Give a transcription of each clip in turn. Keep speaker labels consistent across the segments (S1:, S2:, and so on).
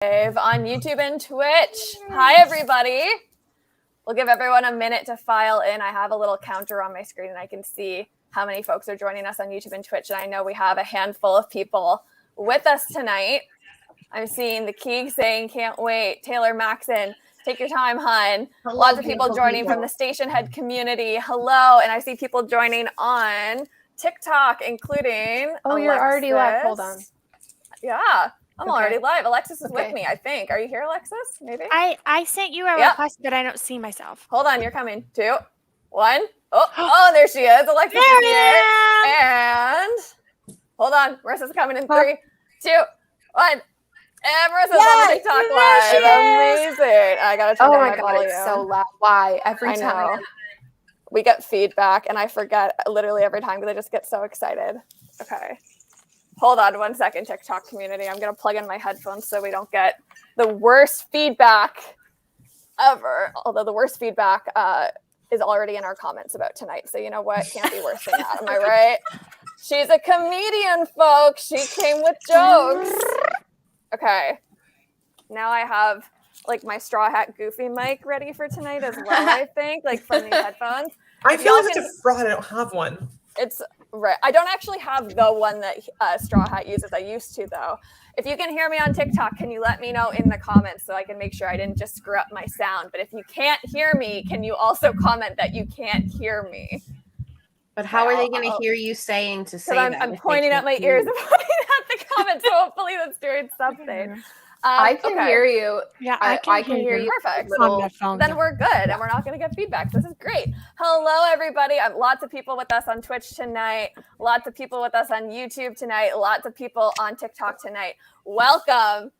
S1: On YouTube and Twitch. Hi, everybody. We'll give everyone a minute to file in. I have a little counter on my screen, and I can see how many folks are joining us on YouTube and Twitch. And I know we have a handful of people with us tonight. I'm seeing the Keeg saying, can't wait. Taylor Maxon, take your time, hun.
S2: Hello,
S1: lots of people joining from the station head community. Hello. And I see people joining on TikTok, including
S3: Alexis. You're already live. Hold on.
S1: Yeah. I'm already live. Alexis is with me, I think. Are you here, Alexis? Maybe?
S4: I sent you a request, but I don't see myself.
S1: Hold on, you're coming. 2, 1. Oh, there she is. Alexis is here. And hold on. Marissa's coming in 3, 2, 1. And Marissa's on TikTok live. Amazing. I got to turn down my volume.
S3: It's so loud. Why? Every time.
S1: We get feedback, and I forget literally every time because I just get so excited. Okay. Hold on 1 second, TikTok community. I'm going to plug in my headphones so we don't get the worst feedback ever. Although the worst feedback is already in our comments about tonight. So you know what? Can't be worse than that. Am I right? She's a comedian, folks. She came with jokes. Okay. Now I have like my straw hat goofy mic ready for tonight as well, I think, like from these headphones.
S5: I feel like such a fraud. I don't have one.
S1: It's right. I don't actually have the one that Straw Hat uses. I used to, though. If you can hear me on TikTok, can you let me know in the comments so I can make sure I didn't just screw up my sound? But if you can't hear me, can you also comment that you can't hear me?
S2: But how are they going to hear you saying to say that?
S1: I'm pointing at my ears and pointing at the comments, so hopefully that's doing something.
S3: I can hear you.
S4: Yeah,
S3: I can hear you.
S1: Perfect. Then we're good, and we're not going to get feedback. This is great. Hello, everybody. Lots of people with us on Twitch tonight. Lots of people with us on YouTube tonight. Lots of people on TikTok tonight. Welcome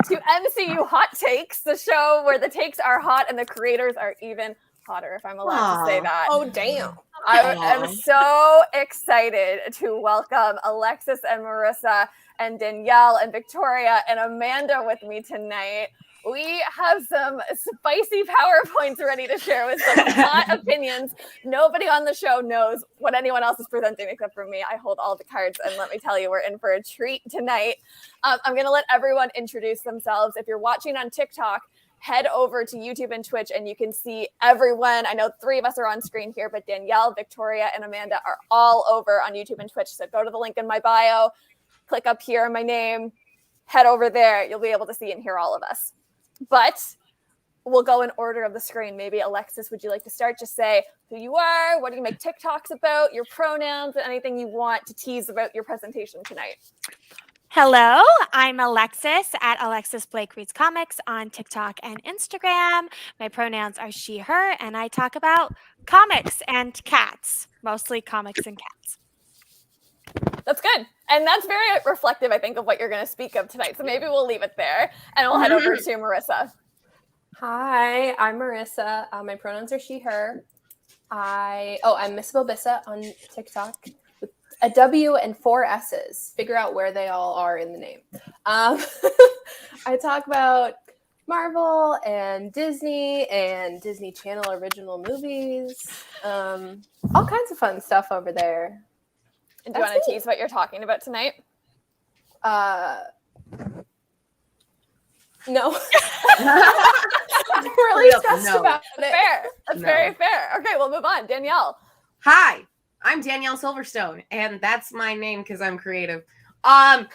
S1: to MCU Hot Takes, the show where the takes are hot and the creators are even hotter, if I'm allowed to say that.
S5: Oh, damn.
S1: I am so excited to welcome Alexis and Marissa and Danielle and Victoria and Amanda with me tonight. We have some spicy PowerPoints ready to share with some hot opinions. Nobody on the show knows what anyone else is presenting except for me. I hold all the cards, and let me tell you, we're in for a treat tonight. I'm going to let everyone introduce themselves. If you're watching on TikTok, head over to YouTube and Twitch, and you can see everyone. I know 3 of us are on screen here, but Danielle, Victoria, and Amanda are all over on YouTube and Twitch. So go to the link in my bio, click up here on my name, head over there. You'll be able to see and hear all of us. But we'll go in order of the screen. Maybe Alexis, would you like to start? Just say who you are, what do you make TikToks about, your pronouns, and anything you want to tease about your presentation tonight.
S4: Hello, I'm Alexis at Alexis Blake Reads Comics on TikTok and Instagram. My pronouns are she, her, and I talk about comics and cats, mostly comics and cats.
S1: That's good. And that's very reflective, I think, of what you're going to speak of tonight. So maybe we'll leave it there and we'll head over to Marissa.
S3: Hi, I'm Marissa. My pronouns are she, her. I'm Miss Bobissa on TikTok with a W and 4 S's. Figure out where they all are in the name. I talk about Marvel and Disney Channel original movies. All kinds of fun stuff over there.
S1: And do you want to tease what you're talking about tonight? No. I'm really stressed about it. Fair. That's very fair. Okay, we'll move on. Danielle.
S2: Hi, I'm Danielle Silverstone, and that's my name because I'm creative. On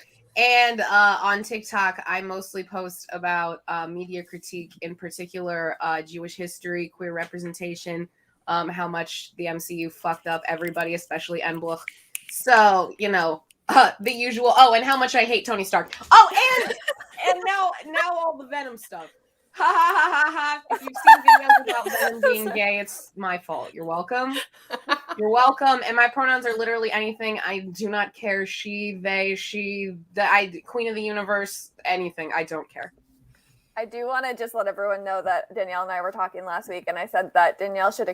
S2: TikTok, I mostly post about media critique, in particular Jewish history, queer representation, how much the MCU fucked up everybody, especially Enbloch. So, you know, the usual. Oh, and how much I hate Tony Stark. Oh, and now all the Venom stuff. Ha ha ha ha ha. If you've seen videos about Venom being gay, it's my fault. You're welcome. You're welcome. And my pronouns are literally anything. I do not care. She, they, she, Queen of the Universe, anything. I don't care.
S1: I do want to just let everyone know that Danielle and I were talking last week, and I said that Danielle should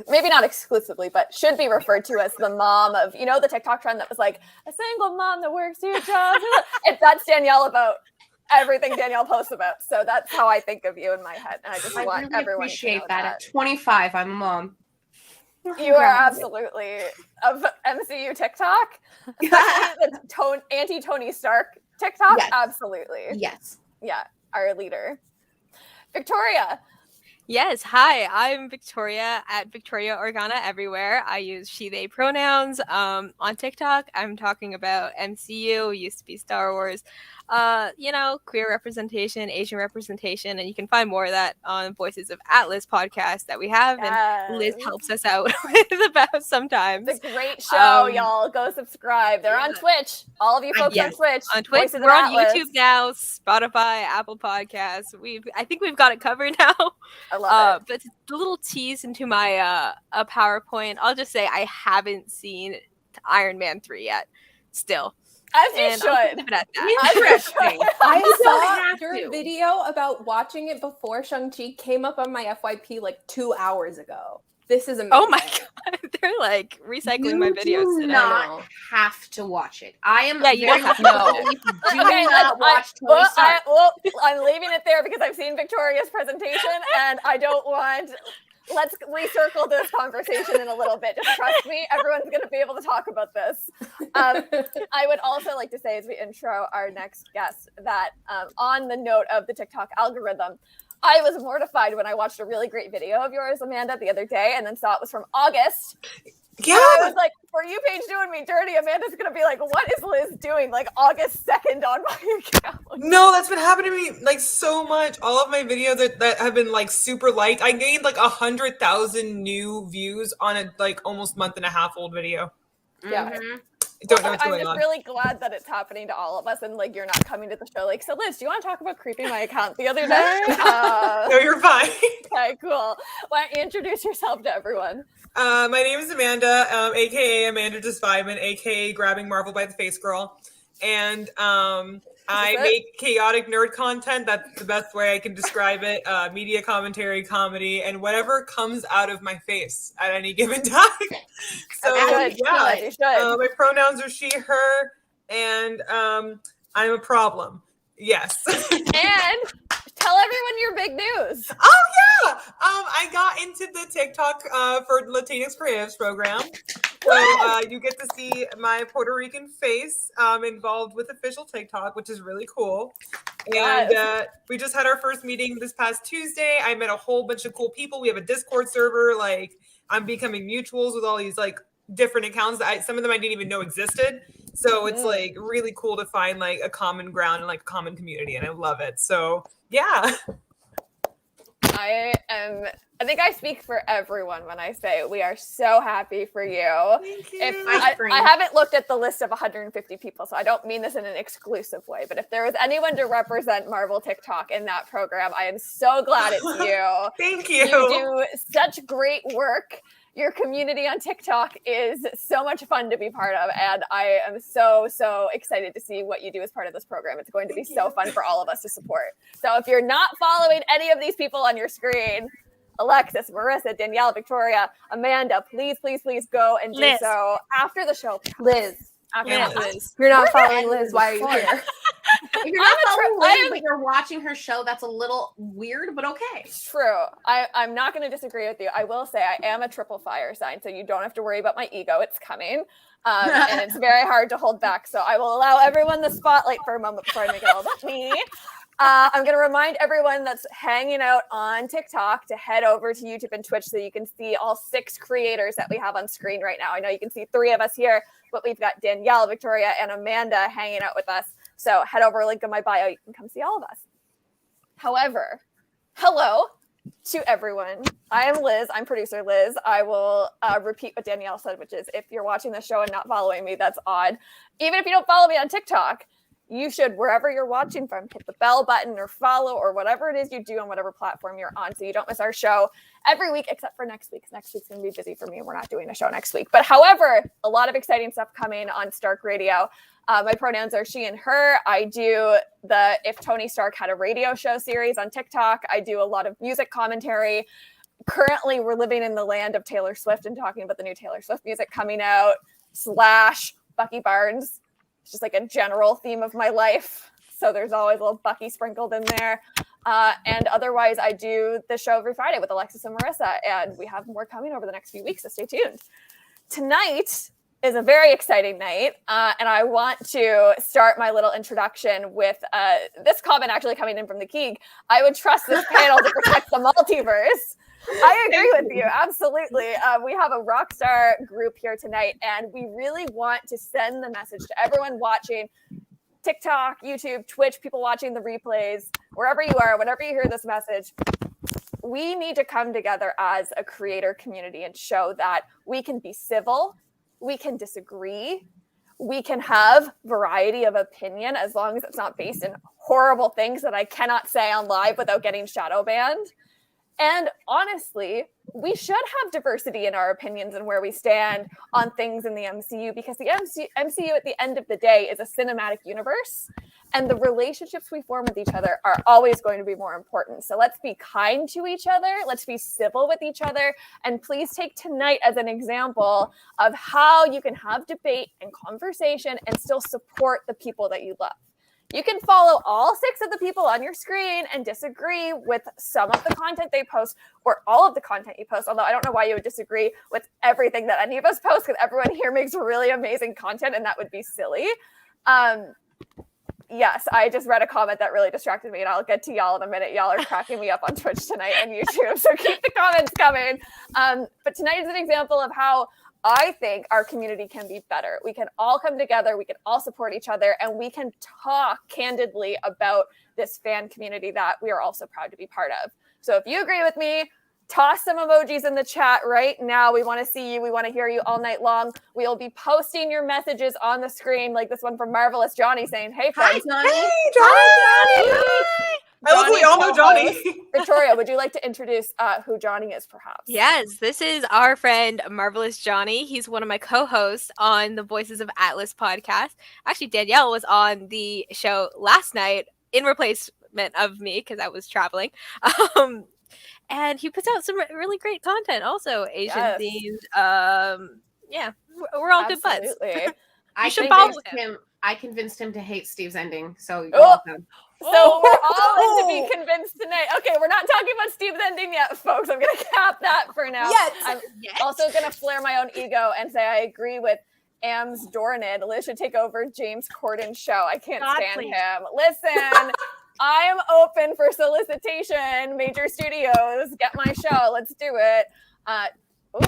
S1: maybe not exclusively, but should be referred to as the mom of, you know, the TikTok trend that was like, a single mom that works 2 jobs. That's Danielle about everything Danielle posts about. So that's how I think of you in my head. And I just want
S2: really
S1: everyone
S2: appreciate
S1: to know
S2: that. At 25, I'm a mom.
S1: You are absolutely of MCU TikTok, especially the anti-Tony Stark TikTok.
S2: Yes.
S1: Absolutely.
S2: Yes.
S1: Yeah. our leader. Victoria.
S6: Yes, hi, I'm Victoria at Victoria Organa everywhere. I use she, they pronouns. On TikTok, I'm talking about MCU, used to be Star Wars, queer representation, Asian representation, and you can find more of that on Voices of Atlas podcast that we have, and Liz helps us out with about sometimes.
S1: It's a great show, y'all. Go subscribe. They're on Twitch. All of you folks on Twitch.
S6: On Twitch,
S1: Voices
S6: we're
S1: of
S6: on
S1: Atlas.
S6: YouTube now, Spotify, Apple Podcasts. I think we've got it covered now.
S1: I love it.
S6: But a little tease into my a PowerPoint. I'll just say I haven't seen Iron Man 3 yet. Still,
S1: as you
S6: and
S1: should.
S6: I'll leave it at that.
S2: Interesting.
S3: I saw your video about watching it before Shang-Chi came up on my FYP like 2 hours ago. This is amazing.
S6: Oh my god, they're like recycling my videos
S2: You do
S6: today.
S2: not have to watch it. I am
S6: Yeah, you
S2: very
S6: don't have
S2: no. Do not watch Tony Stark.
S1: I'm leaving it there because I've seen Victoria's presentation and I don't want. Let's recircle this conversation in a little bit. Just trust me, everyone's going to be able to talk about this. I would also like to say as we intro our next guest that on the note of the TikTok algorithm, I was mortified when I watched a really great video of yours, Amanda, the other day, and then saw it was from August.
S5: Yeah.
S1: And I was like, for you, Paige, doing me dirty, Amanda's going to be like, what is Liz doing? Like August 2nd on my account.
S5: No, that's been happening to me like so much. All of my videos that have been like super liked. I gained like 100,000 new views on a like almost month and a half old video.
S1: Yeah.
S2: Mm-hmm.
S5: I don't know what's
S1: I'm
S5: going
S1: just
S5: on.
S1: really glad that it's happening to all of us and like you're not coming to the show like, so Liz, do you want to talk about creeping my account the other day?
S5: No, you're fine.
S1: Okay, cool. Why don't you introduce yourself to everyone?
S5: My name is Amanda, aka Amanda Desviman, aka Grabbing Marvel by the Face Girl. And I make chaotic nerd content. That's the best way I can describe it. Media commentary, comedy, and whatever comes out of my face at any given time. So
S1: Good.
S5: yeah,
S1: You should.
S5: my pronouns are she, her, and I'm a problem. Yes.
S1: And tell everyone your big news.
S5: Oh yeah, I got into the TikTok for Latinx Creatives program, so you get to see my Puerto Rican face involved with official TikTok, which is really cool. And we just had our first meeting this past Tuesday. I met a whole bunch of cool people. We have a Discord server. Like I'm becoming mutuals with all these like different accounts that some of them I didn't even know existed. So it's like really cool to find like a common ground and like a common community, and I love it. So yeah.
S1: I think I speak for everyone when I say we are so happy for you.
S5: Thank you.
S1: If I haven't looked at the list of 150 people, so I don't mean this in an exclusive way, but if there was anyone to represent Marvel TikTok in that program, I am so glad it's you.
S5: Thank you.
S1: You do such great work. Your community on TikTok is so much fun to be part of, and I am so excited to see what you do as part of this program. It's going to be so fun for all of us to support. So if you're not following any of these people on your screen, Alexis, Marissa, Danielle, Victoria, Amanda, please go and do so after the show.
S3: Liz.
S1: Liz.
S3: If you're not following Liz, why are you here?
S2: If you're not following Liz, but you're watching her show, that's a little weird, but okay.
S1: True. I'm not going to disagree with you. I will say I am a triple fire sign, so you don't have to worry about my ego. It's coming. And it's very hard to hold back. So I will allow everyone the spotlight for a moment before I make it all about me. I'm going to remind everyone that's hanging out on TikTok to head over to YouTube and Twitch so you can see all 6 creators that we have on screen right now. I know you can see 3 of us here, but we've got Danielle, Victoria, and Amanda hanging out with us. So head over, link in my bio. You can come see all of us. However, hello to everyone. I am Liz. I'm producer Liz. I will repeat what Danielle said, which is if you're watching the show and not following me, that's odd. Even if you don't follow me on TikTok, you should, wherever you're watching from, hit the bell button or follow or whatever it is you do on whatever platform you're on so you don't miss our show every week except for next week. Next week's going to be busy for me and we're not doing a show next week. But however, a lot of exciting stuff coming on Stark Radio. My pronouns are she and her. I do the If Tony Stark Had a Radio Show series on TikTok. I do a lot of music commentary. Currently, we're living in the land of Taylor Swift and talking about the new Taylor Swift music coming out, / Bucky Barnes. It's just like a general theme of my life. So there's always a little Bucky sprinkled in there. And otherwise, I do the show every Friday with Alexis and Marissa. And we have more coming over the next few weeks, so stay tuned. Tonight, is a very exciting night, and I want to start my little introduction with this comment actually coming in from the Keeg. I would trust this panel to protect the multiverse. I agree with you, absolutely. We have a rock star group here tonight, and we really want to send the message to everyone watching TikTok, YouTube, Twitch, people watching the replays, wherever you are, whenever you hear this message. We need to come together as a creator community and show that we can be civil, we can disagree, we can have variety of opinion as long as it's not based in horrible things that I cannot say on live without getting shadow banned. And honestly, we should have diversity in our opinions and where we stand on things in the MCU, because the MCU at the end of the day is a cinematic universe, and the relationships we form with each other are always going to be more important. So let's be kind to each other, let's be civil with each other, and please take tonight as an example of how you can have debate and conversation and still support the people that you love. You can follow all 6 of the people on your screen and disagree with some of the content they post or all of the content you post, although I don't know why you would disagree with everything that any of us post, because everyone here makes really amazing content and that would be silly. Yes, I just read a comment that really distracted me, and I'll get to y'all in a minute. Y'all are cracking me up on Twitch tonight and YouTube, so keep the comments coming. But tonight is an example of how I think our community can be better. We can all come together, we can all support each other, and we can talk candidly about this fan community that we are also proud to be part of. So if you agree with me, toss some emojis in the chat right now. We want to see you. We want to hear you all night long. We'll be posting your messages on the screen, like this one from Marvelous Johnny saying, "Hey, friends."
S2: Hi, Johnny.
S5: Hey, Johnny.
S1: Hi, Johnny.
S5: I love we all know Johnny.
S1: Victoria, would you like to introduce who Johnny is, perhaps?
S6: Yes, this is our friend Marvelous Johnny. He's one of my co-hosts on the Voices of Atlas podcast. Actually, Danielle was on the show last night in replacement of me because I was traveling. And he puts out some really great content, also Asian themed. Yeah, we're all good buds.
S2: I
S6: should follow
S2: him. I convinced him to hate Steve's ending, so you're
S1: welcome. So we're all in to be convinced tonight. Okay, we're not talking about Steve's ending yet, folks. I'm going to cap that for now. I'm also going to flare my own ego and say I agree with Am's Dornid. Liz should take over James Corden's show. I can't stand him. Listen, I am open for solicitation. Major studios, get my show. Let's do it.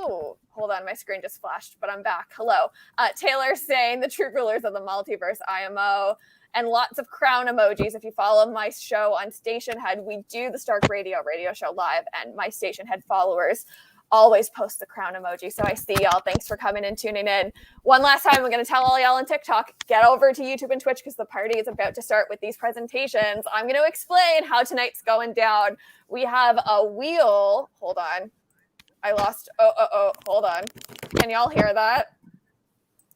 S1: Ooh, hold on. My screen just flashed, but I'm back. Hello. Taylor saying the true rulers of the multiverse, IMO. And lots of crown emojis. If you follow my show on Station Head, we do the Stark Radio show live, and my Station Head followers always post the crown emoji. So I see y'all. Thanks for coming and tuning in. One last time, I'm going to tell all y'all on TikTok, get over to YouTube and Twitch because the party is about to start with these presentations. I'm going to explain how tonight's going down. We have a wheel. Hold on. I lost. Hold on. Can y'all hear that?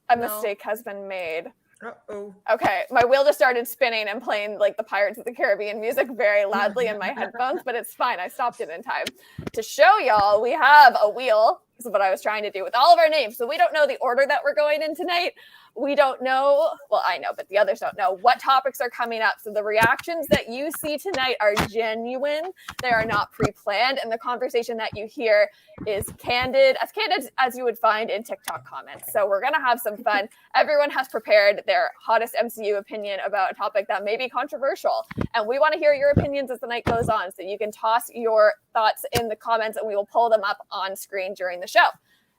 S1: A mistake has been made.
S5: Uh-oh.
S1: Okay, my wheel just started spinning and playing like the Pirates of the Caribbean music very loudly in my headphones, but it's fine. I stopped it in time. To show y'all, we have a wheel. This is what I was trying to do with all of our names. So we don't know the order that we're going in tonight. We don't know, well, I know, but the others don't know what topics are coming up. So the reactions that you see tonight are genuine. They are not pre-planned. And the conversation that you hear is candid as you would find in TikTok comments. So we're going to have some fun. Everyone has prepared their hottest MCU opinion about a topic that may be controversial. And we want to hear your opinions as the night goes on. So you can toss your thoughts in the comments and we will pull them up on screen during the show.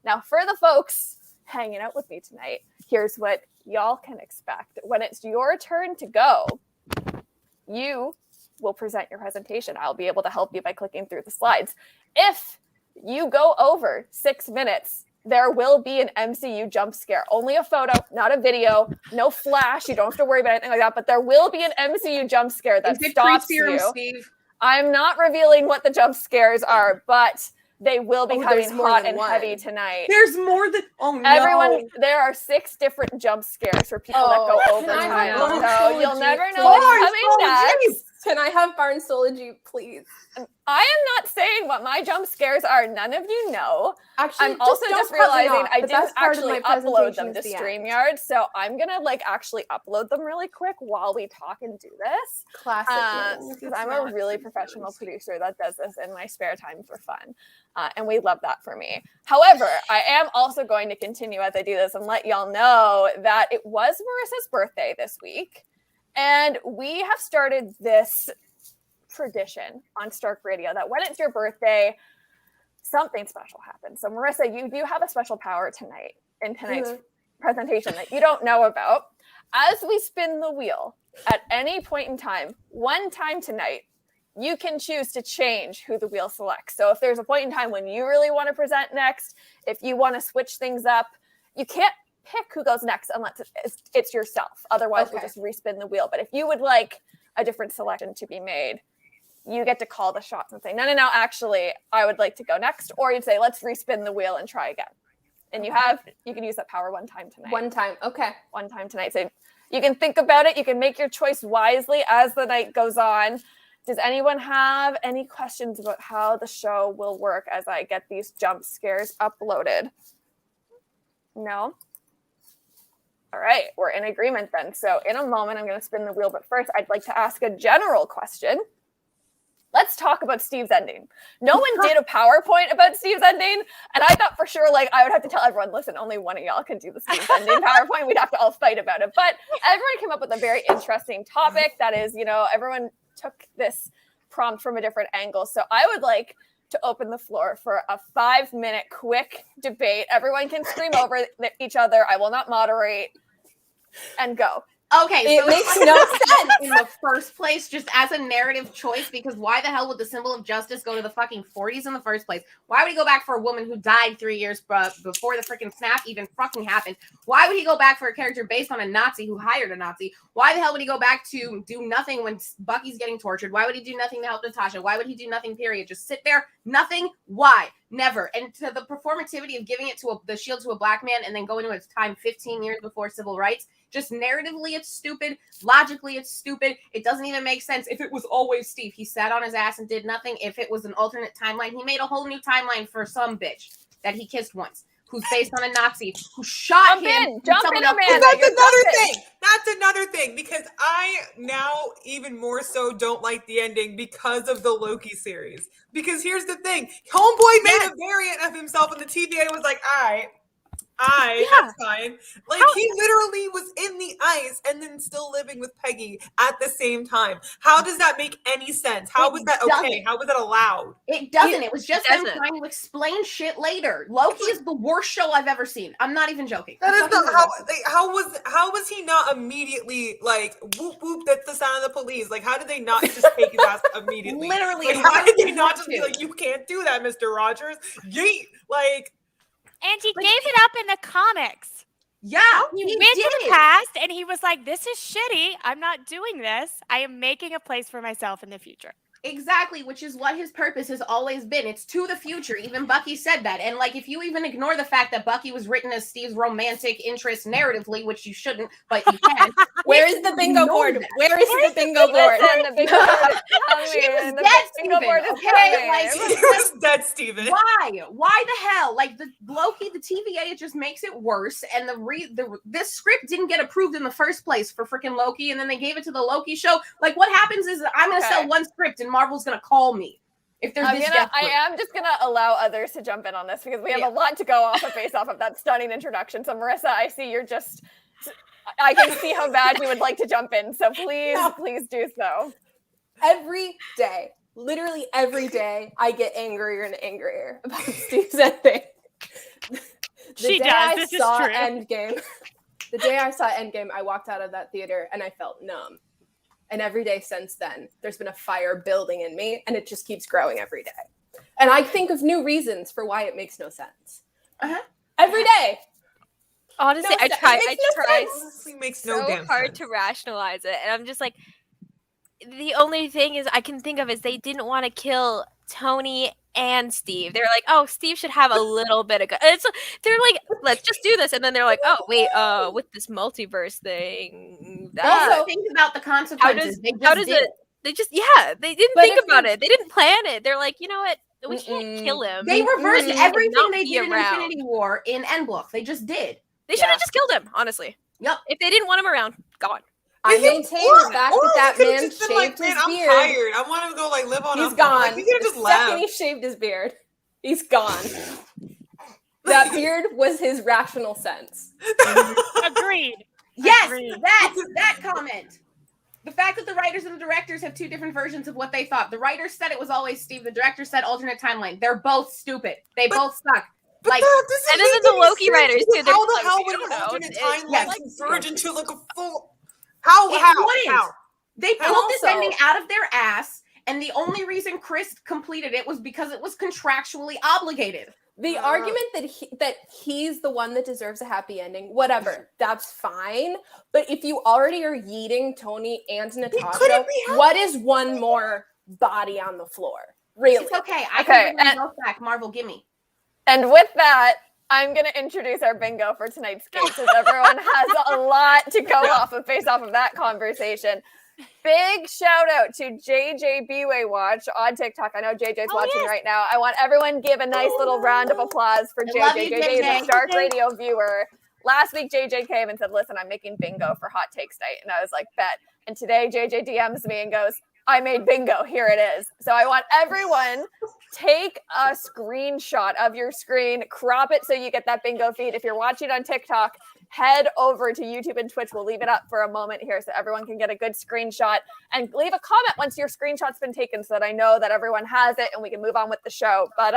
S1: Now, for the folks hanging out with me tonight, here's what y'all can expect. When it's your turn to go, you will present your presentation. I'll be able to help you by clicking through the slides. If you go over 6 minutes, there will be an MCU jump scare. Only a photo, not a video, no flash. You don't have to worry about anything like that, but there will be an MCU jump scare that stops you.
S2: Steve?
S1: I'm not revealing what the jump scares are, but they will be coming hot and heavy tonight.
S5: There's more than
S1: everyone. There are 6 different jump scares for people that go over time. So you'll never know what's coming next.
S3: Can I have Barnstology, please?
S1: I am not saying what my jump scares are. None of you know.
S3: Actually,
S1: I'm also
S3: don't
S1: just
S3: cut me
S1: realizing
S3: off.
S1: I
S3: The
S1: didn't
S3: best part of
S1: actually
S3: my
S1: upload them
S3: presentation
S1: to
S3: is the end.
S1: StreamYard, so I'm gonna like actually upload them really quick while we talk and do this.
S3: Classic. Liz.
S1: Because I'm a really professional producer that does this in my spare time for fun. And we love that for me. However, I am also going to continue as I do this and let y'all know that it was Marissa's birthday this week. And we have started this tradition on Stark Radio that when it's your birthday, something special happens. So Marissa, you do have a special power tonight in tonight's presentation that you don't know about. As we spin the wheel at any point in time, one time tonight, you can choose to change who the wheel selects. So if there's a point in time when you really want to present next, if you want to switch things up, you can't pick who goes next unless it's yourself. Otherwise, we'll just respin the wheel. But if you would like a different selection to be made, you get to call the shots and say, no, actually, I would like to go next. Or you'd say, let's respin the wheel and try again. And you can use that power one time tonight.
S3: One time. Okay.
S1: One time tonight. So you can think about it. You can make your choice wisely as the night goes on. Does anyone have any questions about how the show will work as I get these jump scares uploaded? No? All right, we're in agreement then. So in a moment, I'm going to spin the wheel. But first, I'd like to ask a general question. Let's talk about Steve's ending. No one did a PowerPoint about Steve's ending. And I thought for sure, like, I would have to tell everyone, listen, only one of y'all can do the Steve's ending PowerPoint. We'd have to all fight about it. But everyone came up with a very interesting topic. That is, everyone took this prompt from a different angle. So I would like to open the floor for a 5-minute quick debate. Everyone can scream over each other. I will not moderate. And go.
S2: Okay,
S3: it makes no sense
S2: in the first place, just as a narrative choice, because why the hell would the symbol of justice go to the fucking 40s in the first place? Why would he go back for a woman who died 3 years before the freaking snap even fucking happened? Why would he go back for a character based on a Nazi who hired a Nazi? Why the hell would he go back to do nothing when Bucky's getting tortured? Why would he do nothing to help Natasha? Why would he do nothing, period? Just sit there, nothing? Why? Never. And to the performativity of giving it to the shield to a black man and then going to its time 15 years before civil rights, just narratively, it's stupid. Logically, it's stupid. It doesn't even make sense. If it was always Steve, he sat on his ass and did nothing. If it was an alternate timeline, he made a whole new timeline for some bitch that he kissed once, who's based on a Nazi who shot him.
S1: Jump in, Amanda.
S5: That's another thing. That's another thing, because I now even more so don't like the ending because of the Loki series. Because here's the thing. Homeboy made a variant of himself and the TVA was like, that's fine. Like, he literally was in the ice and then still living with Peggy at the same time. How does that make any sense? How was that okay? How was that allowed?
S2: It doesn't. It was just them trying to explain shit later. Loki is the worst show I've ever seen. I'm not even joking.
S5: That is not how was he not immediately like whoop whoop, that's the sound of the police? Like, how did they not just take his ass immediately?
S2: Literally,
S5: like, how did they not just be like, you can't do that, Mr. Rogers? Yeet. Like,
S4: and he gave it up in the comics.
S2: Yeah,
S4: he went to the past and he was like, this is shitty. I'm not doing this. I am making a place for myself in the future.
S2: Exactly, which is what his purpose has always been. It's to the future. Even Bucky said that. And like, if you even ignore the fact that Bucky was written as Steve's romantic interest narratively, which you shouldn't, but you can.
S3: Where is the bingo board? Where is the bingo board?
S2: The bingo board. She was dead, Steven. Okay, like,
S5: he was dead, Steven.
S2: Why? Why the hell? Like, the Loki, the TVA, it just makes it worse. And this script didn't get approved in the first place for freaking Loki, and then they gave it to the Loki show. Like, what happens is I'm gonna sell one script and Marvel's gonna call me if there's this.
S1: I am just gonna allow others to jump in on this because we have a lot to go off based off of that stunning introduction. So Marissa, I see I can see how bad you would like to jump in. So please do so.
S3: Every day, literally every day, I get angrier and angrier about Steve's ending. The day I saw Endgame, I walked out of that theater and I felt numb. And every day since then, there's been a fire building in me, and it just keeps growing every day. And I think of new reasons for why it makes no sense. Every day.
S6: Honestly, I try
S5: Honestly, makes
S6: so
S5: no damn
S6: hard
S5: sense.
S6: to rationalize it, and I'm just like, the only thing is I can think of is they didn't want to kill Tony and Steve. They're like, oh, Steve should have a little bit of they're like, let's just do this, and then they're like, oh wait, with this multiverse thing.
S2: Also, think about the consequences.
S6: How does it They just they didn't
S3: But
S6: think
S3: if
S6: about
S3: they-
S6: it. They didn't plan it. They're like, you know what? We can't kill him.
S2: They reversed
S3: Mhm.
S2: everything
S6: Not
S2: they
S6: be
S2: did in
S6: around.
S2: Infinity War in Endblock. They just did.
S6: They should have just killed him, honestly.
S2: Yep.
S6: If they didn't want him around, gone.
S3: I maintain the fact
S5: Or
S3: that
S5: he could've
S3: man
S5: just been
S3: shaved
S5: man,
S3: his
S5: I'm
S3: beard.
S5: tired. I want to go like live on
S3: He's
S5: a
S3: gone.
S5: Like, he could have just
S3: The second
S5: left.
S3: he shaved his beard, he's gone. That beard was his rational sense.
S4: Agreed.
S2: Yes,
S4: Agreed.
S2: that comment. The fact that the writers and the directors have two different versions of what they thought. The writers said it was always Steve. The director said alternate timeline. They're both stupid. They both suck.
S5: But
S2: Like,
S5: that doesn't
S6: and then
S5: make
S6: the
S5: any
S6: Loki
S5: sense,
S6: writers,
S5: because
S6: too, they're
S5: How the
S6: like,
S5: hell
S6: we
S5: would
S6: don't
S5: an
S6: know.
S5: alternate
S6: It's
S5: timeline
S2: yes.
S5: converge into like a full? How?
S2: It
S5: How?
S2: wouldn't.
S5: How?
S2: They
S5: And
S2: pulled this
S3: also-
S2: ending out of their ass, and the only reason Chris completed it was because it was contractually obligated.
S3: The argument that he's the one that deserves a happy ending, whatever, that's fine. But if you already are yeeting Tony and Natasha,
S5: couldn't be happy.
S3: what is one more body on the floor? Really?
S2: It's okay. I
S1: Okay,
S2: can bring them
S1: and-
S2: both back. Marvel, gimme.
S1: And with that, I'm going to introduce our bingo for tonight's game since everyone has a lot to go off of based off of that conversation. Big shout out to JJ Watch on TikTok. I know JJ's watching right now. I want everyone to give a nice little round of applause for
S2: I love
S1: JJ.
S2: you,
S1: JJ is a
S2: JJ.
S1: Stark Radio viewer. Last week, JJ came and said, listen, I'm making bingo for Hot Takes Night. And I was like, bet. And today, JJ DMs me and goes, I made bingo. Here it is. So I want everyone take a screenshot of your screen, crop it so you get that bingo feed. If you're watching on TikTok, head over to YouTube and Twitch. We'll leave it up for a moment here so everyone can get a good screenshot, and leave a comment once your screenshot's been taken so that I know that everyone has it and we can move on with the show. But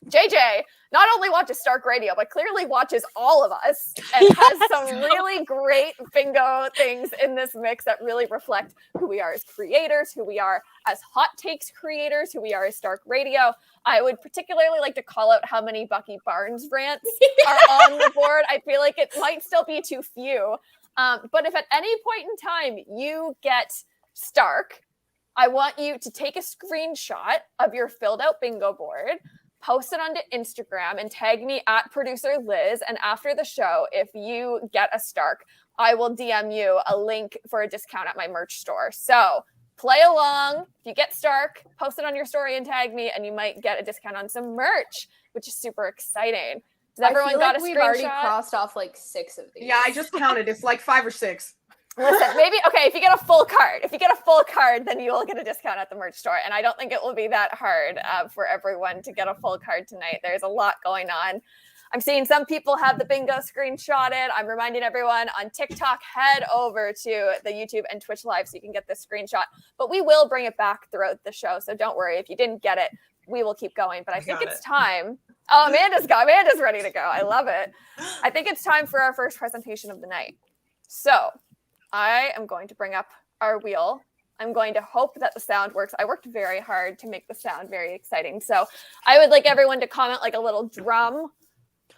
S1: JJ not only watches Stark Radio, but clearly watches all of us and has some really great bingo things in this mix that really reflect who we are as creators, who we are as Hot Takes creators, who we are as Stark Radio. I would particularly like to call out how many Bucky Barnes rants are on the board. I feel like it might still be too few. But if at any point in time you get Stark, I want you to take a screenshot of your filled out bingo board, post it onto Instagram, and tag me at producer Liz. And after the show, if you get a Stark, I will DM you a link for a discount at my merch store. So play along. If you get Stark, post it on your story and tag me, and you might get a discount on some merch, which is super exciting. Does everyone got a
S3: we've already
S1: screenshot?
S3: crossed off like 6 of these.
S2: Yeah, I just counted. It's like 5 or 6.
S1: Listen, maybe, okay, if you get a full card, then you will get a discount at the merch store. And I don't think it will be that hard for everyone to get a full card tonight. There's a lot going on. I'm seeing some people have the bingo screenshotted. I'm reminding everyone on TikTok, head over to the YouTube and Twitch Live so you can get this screenshot. But we will bring it back throughout the show. So don't worry. If you didn't get it, we will keep going. But I think it's time. Oh, Amanda's ready to go. I love it. I think it's time for our first presentation of the night. So I am going to bring up our wheel. I'm going to hope that the sound works. I worked very hard to make the sound very exciting. So I would like everyone to comment like a little drum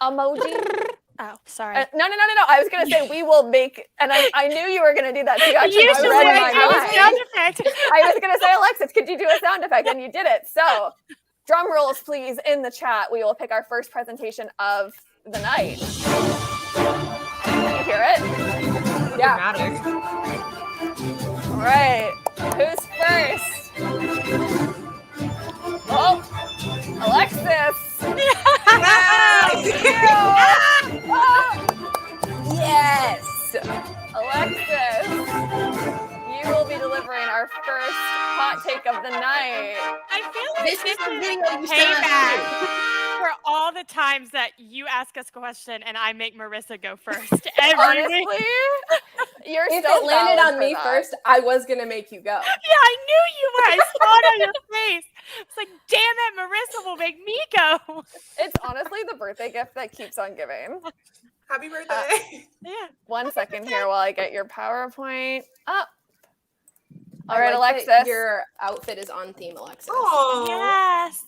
S1: emoji.
S4: Oh, sorry.
S1: No. I was going to say we will make, and I knew you were going to do that. So you actually
S4: Usually
S1: read
S4: I
S1: my
S4: do a
S1: mind.
S4: sound effect.
S1: I was going to say, Alexis, could you do a sound effect? And you did it. So drum rolls, please, in the chat. We will pick our first presentation of the night. Can you hear it?
S3: Yeah.
S5: Dramatic.
S1: All right. Who's first? Oh, Alexis.
S3: Yes.
S1: Alexis, you will be delivering our first hot take of the night.
S4: I feel like
S2: This is the video you
S4: payback
S2: sent us.
S4: for all the times that you ask us a question and I make Marissa go first every
S1: Honestly,
S4: week.
S1: you're
S3: If
S1: so
S3: it landed
S1: valid
S3: on
S1: for
S3: me
S1: that.
S3: first, I was gonna make you go.
S4: Yeah, I knew you were. I saw it on your face. It's like, damn it, Marissa will make me go.
S1: It's honestly the birthday gift that keeps on giving.
S5: Happy birthday.
S4: Yeah.
S1: 1 second here while I get your PowerPoint up. All
S3: I
S1: right,
S3: like that
S1: Alexis.
S3: your outfit is on theme, Alexis.
S5: Oh.
S4: Yes.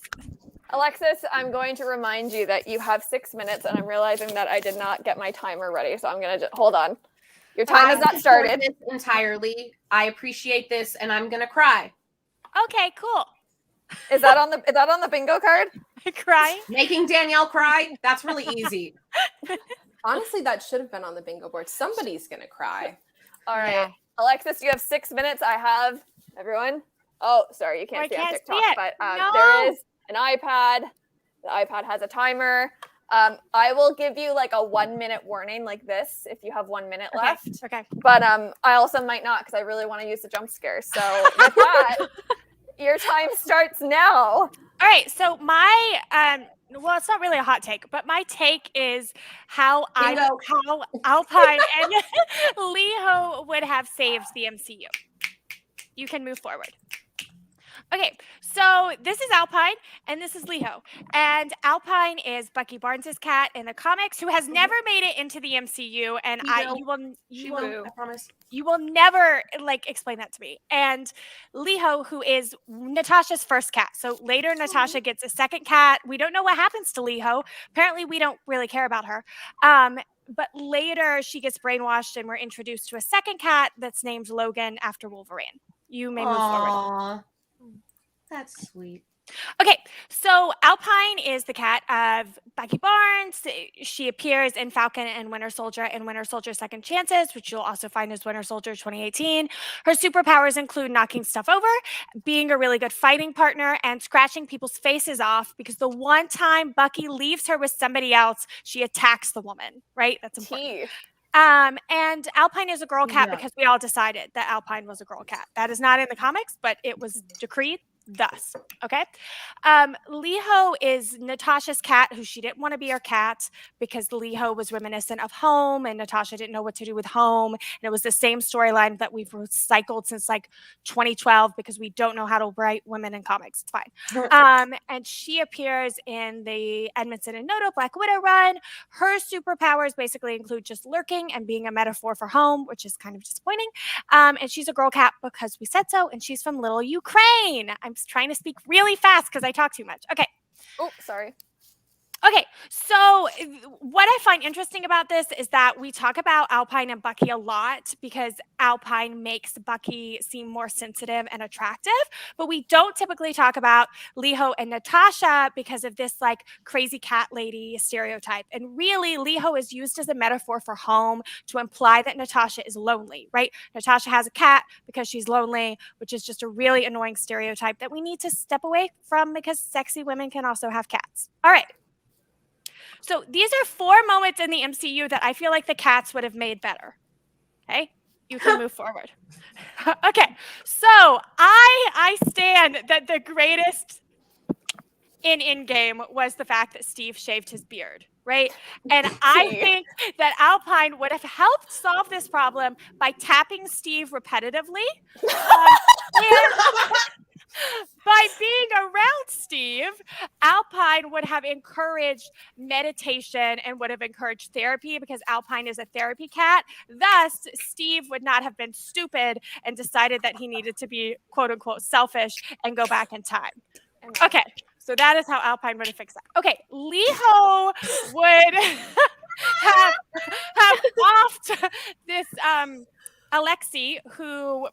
S1: Alexis, I'm going to remind you that you have 6 minutes, and I'm realizing that I did not get my timer ready, so I'm going to hold on. Your time has not
S2: support
S1: started.
S2: this entirely. I appreciate this, and I'm gonna cry.
S4: Okay, cool.
S1: Is that on the bingo card?
S4: Crying?
S2: Making Danielle cry, that's really easy.
S3: Honestly, that should have been on the bingo board. Somebody's gonna cry.
S1: All right.
S4: Yeah.
S1: Alexis, you have 6 minutes. I have Everyone? Oh, sorry, you
S4: Oh, I
S1: can't see on
S4: can't see
S1: TikTok,
S4: it.
S1: but
S4: No.
S1: there is an iPad. The iPad has a timer. I will give you like a 1 minute warning like this if you have 1 minute left.
S4: Okay.
S1: But I also might not because I really want to use the jump scare. So with that, your time starts now.
S4: All right. So my well, it's not really a hot take, but my take is how
S2: Bingo.
S4: how Alpine and Leho would have saved the MCU. You can move forward. Okay, so this is Alpine and this is Leho. And Alpine is Bucky Barnes' cat in the comics who has never made it into the MCU. And
S2: She will, I promise.
S4: you will never like explain that to me. And Leho, who is Natasha's first cat. So later Natasha gets a second cat. We don't know what happens to Leho. Apparently we don't really care about her. But later she gets brainwashed and we're introduced to a second cat that's named Logan after Wolverine. You may move forward.
S2: Aww. That's sweet.
S4: Okay, so Alpine is the cat of Bucky Barnes. She appears in Falcon and Winter Soldier and Winter Soldier Second Chances, which you'll also find as Winter Soldier 2018. Her superpowers include knocking stuff over, being a really good fighting partner, and scratching people's faces off because the one time Bucky leaves her with somebody else, she attacks the woman, right? That's important.
S1: Teeth.
S4: And Alpine is a girl cat
S2: Yeah.
S4: because we all decided that Alpine was a girl cat. That is not in the comics, but it was decreed thus. Okay. Leho is Natasha's cat, who she didn't want to be her cat because Leho was reminiscent of home and Natasha didn't know what to do with home. And it was the same storyline that we've recycled since like 2012 because we don't know how to write women in comics. It's fine. And she appears in the Edmondson and Noto Black Widow run. Her superpowers basically include just lurking and being a metaphor for home, which is kind of disappointing. And she's a girl cat because we said so, and she's from Little Ukraine. I'm trying to speak really fast because I talk too much. Okay.
S1: Oh, sorry.
S4: Okay, so what I find interesting about this is that we talk about Alpine and Bucky a lot because Alpine makes Bucky seem more sensitive and attractive, but we don't typically talk about Leho and Natasha because of this like crazy cat lady stereotype. And really, Leho is used as a metaphor for home to imply that Natasha is lonely, right? Natasha has a cat because she's lonely, which is just a really annoying stereotype that we need to step away from because sexy women can also have cats. All right. So these are 4 moments in the MCU that I feel like the cats would have made better. Okay, you can move forward. Okay, so I stand that the greatest in Endgame was the fact that Steve shaved his beard, right? And I think that Alpine would have helped solve this problem by tapping Steve repetitively. And by being around Steve, Alpine would have encouraged meditation and would have encouraged therapy because Alpine is a therapy cat. Thus, Steve would not have been stupid and decided that he needed to be quote unquote selfish and go back in time. Okay, so that is how Alpine would have fixed that. Okay, Leho would have offed this Alexei, who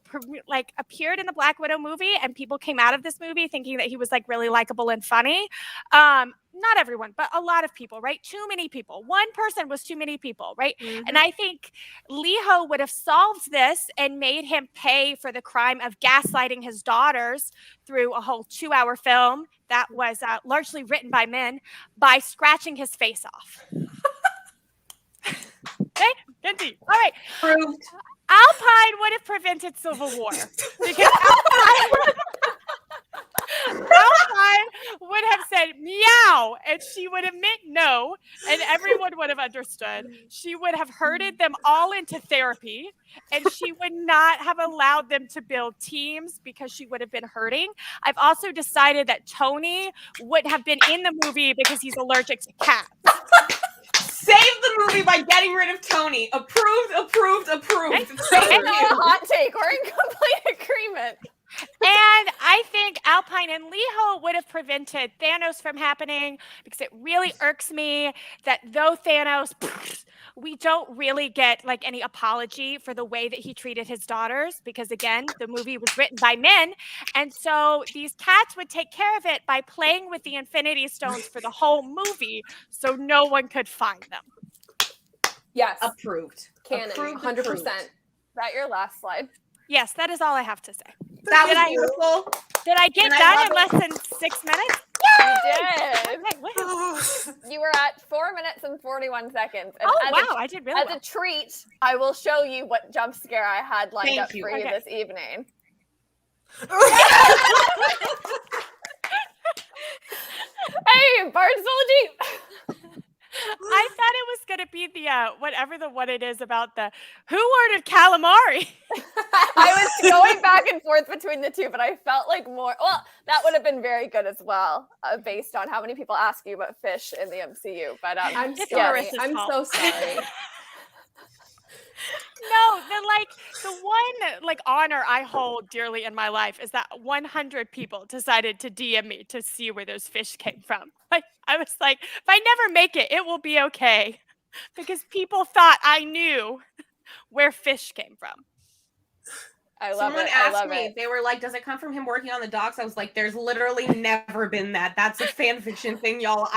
S4: like appeared in the Black Widow movie, and people came out of this movie thinking that he was like really likable and funny. Not everyone, but a lot of people, right? Too many people. One person was too many people, right?
S2: Mhm.
S4: And I think Leho would have solved this and made him pay for the crime of gaslighting his daughters through a whole 2-hour film that was largely written by men by scratching his face off. Okay, continue. All right.
S2: Proved.
S4: Alpine would have prevented civil war because Alpine would have said meow and she would admit no and everyone would have understood. She would have herded them all into therapy and she would not have allowed them to build teams because she would have been hurting. I've also decided that Tony would have been in the movie because he's allergic to cats.
S2: Save the movie by getting rid of Tony. Approved, approved, approved.
S1: It's not a hot take. We're in complete agreement.
S4: And I think Alpine and Leho would have prevented Thanos from happening because it really irks me that though Thanos, we don't really get like any apology for the way that he treated his daughters because again, the movie was written by men. And so these cats would take care of it by playing with the Infinity Stones for the whole movie so no one could find them.
S3: Yes.
S2: Approved.
S3: Canon.
S2: Approved,
S3: 100%.
S2: approved.
S1: Is that your last slide?
S4: Yes, that is all I have to say.
S2: That was
S4: Did I-
S2: beautiful.
S4: Did I get
S2: And I
S4: done in
S2: love
S4: less than 6 minutes?
S1: You did.
S4: Okay, woo.
S5: Oh.
S1: You were at 4 minutes and 41 seconds. And
S4: Oh,
S1: as
S4: wow, I did really
S1: as
S4: well.
S1: a treat, I will show you what jump scare I had lined
S2: Thank
S1: up
S2: you.
S1: for you
S4: Okay.
S1: this evening. Hey, Bartology!
S4: I thought it was going to be the, whatever the one it is about the, who ordered calamari?
S1: I was going back and forth between the two, but I felt like more. Well, that would have been very good as well, based on how many people ask you about fish in the MCU. But
S3: I'm
S4: It's
S3: sorry.
S4: Marissa's
S3: I'm
S4: fault.
S3: so sorry.
S4: No, the one like honor I hold dearly in my life is that 100 people decided to DM me to see where those fish came from. Like I was like, if I never make it, it will be okay, because people thought I knew where fish came from.
S1: I love
S2: Someone
S1: it. I
S2: asked
S1: love
S2: me,
S1: it.
S2: they were like, does it come from him working on the docks? I was like, there's literally never been that. That's a fan fiction thing, y'all.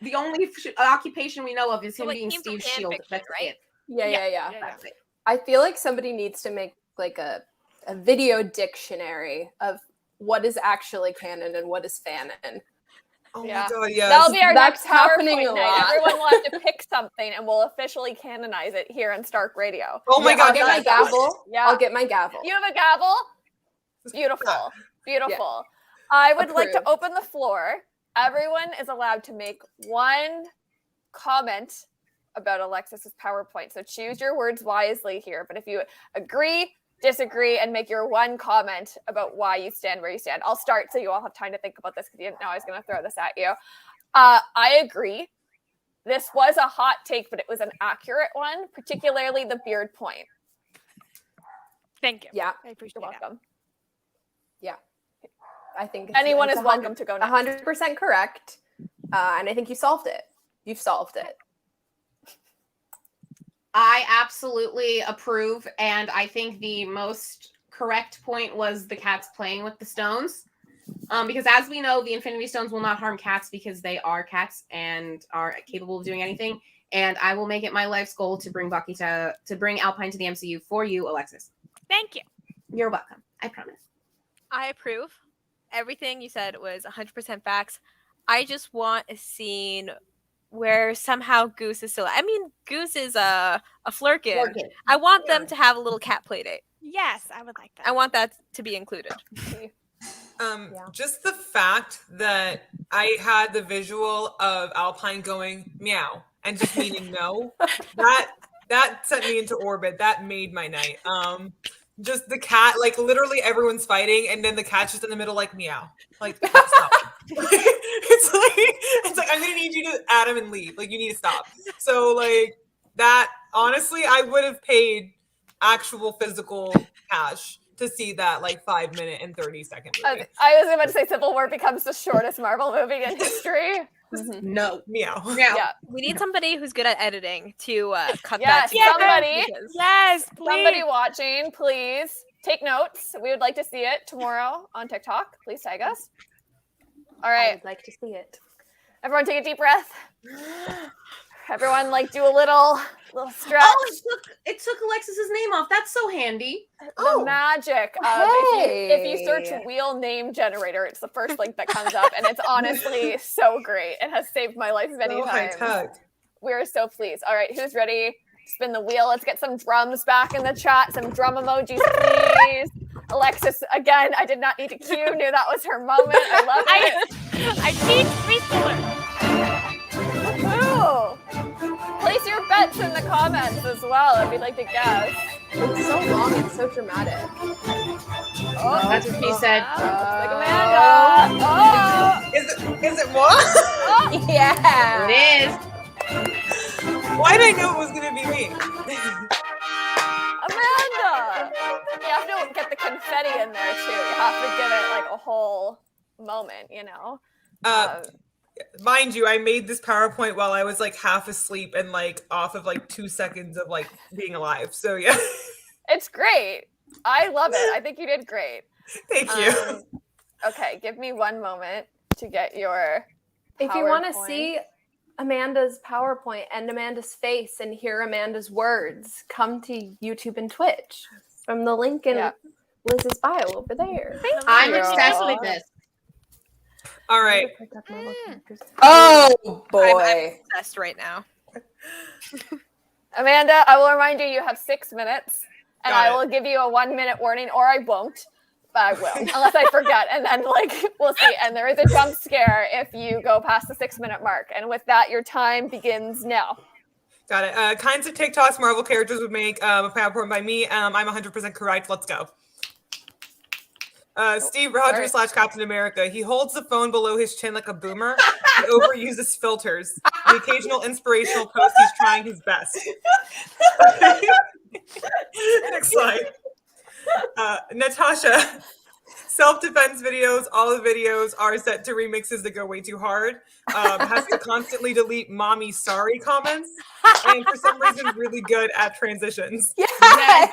S2: The only occupation we know of is him
S6: So it
S2: being
S6: came from
S2: Steve
S6: fan
S2: Shield.
S6: fiction,
S2: That's
S6: right?
S2: it.
S3: Yeah.
S2: That's it.
S3: I feel like somebody needs to make like a video dictionary of what is actually canon and what is fanon.
S5: Oh
S1: Yeah.
S5: my god, yes.
S1: That'll be our
S3: That's
S1: next
S3: happening
S1: PowerPoint
S3: a
S1: night.
S3: lot.
S1: Everyone will have to pick something, and we'll officially canonize it here on Stark Radio.
S5: Oh my
S3: Yeah,
S5: god,
S3: I'll get my
S5: yes.
S3: gavel.
S1: Yeah.
S3: I'll get my gavel.
S1: You have a gavel? Beautiful. Beautiful. I would like to
S3: Approved.
S1: open the floor. Everyone is allowed to make one comment about Alexis's PowerPoint. So choose your words wisely here. But if you agree, disagree, and make your one comment about why you stand where you stand. I'll start so you all have time to think about this, because you didn't know I was going to throw this at you. I agree. This was a hot take, but it was an accurate one, particularly the beard point.
S4: Thank you.
S3: Yeah,
S4: I appreciate
S1: You're
S4: that.
S1: welcome.
S3: I think
S1: Anyone
S3: it's
S1: is welcome to go next.
S3: 100% correct, and I think you solved it. You've solved it.
S2: I absolutely approve, and I think the most correct point was the cats playing with the stones. Because as we know, the Infinity Stones will not harm cats because they are cats and are capable of doing anything. And I will make it my life's goal to bring Bucky to bring Alpine to the MCU for you, Alexis.
S4: Thank you.
S2: You're welcome. I promise.
S6: I approve. Everything you said was 100% facts. I just want a scene where somehow Goose is still. I mean, Goose is a flirkin.
S2: Flirkin.
S6: I want them to have a little cat play date.
S4: Yes, I would like that.
S6: I want that to be included.
S5: Just the fact that I had the visual of Alpine going meow and just meaning no, that sent me into orbit. That made my night. Just the cat, like literally everyone's fighting, and then the cat's just in the middle, like meow. Like stop. it's like I'm gonna need you to Adam and leave. Like you need to stop. So like that, honestly, I would have paid actual physical cash to see that like 5 minute and 30-second movie.
S1: I was about to say Civil War becomes the shortest Marvel movie in history.
S2: No.
S5: Meow.
S2: Meow.
S1: Yeah.
S6: We need somebody who's good at editing to cut
S1: Yes,
S6: that together.
S1: somebody.
S6: because-
S4: Yes, please.
S1: Somebody watching, please take notes. We would like to see it tomorrow on TikTok. Please tag us. All
S3: I
S1: right,
S3: would like to see it.
S1: everyone take a deep breath. Everyone like do a little stretch.
S2: Oh, it took Alexis's name off. That's so handy.
S1: The magic of if you
S3: Hey.
S1: search wheel name generator, it's the first link that comes up, and it's honestly so great. It has saved my life many
S5: So high
S1: times.
S5: tech.
S1: We're so pleased. All right, who's ready to spin the wheel? Let's get some drums back in the chat. Some drum emojis, please. Alexis, again, I did not need to cue. Knew that was her moment. I love it.
S4: I teach preschoolers.
S1: Ooh. Place your bets in the comments as well if you'd like to guess.
S3: It's so long and so dramatic.
S1: Oh,
S2: That's what he said.
S1: like Amanda. Oh,
S5: Is it what?
S1: oh.
S3: Yeah.
S2: It is.
S5: Why did I know it was gonna be me?
S1: Amanda. You have to get the confetti in there too. You have to give it like a whole moment, you know?
S5: Mind you, I made this PowerPoint while I was like half asleep and like off of like 2 seconds of like being alive. So yeah.
S1: It's great. I love it. I think you did great.
S5: Thank you.
S1: Okay, give me one moment to get your
S3: If you want to
S1: PowerPoint.
S3: see Amanda's PowerPoint and Amanda's face and hear Amanda's words, come to YouTube and Twitch from the link in
S1: Yeah.
S3: Liz's bio over there.
S2: I'm
S1: you.
S2: obsessed with this.
S5: All right.
S3: Oh
S6: I'm
S3: boy.
S6: obsessed right now.
S1: Amanda, I will remind you, you have 6 minutes, and
S5: Got
S1: I
S5: it.
S1: will give you a 1 minute warning, or I won't. But I will, unless I forget, and then we'll see. And there is a jump scare if you go past the 6 minute mark. And with that, your time begins now.
S5: Got it. Kinds of TikToks Marvel characters would make a platform by me. I'm 100% correct. Let's go. Steve Rogers / Captain America. He holds the phone below his chin like a boomer. He overuses filters. The occasional inspirational post, he's trying his best. Next slide. Natasha. Self-defense videos. All the videos are set to remixes that go way too hard. Has to constantly delete mommy sorry comments. And for some reason, really good at transitions.
S2: Yes.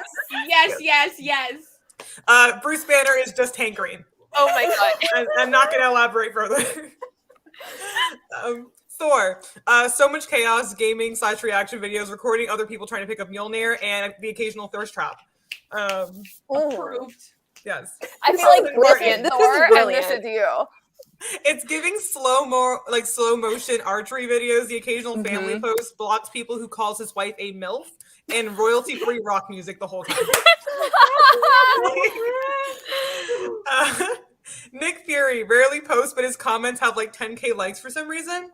S5: Bruce Banner is just Hank Green.
S6: Oh my god.
S5: I'm not going to elaborate further. Thor. So much chaos, gaming / reaction videos, recording other people trying to pick up Mjolnir, and the occasional thirst trap.
S2: Approved.
S5: Yes.
S1: I feel like
S3: brilliant.
S1: this is
S3: This is
S1: Thor, and
S3: brilliant.
S1: this is you.
S5: It's giving slow motion archery videos, the occasional family post, blocks people who calls his wife a MILF, and royalty-free rock music the whole time. Nick Fury rarely posts, but his comments have like 10K likes for some reason.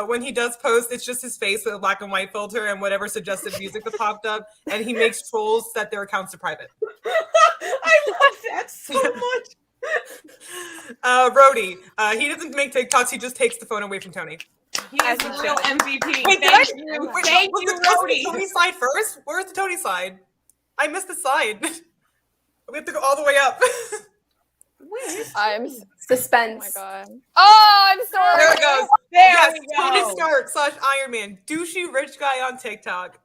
S5: When he does post, it's just his face with a black and white filter and whatever suggested music that popped up, and he makes trolls set their accounts to private.
S2: I love that so much.
S5: Rhodey, he doesn't make TikToks, he just takes the phone away from Tony.
S2: He is the real MVP.
S5: Wait,
S2: Thank you. Thank
S5: was
S2: you,
S5: the
S2: Rhodey.
S5: Tony slide first? Where's the Tony slide? I missed the slide. We have to go all the way up.
S1: I'm.
S3: Suspense.
S6: Oh my god.
S1: Oh, I'm sorry.
S5: There it goes.
S2: There
S5: Yes,
S2: we go.
S5: Tony Stark / Iron Man, douchey rich guy on TikTok,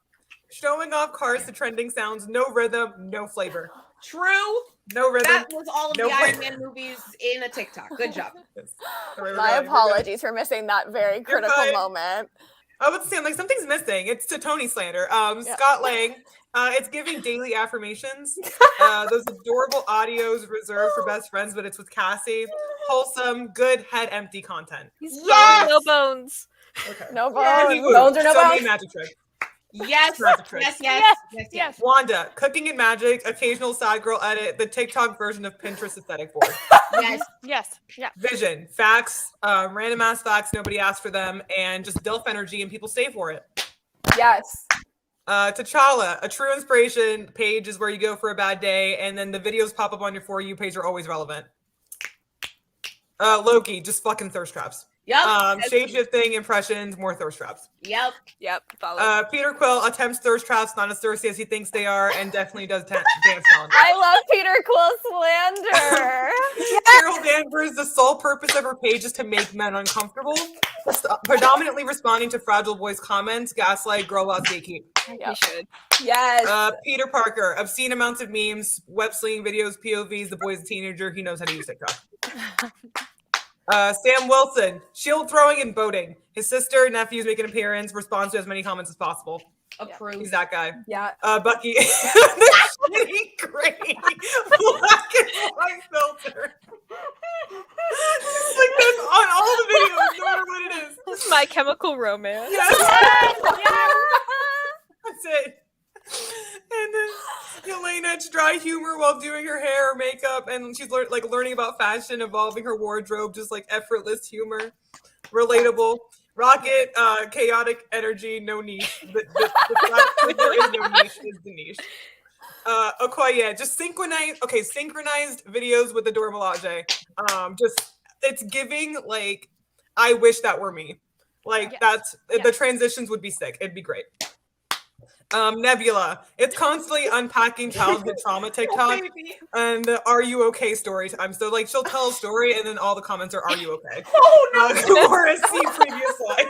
S5: showing off cars to trending sounds, no rhythm, no flavor.
S2: True.
S5: No rhythm.
S2: That was all of
S5: No
S2: the Iron
S5: flavor.
S2: Man movies in a TikTok. Good job.
S5: Yes. All right, we're
S1: My
S5: good, we're good.
S1: apologies for missing that very critical
S5: fine.
S1: moment.
S5: I would say, like, something's missing. It's to Tony slander. Scott Lang. It's giving daily affirmations. Those adorable audios reserved for best friends, but it's with Cassie. Wholesome, good, head empty content.
S6: Yes! No bones.
S5: Okay.
S1: No
S5: Andy
S1: bones.
S5: Wu,
S3: Bones or no
S5: so
S3: bones?
S5: many magic trick.
S2: Yes.
S5: Magic trick.
S2: Yes.
S5: Wanda, cooking and magic, occasional side girl edit, the TikTok version of Pinterest aesthetic board.
S2: Yes.
S6: Yes. Yeah.
S5: Vision, facts, random ass facts, nobody asked for them, and just DILF energy, and people stay for it.
S3: Yes.
S5: T'Challa, a true inspiration page is where you go for a bad day, and then the videos pop up on your For You page are always relevant. Loki, just fucking thirst traps.
S2: Yep.
S5: Shape-shifting, impressions, more thirst traps.
S2: Yep.
S6: Follow.
S5: Peter Quill attempts thirst traps, not as thirsty as he thinks they are, and definitely does dance challenge.
S1: I love Peter Quill slander.
S5: Carol Danvers, the sole purpose of her page is to make men uncomfortable, predominantly responding to Fragile Boys comments, gaslight, girl boss, gatekeep.
S6: You should.
S3: Yes.
S5: Peter Parker, obscene amounts of memes, web slinging videos, POVs, the boy's a teenager, he knows how to use TikTok. Sam Wilson, shield throwing and boating. His sister, nephews make an appearance, responds to as many comments as possible.
S2: Approved.
S5: He's that guy.
S3: Yeah.
S5: Bucky, the shitty gray black and white filter. It's like this on all the videos, no matter what it is.
S6: This is My Chemical Romance.
S5: Yes. That's it. And then Yelena's dry humor while doing her hair or makeup, and she's learning about fashion, evolving her wardrobe, just like effortless humor, relatable. Rocket, chaotic energy, no niche. There is no niche, is the niche. Okoye, just synchronized videos with the Dora Milaje. It's giving like, I wish that were me. Like the transitions would be sick. It'd be great. Nebula, it's constantly unpacking childhood trauma TikTok and Are You Okay story time. So like she'll tell a story and then all the comments are you okay?
S2: Oh no.
S5: Or see previous slide.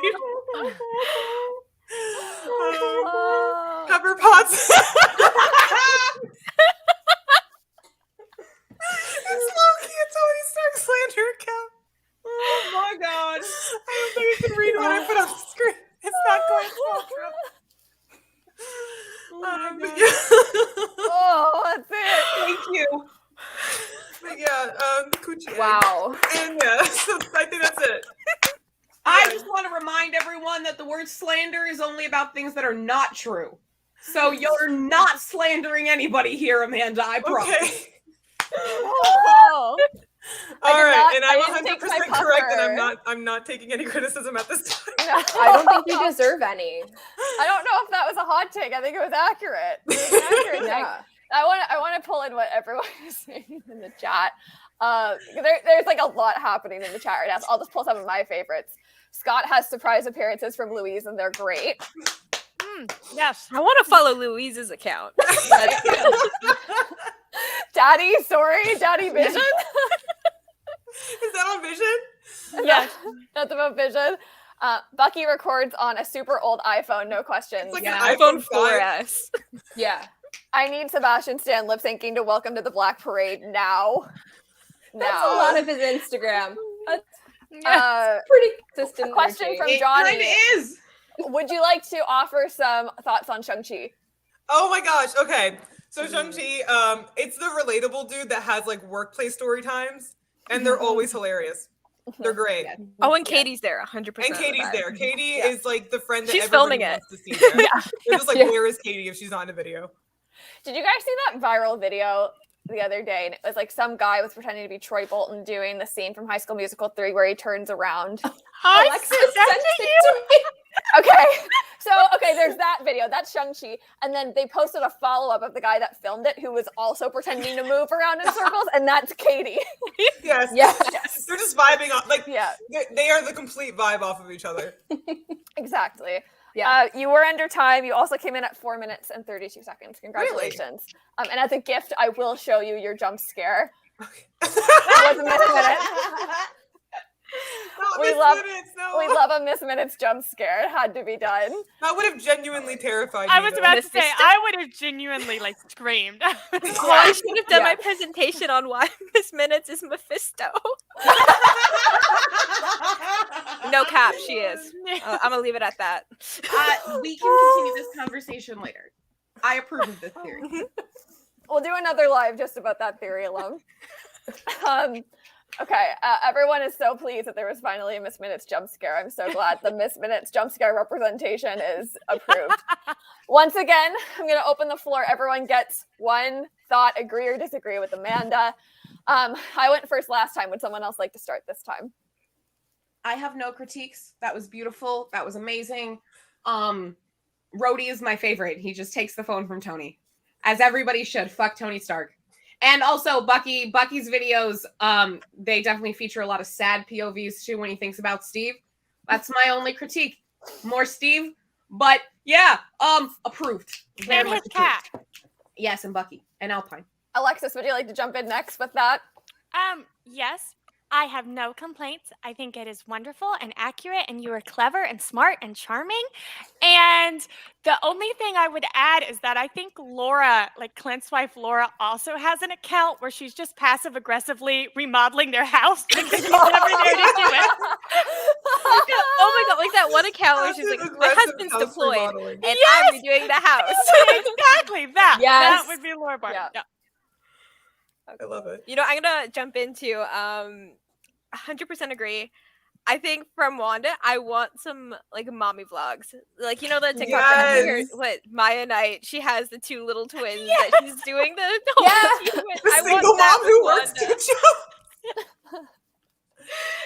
S5: Pepper Potts. It's Loki, a Tony Stark slander account.
S2: Oh my god.
S5: I don't think you can read what I put on the screen. It's not going through.
S1: Oh, that's it.
S2: Thank you.
S5: coochie egg.
S3: Wow.
S5: And yeah, so I think that's it.
S2: I just want to remind everyone that the word slander is only about things that are not true. So you're not slandering anybody here, Amanda, I promise.
S5: Okay.
S1: Oh.
S5: All right, and
S1: I
S5: I'm
S1: didn't take my
S5: 100% correct, and
S1: puffer.
S5: I'm not taking any criticism at this time.
S1: No.
S3: I don't think you deserve any.
S1: I don't know if that was a hot take. I think it was accurate. It was an accurate take.
S3: Yeah.
S1: I want to pull in what everyone is saying in the chat. There's like a lot happening in the chat right now. So I'll just pull some of my favorites. Scott has surprise appearances from Louise, and they're great.
S6: Yes. I want to follow Louise's account.
S1: Daddy Vision.
S5: Is that on Vision?
S1: Yeah, that's about Vision. Bucky records on a super old iPhone, no questions.
S5: It's like
S2: Yeah.
S5: an
S6: iPhone
S5: iPhone 5.
S6: 4S.
S3: Yeah.
S1: I need Sebastian Stan lip syncing to Welcome to the Black Parade now.
S3: That's a lot of his Instagram.
S1: Uh,
S3: Pretty consistent.
S1: question from
S2: It
S1: Johnny.
S2: kind of is.
S1: Would you like to offer some thoughts on Shang-Chi?
S5: Oh my gosh. Okay. So Shang-Chi, it's the relatable dude that has like workplace story times, and they're always hilarious. They're great.
S2: Yeah.
S6: Oh, and Katie's there, 100%.
S5: And Katie's there. Katie
S1: Yeah.
S5: is like the friend that
S6: She's
S5: everybody
S6: filming it.
S5: wants to see there.
S6: Yeah.
S5: They're just like,
S3: Yeah.
S5: where is Katie if she's not in a video?
S1: Did you guys see that viral video the other day? And it was like some guy was pretending to be Troy Bolton doing the scene from High School Musical 3 where he turns around.
S3: Alexis sent it to me.
S1: Okay, there's that video. That's Shang-Chi. And then they posted a follow-up of the guy that filmed it who was also pretending to move around in circles, and that's Katie.
S5: Yes.
S3: Yes.
S5: They're just vibing off. Like,
S1: Yeah,
S5: they are the complete vibe off of each other.
S1: exactly.
S3: Yeah.
S1: You were under time. You also came in at 4 minutes and 32 seconds. Congratulations. And as a gift, I will show you your jump scare. That was a Miss Minutes.
S5: Not
S1: We
S5: Miss
S1: love-
S5: Minutes, no.
S1: We love a Miss Minutes jump scare. It had to be done.
S5: That would have genuinely terrified
S4: I
S5: me.
S4: was
S5: though.
S4: about to say, I would have genuinely like screamed.
S6: Oh, I should have done
S3: Yeah.
S6: my presentation on why Miss Minutes is Mephisto. No cap, she is. I'm gonna leave it at that.
S2: We can continue this conversation later. I approve of this theory.
S1: We'll do another live just about that theory alone. Okay, everyone is so pleased that there was finally a Miss Minutes jump scare. I'm so glad the Miss Minutes jump scare representation is approved. Once again, I'm going to open the floor. Everyone gets one thought, agree or disagree with Amanda. I went first last time. Would someone else like to start this time?
S2: I have no critiques. That was beautiful. That was amazing. Rhodey is my favorite. He just takes the phone from Tony, as everybody should. Fuck Tony Stark. And also Bucky's videos, they definitely feature a lot of sad POVs too when he thinks about Steve. That's my only critique. More Steve, but yeah, approved. Very
S4: And
S2: much
S4: his cat.
S2: approved. Yes, and Bucky and Alpine.
S1: Alexis, would you like to jump in next with that?
S4: Yes, I have no complaints. I think it is wonderful and accurate, and you are clever and smart and charming. And the only thing I would add is that I think Laura, like Clint's wife Laura, also has an account where she's just passive aggressively remodeling their house because she's never there to do it.
S6: Oh my god, like that one account where she's like, my
S5: Passive-aggressive
S6: husband's
S5: house
S6: deployed
S5: remodeling.
S6: and
S4: Yes!
S6: I'm redoing the house.
S4: Exactly that.
S3: Yes.
S4: That would be Laura Barton.
S1: Yeah.
S4: Yeah.
S5: I love it.
S6: You know, I'm gonna jump into 100% agree. I think from Wanda, I want some like mommy vlogs. Like, you know, the TikTok
S5: Yes.
S6: what Maya Knight, she has the two little twins that she's doing the whole
S3: Yeah.
S6: thing with.
S5: The
S6: I
S5: single
S6: want that
S5: mom who
S6: with
S5: works
S6: Wanda.
S5: two jobs.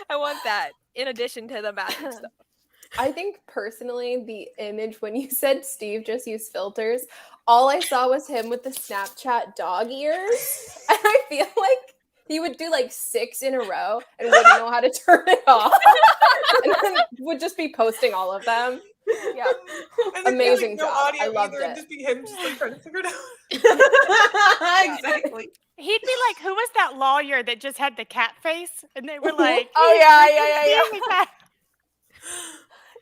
S6: I want that in addition to the magic stuff.
S3: I think personally, the image when you said Steve just used filters, all I saw was him with the Snapchat dog ears. And I feel like he would do like 6 in a row and wouldn't know how to turn it off. And then would just be posting all of them.
S1: Yeah.
S5: And there'd be,
S3: Amazing
S5: no
S3: job.
S5: audio
S3: I loved
S5: either.
S3: it.
S5: It'd just be him just like trying to figure it out.
S2: Exactly.
S4: He'd be like, who was that lawyer that just had the cat face? And they were like,
S1: Oh, yeah.
S4: yeah.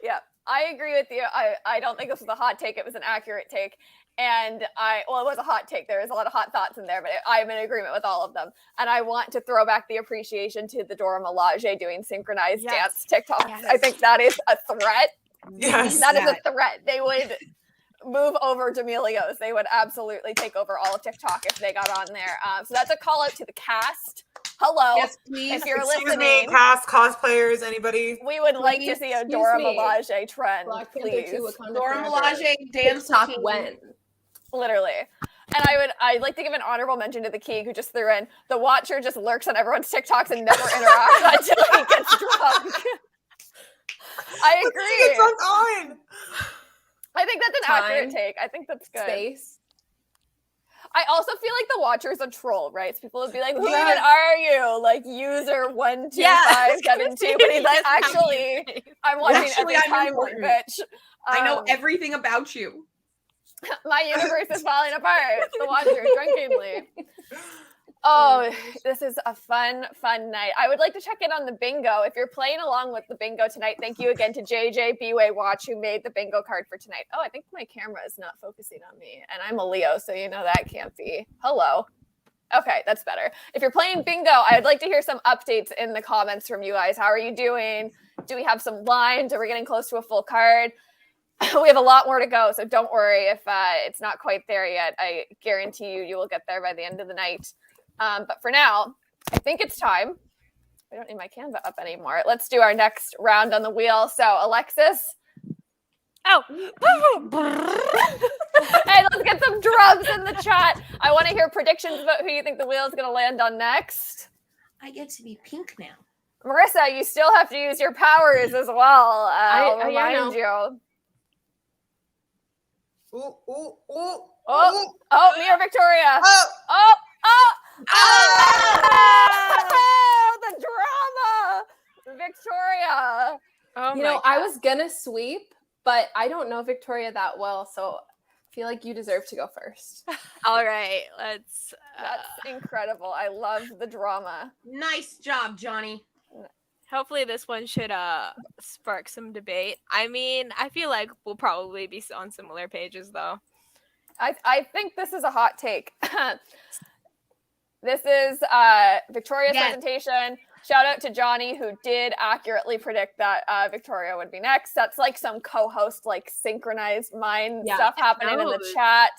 S1: Yeah, I agree with you. I don't think this was a hot take. It was an accurate take. And it was a hot take. There was a lot of hot thoughts in there, but I'm in agreement with all of them. And I want to throw back the appreciation to the Dora Milaje doing synchronized dance TikToks.
S4: Yes.
S1: I think that is a threat.
S5: Yes.
S1: That is a threat. They would move over D'Amelio's. They would absolutely take over all of TikTok if they got on there. So that's a call out to the cast Hello.
S2: Yes, please.
S1: If you're
S5: Excuse
S1: listening,
S5: me, cast cosplayers, anybody?
S1: we would like to
S2: Please,
S1: see a
S3: excuse
S1: Dora
S3: me.
S1: Milaje trend,
S3: Black Panther
S1: please.
S3: 2 Wakanda
S2: Dora
S3: Forever.
S2: Milaje dance
S3: TikTok
S2: routine.
S3: when?
S1: Literally. And I'd like to give an honorable mention to the Keeg who just threw in, the Watcher just lurks on everyone's TikToks and never interacts until he gets drunk. I
S5: What's he get
S1: agree.
S5: drunk on?
S1: I think that's an accurate take. I think that's good.
S3: Space.
S1: I also feel like the Watcher is a troll, right? So people would be like, who
S5: Yeah.
S1: even are you? Like user 12572. But he's like, actually, I'm watching
S2: Actually,
S1: every
S2: I'm
S1: time, like,
S2: important.
S1: bitch.
S2: I know
S1: Um,
S2: everything about you.
S1: my universe is falling apart. The Watcher, drunkenly. Oh, this is a fun night. I would like to check in on the bingo. If you're playing along with the bingo tonight, thank you again to JJ Bway Watch who made the bingo card for tonight. Oh, I think my camera is not focusing on me, and I'm a Leo, so you know that can't be. Hello. Okay, that's better. If you're playing bingo, I'd like to hear some updates in the comments from you guys. How are you doing? Do we have some lines? Are we getting close to a full card? We have a lot more to go, so don't worry if it's not quite there yet. I guarantee you will get there by the end of the night. But for now, I think it's time. I don't need my Canva up anymore. Let's do our next round on the wheel. So, Alexis.
S4: Oh.
S1: Hey, let's get some drums in the chat. I want to hear predictions about who you think the wheel is going to land on next.
S2: I get to be pink now.
S1: Marissa, you still have to use your powers as well. I'll
S3: I
S1: remind
S3: know.
S1: you.
S5: Ooh, ooh, ooh.
S1: Oh, me or Victoria?
S5: Oh.
S1: Oh, the drama! Victoria.
S6: Oh
S3: You
S6: my
S3: know, I was gonna sweep, but I don't know Victoria that well, so I feel like you deserve to go first.
S6: All right, let's.
S1: That's incredible. I love the drama.
S2: Nice job, Johnny.
S6: Hopefully, this one should spark some debate. I mean, I feel like we'll probably be on similar pages, though.
S1: I think this is a hot take. This is Victoria's presentation. Shout out to Johnny, who did accurately predict that Victoria would be next. That's like some co-host, like synchronized mind stuff happening in the chat.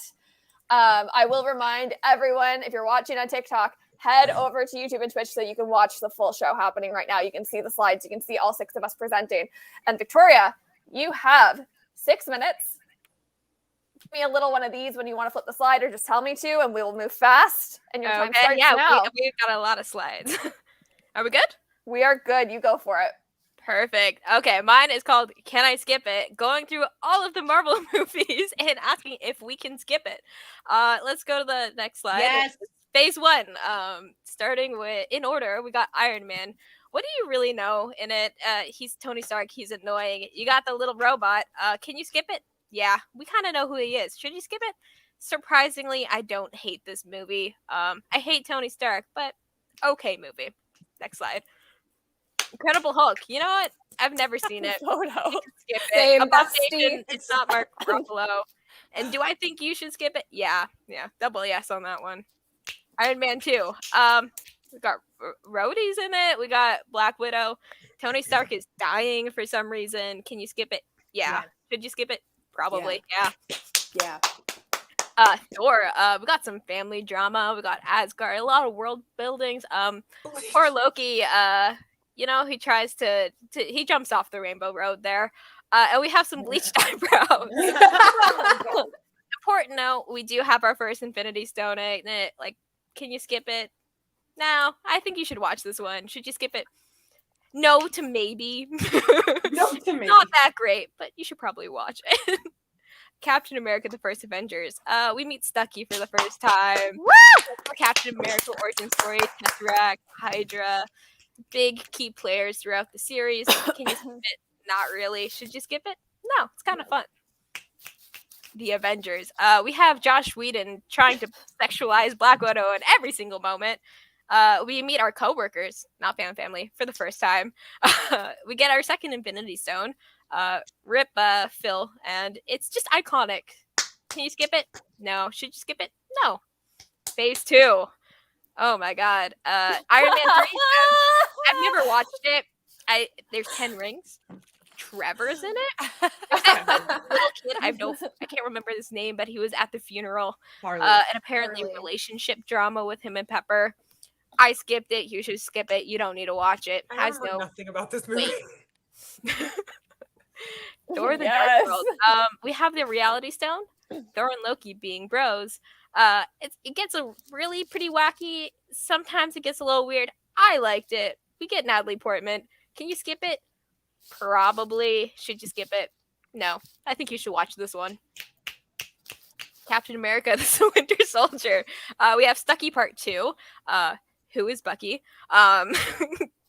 S1: I will remind everyone, if you're watching on TikTok, head over to YouTube and Twitch so you can watch the full show happening right now. You can see the slides. You can see all 6 of us presenting. And Victoria, you have 6 minutes. Give me a little one of these when you want to flip the slide, or just tell me to, and we will move fast. And your time starts now.
S6: We've got a lot of slides. Are we good?
S1: We are good. You go for it.
S6: Perfect. Okay, mine is called Can I Skip It? Going through all of the Marvel movies and asking if we can skip it. Let's go to the next slide.
S2: Yes.
S6: Phase 1. Starting with, in order, we got Iron Man. What do you really know in it? He's Tony Stark. He's annoying. You got the little robot. Can you skip it? Yeah, we kind of know who he is. Should you skip it? Surprisingly, I don't hate this movie. I hate Tony Stark, but okay movie. Next slide. Incredible Hulk. You know what? I've never seen it.
S1: Photo.
S6: Skip it.
S3: Same,
S6: Above
S3: bestie.
S6: station, it's not Mark Ruffalo. And do I think you should skip it? Yeah. Double yes on that one. Iron Man 2. We got roadies in it. We got Black Widow. Tony Stark is dying for some reason. Can you skip it? Yeah. Should you skip it? Probably. Yeah. Thor. We got some family drama. We got Asgard. A lot of world buildings. Poor Loki. He tries to he jumps off the rainbow road there. And we have some bleached eyebrows. Important note: we do have our first Infinity Stone. Like, can you skip it? No, I think you should watch this one. Should you skip it? No to maybe.
S2: No to maybe.
S6: Not that great, but you should probably watch it. Captain America: The First Avengers. We meet Stucky for the first time. Woo! Captain America origin story, Tesseract, Hydra, big key players throughout the series. Can you skip it? Not really. Should you skip it? No, it's kind of fun. The Avengers. We have Josh Whedon trying to sexualize Black Widow in every single moment. We meet our coworkers, not fan family, for the first time. We get our second Infinity Stone. Rip Phil, and it's just iconic. Can you skip it? No. Should you skip it? No. Phase 2. Oh my god. Iron Man 3. I've never watched it. There's 10 rings. Trevor's in it. Little kid. I can't remember his name, but he was at the funeral.
S2: Harley.
S6: And apparently
S3: Harley.
S6: relationship drama with him and Pepper. I skipped it. You should skip it. You don't need to watch it.
S5: I
S6: Has
S5: remember
S6: no
S5: nothing about this movie.
S6: Thor: The
S1: Yes.
S6: Dark World. We have the Reality Stone. Thor and Loki being bros. It gets a really pretty wacky. Sometimes it gets a little weird. I liked it. We get Natalie Portman. Can you skip it? Probably. Should you skip it? No. I think you should watch this one. Captain America: The Winter Soldier. We have Stucky Part 2. Who is Bucky?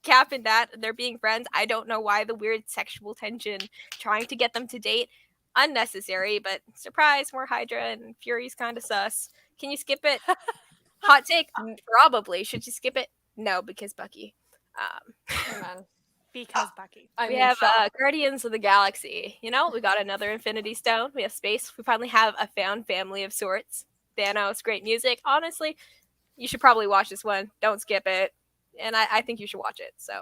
S6: Cap and that, they're being friends. I don't know why the weird sexual tension, trying to get them to date. Unnecessary, but surprise, more Hydra and Fury's kind of sus. Can you skip it? Hot take? Probably. Should you skip it? No, because Bucky.
S1: Amen.
S4: Because Bucky.
S1: I'm
S6: We
S1: in
S6: have
S1: shock.
S6: Guardians of the Galaxy. You know, we got another Infinity Stone. We have space. We finally have a found family of sorts. Thanos, great music. Honestly, you should probably watch this one. Don't skip it. And I think you should watch it. So,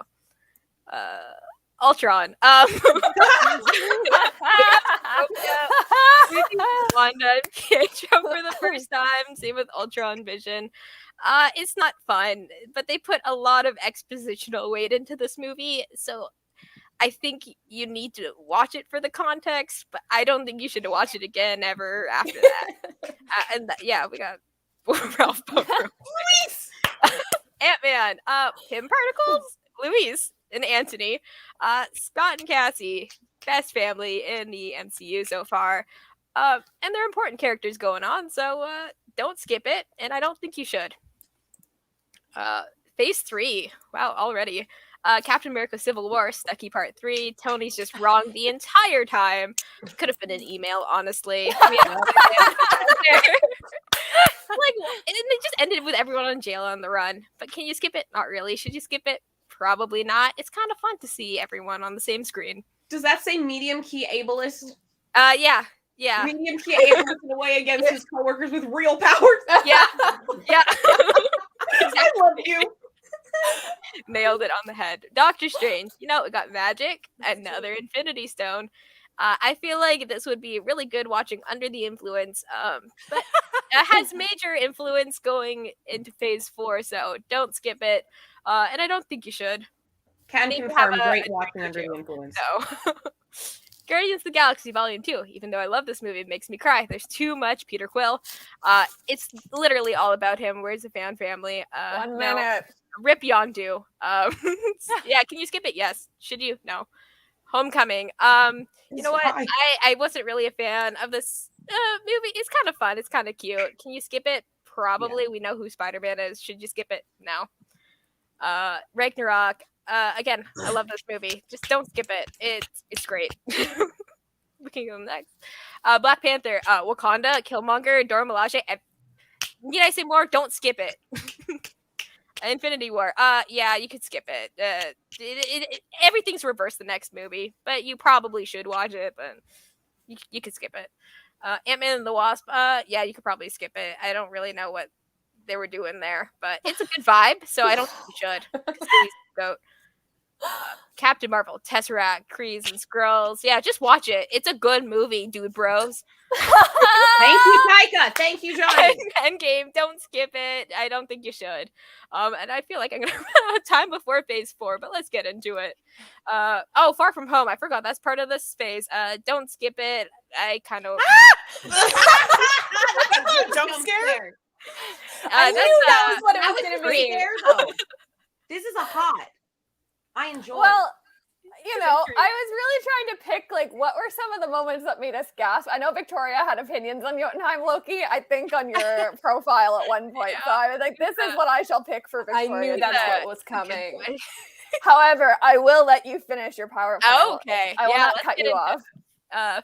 S6: Ultron. Wanda and Pietro for the first time. Same with Ultron Vision. It's not fun, but they put a lot of expositional weight into this movie. So I think you need to watch it for the context, but I don't think you should watch it again ever after that. Yeah, we got Ralph Boner. Ant-Man, Kim Particles, Luis and Anthony, Scott and Cassie, best family in the MCU so far. And they're important characters going on, so don't skip it, and I don't think you should. Phase 3, wow, already. Captain America: Civil War, Stucky Part 3. Tony's just wrong the entire time. Could have been an email, honestly. And they just ended with everyone in jail on the run. But can you skip it? Not really. Should you skip it? Probably not. It's kind of fun to see everyone on the same screen.
S2: Does that say medium key ableist?
S6: Yeah.
S2: Medium key ableist in a way against his coworkers with real powers.
S6: Yeah.
S2: I love you.
S6: Nailed it on the head. Doctor Strange, you know, it got magic, another Infinity Stone. I feel like this would be really good watching under the influence, but it has major influence going into phase 4, so don't skip it. And I don't think you should.
S2: Can
S6: Maybe
S2: confirm
S6: have a
S2: great watching under the influence.
S6: So, Guardians of the Galaxy Volume 2, even though I love this movie, it makes me cry. There's too much Peter Quill. It's literally all about him. Where's the fan family?
S1: 1
S6: no.
S1: minute.
S6: Rip Yondu. Yeah, can you skip it? Yes. Should you? No. Homecoming. You know what? I wasn't really a fan of this movie. It's kind of fun. It's kind of cute. Can you skip it? Probably. Yeah. We know who Spider-Man is. Should you skip it? No. Ragnarok. Again, I love this movie. Just don't skip it. It's great. We can go next. Black Panther. Wakanda. Killmonger. Dora Milaje. Need I say more? Don't skip it. Infinity War. Yeah, you could skip it. Everything's reversed the next movie, but you probably should watch it. But you could skip it. Ant-Man and the Wasp. Yeah, you could probably skip it. I don't really know what they were doing there, but it's a good vibe, so I don't think you should. Captain Marvel, Tesseract, Krees, and Skrulls. Yeah, just watch it. It's a good movie, dude, bros.
S2: Thank you, Taika. Thank you, Johnny.
S6: Endgame, don't skip it. I don't think you should. And I feel like I'm gonna run out of time before phase 4, but let's get into it. Far From Home. I forgot that's part of this phase. Don't skip it. I kind of
S5: jump scare.
S1: I knew that was what it was going to be.
S2: Though. This is a hot. I enjoy.
S1: Well, you know, I was really trying to pick like what were some of the moments that made us gasp. I know Victoria had opinions on Jotunheim Loki. I think on your profile at one point, so I was like, "This is what I shall pick for Victoria."
S3: I knew that's what was coming.
S1: However, I will let you finish your PowerPoint.
S6: Okay,
S1: I will not cut you off.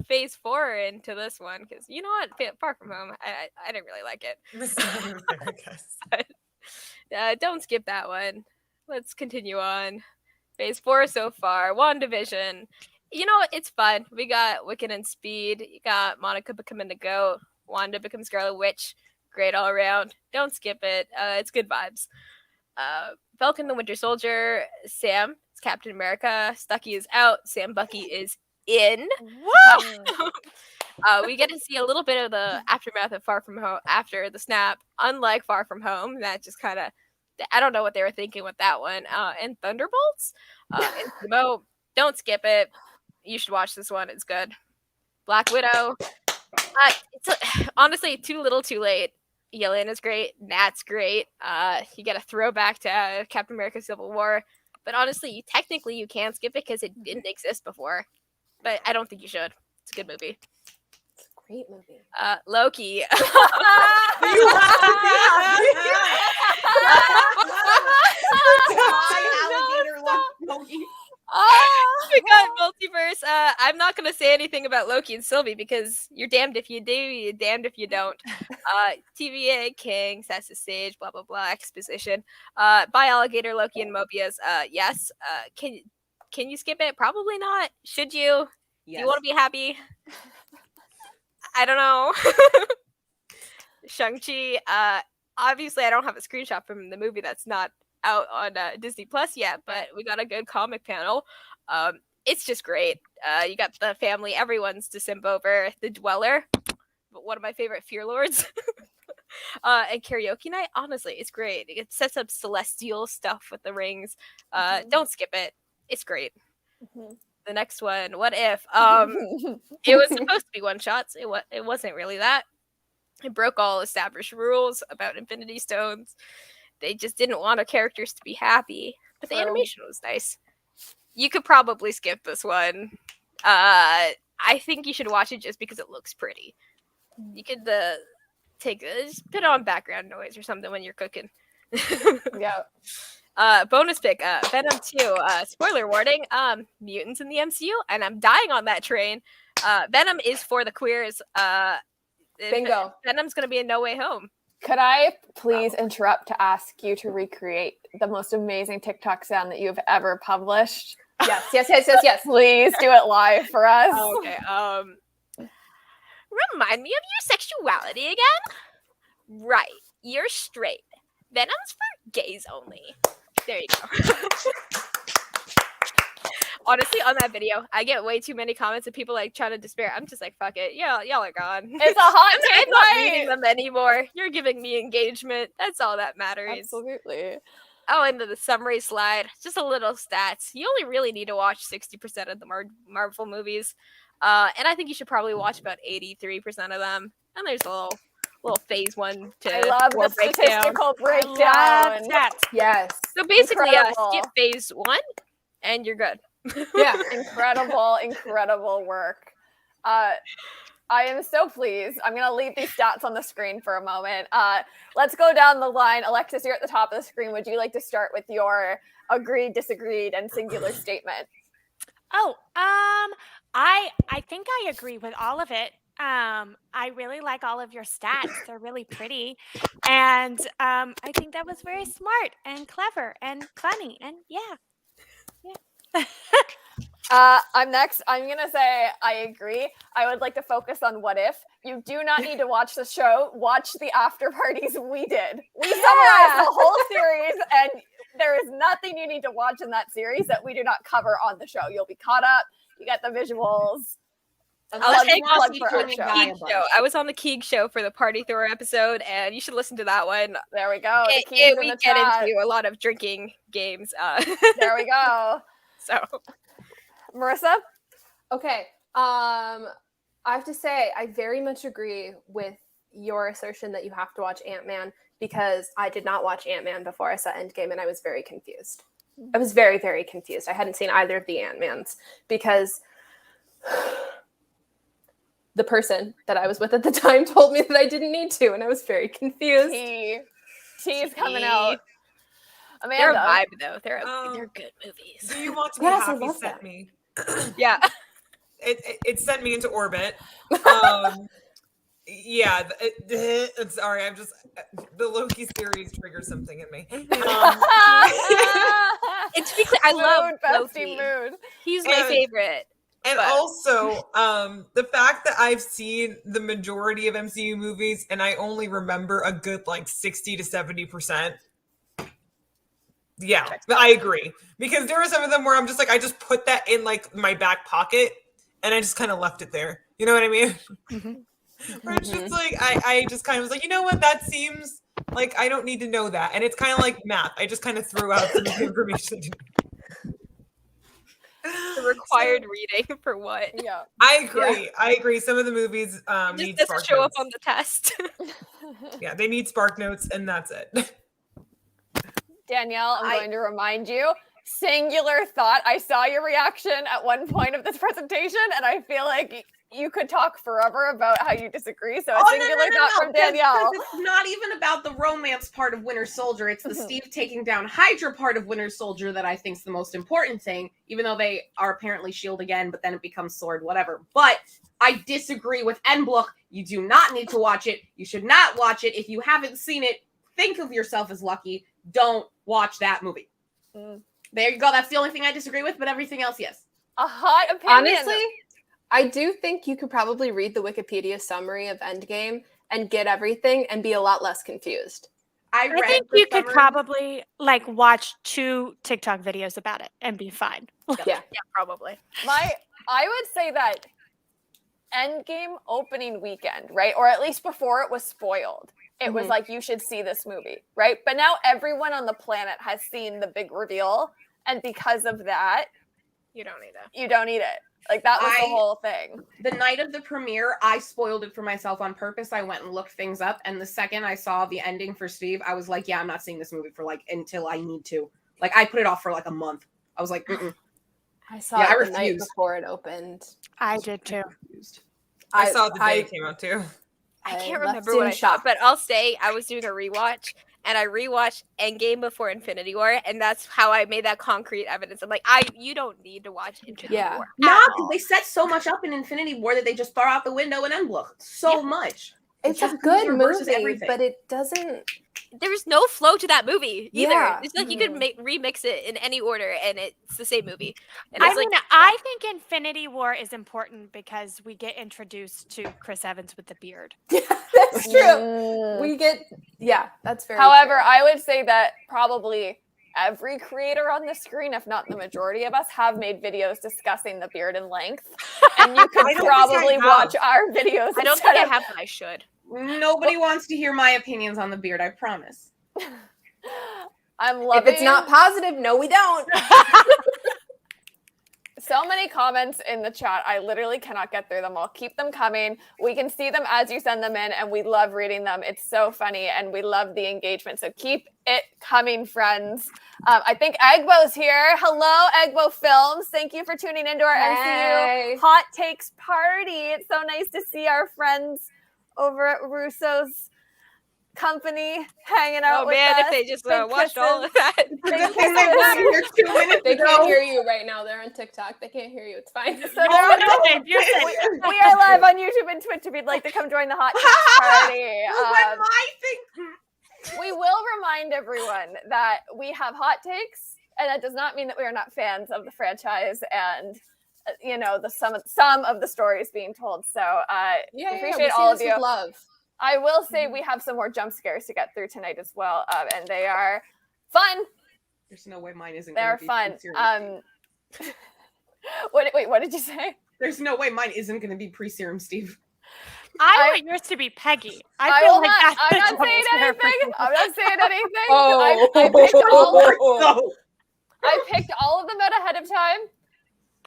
S6: Phase 4 into this one because you know what, Far From Home, I didn't really like it. But, don't skip that one. Let's continue on. Phase 4 so far. WandaVision. You know, it's fun. We got Wiccan and Speed. You got Monica becoming the GOAT. Wanda becomes Scarlet Witch. Great all around. Don't skip it. It's good vibes. Falcon the Winter Soldier. Sam. It's Captain America. Stucky is out. Sam Bucky is in. We get to see a little bit of the aftermath of Far From Home after the snap. Unlike Far From Home, that just kind of I don't know what they were thinking with that one. And Thunderbolts, and Sumo, don't skip it. You should watch this one. It's good. Black Widow. Honestly, too little, too late. Yelena's great. Nat's great. You get a throwback to Captain America: Civil War. But honestly, technically you can skip it because it didn't exist before. But I don't think you should. It's a good movie.
S3: It's a great movie.
S6: Loki. We got multiverse. I'm not gonna say anything about Loki and Sylvie because you're damned if you do, you're damned if you don't. TVA King sets the stage, blah blah blah, exposition. By Alligator, Loki, and Mobius. Yes. Can you skip it? Probably not. Should you?
S2: Yes.
S6: Do you want to be happy? I don't know. Shang-Chi. Obviously, I don't have a screenshot from the movie that's not out on Disney Plus yet, but we got a good comic panel. It's just great. You got the family, everyone's to simp over. The Dweller, one of my favorite Fear Lords. And Karaoke Night, honestly, it's great. It sets up celestial stuff with the rings. Don't skip it. It's great. The next one, What If? It was supposed to be one shots. It wasn't really that. It broke all established rules about Infinity Stones. They just didn't want our characters to be happy, but the animation was nice. You could probably skip this one. I think you should watch it just because it looks pretty. You could just put on background noise or something when you're cooking.
S1: Yeah.
S6: Bonus pick, Venom 2. Spoiler warning, mutants in the MCU, and I'm dying on that train. Venom is for the queers.
S3: Bingo.
S6: Venom's gonna be in No Way Home.
S1: Could I please interrupt to ask you to recreate the most amazing TikTok sound that you've ever published?
S3: Yes.
S1: Please do it live for us.
S6: Okay. Remind me of your sexuality again. Right. You're straight. Venom's for gays only. There you go. Honestly, on that video, I get way too many comments of people like trying to despair. I'm just like, fuck it. Yeah, y'all are gone.
S1: It's a hot
S6: I'm
S1: take
S6: not
S1: night.
S6: reading them anymore. You're giving me engagement. That's all that matters.
S1: Absolutely.
S6: Oh, and the summary slide. Just a little stats. You only really need to watch 60% of the Marvel movies. And I think you should probably watch about 83% of them. And there's a little phase 1 to
S1: I love
S6: 4
S1: the
S6: breakdown.
S1: statistical breakdown.
S4: That.
S3: Yes.
S6: So basically,
S1: Incredible.
S6: skip phase 1 and you're good.
S3: Yeah.
S1: Incredible work. I am so pleased. I'm going to leave these stats on the screen for a moment. Let's go down the line. Alexis, you're at the top of the screen. Would you like to start with your agreed, disagreed, and singular statement?
S4: Oh, I think I agree with all of it. I really like all of your stats. They're really pretty. And I think that was very smart and clever and funny. And yeah.
S1: I'm next. I'm going to say I agree. I would like to focus on What If. You do not need to watch the show. Watch the after parties we did. We summarized the whole series, and there is nothing you need to watch in that series that we do not cover on the show. You'll be caught up. You get the visuals.
S6: I'll take off
S1: plug for our show.
S6: Keeg show. I was on the Keeg show for the Party Thrower episode, and you should listen to that one.
S1: There we go. The keys in
S6: We
S1: the
S6: get
S1: chat.
S6: into a lot of drinking games.
S1: There we go.
S6: So,
S1: Marissa?
S3: Okay. I have to say, I very much agree with your assertion that you have to watch Ant-Man because I did not watch Ant-Man before I saw Endgame and I was very confused. I was very, very confused. I hadn't seen either of the Ant-Mans because the person that I was with at the time told me that I didn't need to, and I was very confused.
S1: T's coming out. Amanda.
S6: they're a vibe, though. They're good movies.
S5: Do you want to be
S3: Yes, I
S5: happy?
S3: love
S5: Sent
S3: that.
S5: me.
S6: Yeah.
S5: It sent me into orbit. Yeah. Sorry, I'm just the Loki series triggered something in me.
S6: And to be clear, I love Loki.
S1: Mood.
S6: He's my favorite.
S5: And
S6: But-
S5: also, the fact that I've seen the majority of MCU movies and I only remember a good like 60 to 70%. Yeah, I agree. Because there were some of them where I'm just like, I just put that in like my back pocket and I just kind of left it there. You know what I mean? Where it's just like, I just kind of was like, you know what? That seems Like, I don't need to know that. And it's kind of like math. I just kind of threw out some information.
S6: The required reading for what?
S1: Yeah.
S5: I agree. I agree. Some of the movies
S6: It
S5: need
S6: just
S5: spark
S6: doesn't show up
S5: notes.
S6: on the test.
S5: Yeah, they need spark notes, and that's it.
S1: Danielle, I'm going to remind you, singular thought. I saw your reaction at one point of this presentation, and I feel like you could talk forever about how you disagree. So a singular thought from Danielle.
S2: It's not even about the romance part of Winter Soldier. It's the Steve taking down Hydra part of Winter Soldier that I think is the most important thing, even though they are apparently S.H.I.E.L.D. again, but then it becomes S.W.O.R.D., whatever. But I disagree with Enbloch. You do not need to watch it. You should not watch it. If you haven't seen it, think of yourself as lucky. Don't watch that movie. There you go. That's the only thing I disagree with, but everything else, yes.
S1: A hot opinion.
S3: Honestly, I do think you could probably read the Wikipedia summary of Endgame and get everything and be a lot less confused.
S4: I think you could probably like watch 2 TikTok videos about it and be fine.
S3: Yeah,
S6: probably.
S1: I would say that Endgame opening weekend, right? Or at least before it was spoiled. It was like, you should see this movie, right? But now everyone on the planet has seen the big reveal. And because of that,
S6: you don't need it.
S1: You don't need it. Like, that was the whole thing.
S2: The night of the premiere, I spoiled it for myself on purpose. I went and looked things up. And the second I saw the ending for Steve, I was like, yeah, I'm not seeing this movie for like until I need to. Like, I put it off for like a month. I was like,
S3: I saw it the night before it opened.
S4: I did too.
S5: I saw it the day it came out too.
S6: I can't remember what I shot, but I'll say I was doing a rewatch and I rewatched Endgame before Infinity War, and that's how I made that concrete evidence. I'm like, you don't need to watch Infinity War.
S2: No, because they set so much up in Infinity War that they just throw out the window in Endbloch. So much.
S3: It's a good movie, but it doesn't.
S6: There's no flow to that movie either.
S3: Yeah.
S6: It's like you could remix it in any order, and it's the same movie. And
S4: I
S6: it's
S4: mean,
S6: like,
S4: I think Infinity War is important because we get introduced to Chris Evans with the beard.
S3: That's true. We get, that's very
S1: However,
S3: true.
S1: I would say that probably every creator on the screen, if not the majority of us, have made videos discussing the beard in length. And you could probably watch our videos.
S6: I don't think I have, but I should.
S2: Nobody wants to hear my opinions on the beard, I promise.
S1: I'm loving.
S3: If it's not positive, no, we don't.
S1: So many comments in the chat. I literally cannot get through them all. Keep them coming. We can see them as you send them in, and we love reading them. It's so funny, and we love the engagement. So keep it coming, friends. I think Egbo's here. Hello, Egbo Films. Thank you for tuning into our MCU Hot Takes Party. It's so nice to see our friends over at Russo's company hanging out with us.
S6: If they just watched all of that.
S3: They can't hear you right now. They're on TikTok. They can't hear you. It's fine.
S1: So we are live on YouTube and Twitch if you'd like to come join the Hot Takes Party. We will remind everyone that we have hot takes, and that does not mean that we are not fans of the franchise and some of the stories being told. So appreciate all of you.
S3: Love.
S1: I will say we have some more jump scares to get through tonight as well, and they are fun.
S2: There's no way mine isn't.
S1: They're fun. Wait, what did you say?
S2: There's no way mine isn't going to be pre-serum, Steve.
S4: I want yours to be Peggy.
S1: I'm not saying anything. I picked all of them out ahead of time,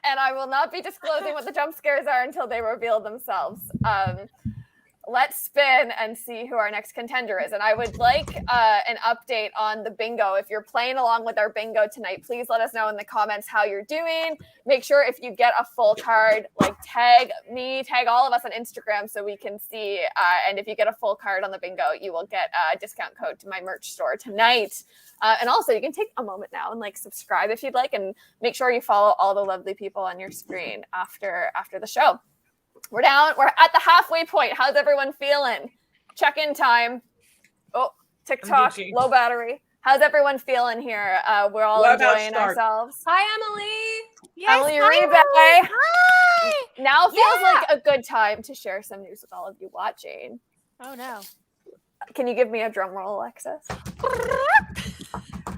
S1: and I will not be disclosing what the jump scares are until they reveal themselves. Let's spin and see who our next contender is. And I would like an update on the bingo. If you're playing along with our bingo tonight, please let us know in the comments how you're doing. Make sure if you get a full card, like tag me, tag all of us on Instagram so we can see. And if you get a full card on the bingo, you will get a discount code to my merch store tonight. And also, you can take a moment now and subscribe if you'd like, and make sure you follow all the lovely people on your screen after the show. We're at the halfway point. How's everyone feeling? Check-in time. Oh, TikTok, low battery. How's everyone feeling here? We're all enjoying ourselves.
S3: Hi, Emily.
S4: Yes,
S1: Emily
S4: hi,
S1: Uribe.
S4: Hi.
S1: Now feels like a good time to share some news with all of you watching.
S4: Oh, no.
S1: Can you give me a drum roll, Alexis?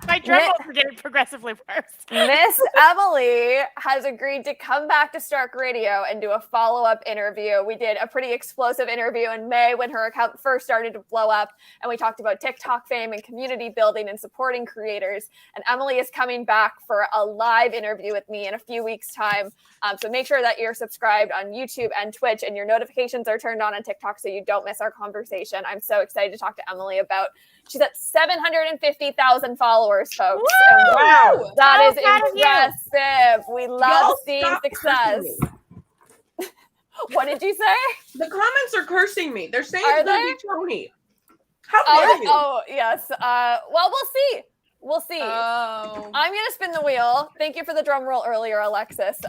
S4: My drum rolls are getting progressively worse.
S1: Miss Emily has agreed to come back to Stark Radio and do a follow-up interview. We did a pretty explosive interview in May when her account first started to blow up, and we talked about TikTok fame and community building and supporting creators. And Emily is coming back for a live interview with me in a few weeks' time. So make sure that you're subscribed on YouTube and Twitch, and your notifications are turned on TikTok so you don't miss our conversation. I'm so excited to talk to Emily about. She's at 750,000 followers, folks. And
S5: Wow.
S1: that is
S4: proud of you.
S1: impressive. We love
S2: Y'all
S1: seeing
S2: stop
S1: success.
S2: cursing me.
S1: What did you say?
S2: The comments are cursing me. They're saying
S1: Are
S2: it's gonna
S1: they?
S2: be Tony. How dare you?
S1: Oh, yes. Well, we'll see. We'll see.
S3: Oh.
S1: I'm going to spin the wheel. Thank you for the drum roll earlier, Alexis.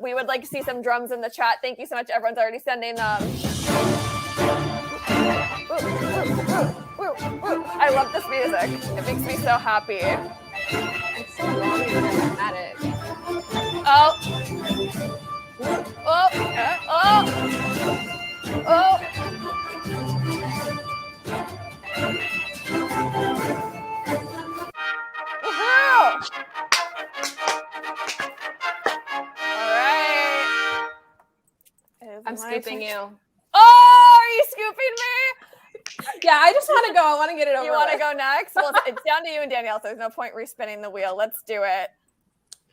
S1: We would like to see some drums in the chat. Thank you so much. Everyone's already sending them. I love this music. It makes me so happy.
S3: It's so long and dramatic.
S1: Oh. Woohoo! All right.
S3: I'm scooping you.
S1: Oh, are you scooping me?
S3: Yeah, I just want to go. I want to get it over
S1: You want to
S3: with.
S1: go next? Well, it's down to you and Danielle, so there's no point respinning the wheel. Let's do it.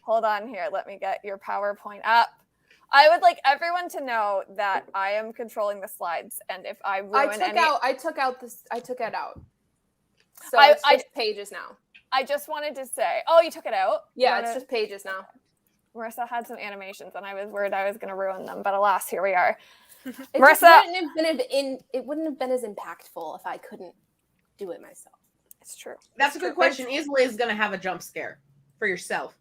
S1: Hold on here. Let me get your PowerPoint up. I would like everyone to know that I am controlling the slides, and if I ruin
S3: I took it out. So
S1: I-
S3: it's just pages now.
S1: I just wanted to say, oh, you took it out?
S3: Yeah, it's just pages now.
S1: Marissa had some animations, and I was worried I was going to ruin them, but alas, here we are.
S3: It
S1: Marissa-
S3: wouldn't have been as impactful if I couldn't do it myself.
S1: It's true.
S2: That's a good question. Is Liz gonna have a jump scare for yourself?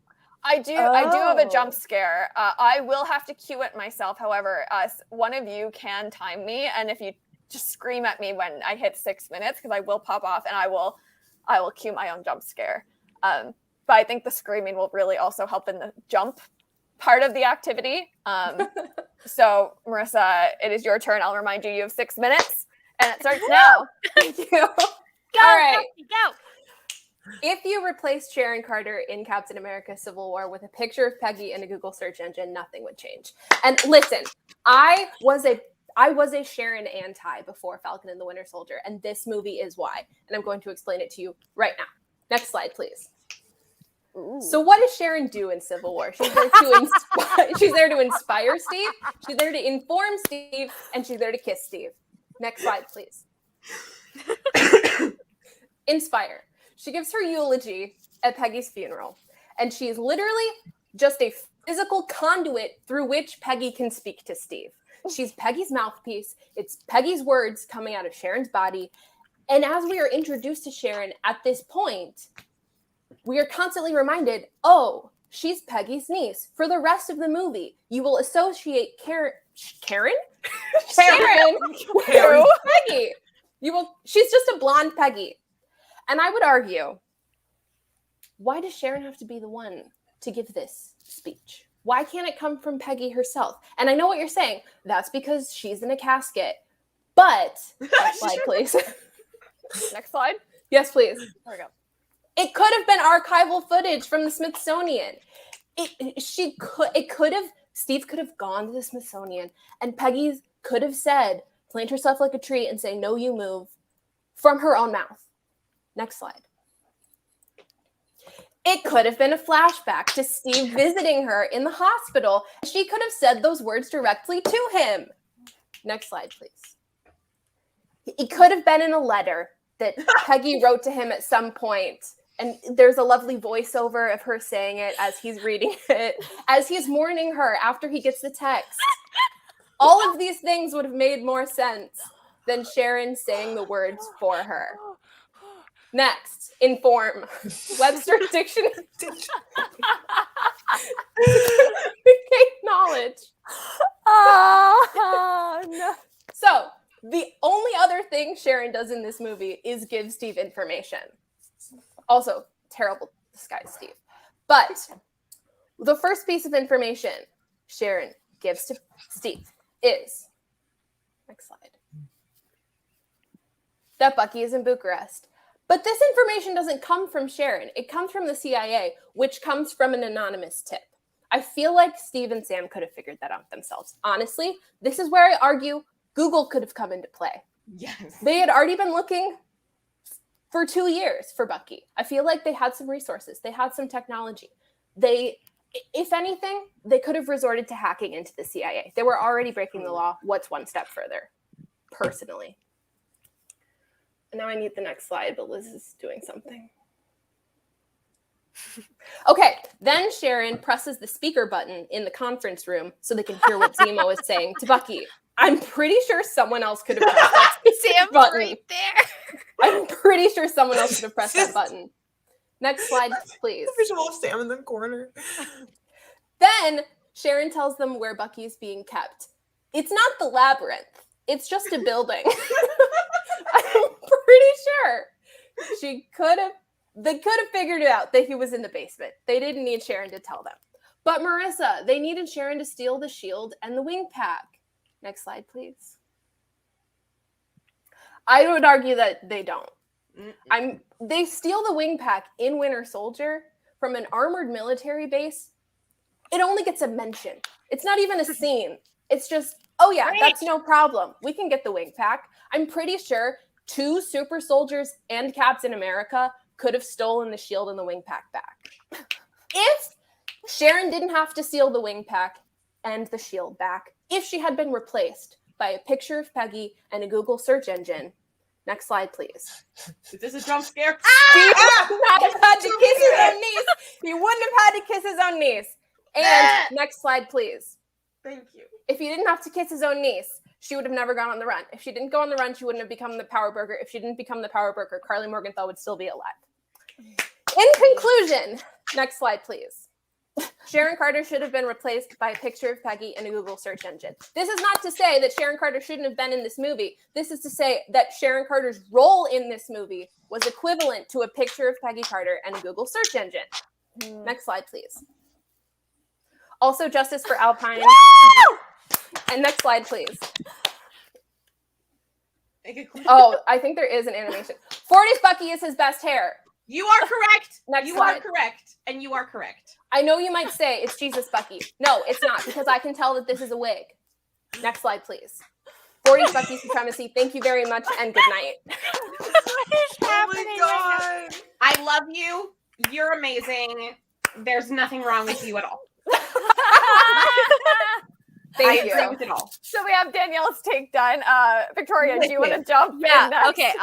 S1: I do have a
S3: Oh.
S1: jump scare. I will have to cue it myself. However, one of you can time me, and if you just scream at me when I hit 6 minutes, because I will pop off, and I will cue my own jump scare. But I think the screaming will really also help in the jump part of the activity. So, Marissa, it is your turn. I'll remind you, you have 6 minutes, and it starts now.
S3: Thank you.
S4: Go,
S3: All right.
S4: go.
S3: If you replaced Sharon Carter in Captain America Civil War with a picture of Peggy in a Google search engine, nothing would change. And listen, I was a Sharon anti before Falcon and the Winter Soldier, and this movie is why. And I'm going to explain it to you right now. Next slide, please.
S1: Ooh.
S3: So what does Sharon do in Civil War? She's there to inspire. She's there to inspire Steve. She's there to inform Steve, and she's there to kiss Steve. Next slide, please. Inspire. She gives her eulogy at Peggy's funeral, and she's literally just a physical conduit through which Peggy can speak to Steve. She's Peggy's mouthpiece. It's Peggy's words coming out of Sharon's body. And as we are introduced to Sharon at this point, we are constantly reminded, oh, she's Peggy's niece. For the rest of the movie, you will associate Karen with Peggy. She's just a blonde Peggy. And I would argue, why does Sharon have to be the one to give this speech? Why can't it come from Peggy herself? And I know what you're saying. That's because she's in a casket. But, next slide, please.
S1: Next slide.
S3: Yes, please.
S1: There we go.
S3: It could have been archival footage from the Smithsonian. Steve could have gone to the Smithsonian, and Peggy could have said, plant yourself like a tree and say, no, you move, from her own mouth. Next slide. It could have been a flashback to Steve visiting her in the hospital. She could have said those words directly to him. Next slide, please. It could have been in a letter that Peggy wrote to him at some point. And there's a lovely voiceover of her saying it as he's reading it, as he's mourning her after he gets the text. All of these things would have made more sense than Sharon saying the words for her. Next, inform. Webster Dictionary. Knowledge.
S1: Oh, no.
S3: So, the only other thing Sharon does in this movie is give Steve information. Also, terrible disguise, Steve. But the first piece of information Sharon gives to Steve is, next slide, that Bucky is in Bucharest. But this information doesn't come from Sharon. It comes from the CIA, which comes from an anonymous tip. I feel like Steve and Sam could have figured that out themselves. Honestly, this is where I argue Google could have come into play.
S2: Yes.
S3: They had already been looking for 2 years for Bucky. I feel like they had some resources. They had some technology. They, if anything, they could have resorted to hacking into the CIA. They were already breaking the law. What's one step further? Personally. And now I need the next slide, but Liz is doing something. Okay, then Sharon presses the speaker button in the conference room so they can hear what Zemo is saying to Bucky. I'm pretty sure someone else could have pressed that
S6: Sam's
S3: button.
S6: right there.
S3: I'm pretty sure someone else could have pressed that button. Next slide, please.
S5: The visual of Sam in the corner.
S3: Then Sharon tells them where Bucky is being kept. It's not the labyrinth. It's just a building. I'm pretty sure they could have figured it out that he was in the basement. They didn't need Sharon to tell them. But Marissa, they needed Sharon to steal the shield and the wing pack. Next slide, please. I would argue that they don't. They steal the wing pack in Winter Soldier from an armored military base. It only gets a mention. It's not even a scene. It's just, oh yeah, that's no problem. We can get the wing pack. I'm pretty sure 2 super soldiers and Captain America could have stolen the shield and the wing pack back. If Sharon didn't have to steal the wing pack and the shield back, if she had been replaced by a picture of Peggy and a Google search engine. Next slide, please.
S2: Is this a jump scare?
S3: Steve would not have had to kiss his own niece. He wouldn't have had to kiss his own niece. And next slide, please.
S2: Thank you.
S3: If he didn't have to kiss his own niece, she would have never gone on the run. If she didn't go on the run, she wouldn't have become the power broker. If she didn't become the power broker, Carly Morgenthau would still be alive. In conclusion, next slide, please. Sharon Carter should have been replaced by a picture of Peggy in a Google search engine. This is not to say that Sharon Carter shouldn't have been in this movie. This is to say that Sharon Carter's role in this movie was equivalent to a picture of Peggy Carter and a Google search engine. Next slide, please. Also, justice for Alpine. And next slide, please. Oh, I think there is an animation. 40's Bucky is his best hair.
S2: You are correct.
S3: Next
S2: you
S3: slide.
S2: are correct. And you are correct.
S3: I know you might say it's Jesus Bucky. No, it's not, because I can tell that this is a wig. Next slide, please. 40's Bucky supremacy. Thank you very much, and good night.
S4: What is happening
S5: Oh my god.
S2: I love you. You're amazing. There's nothing wrong with you at all.
S3: Thank
S2: I
S3: you.
S2: agree with it all.
S1: So we have Danielle's take done. Victoria, do you want to jump in
S6: Yeah.
S1: next?
S6: Okay.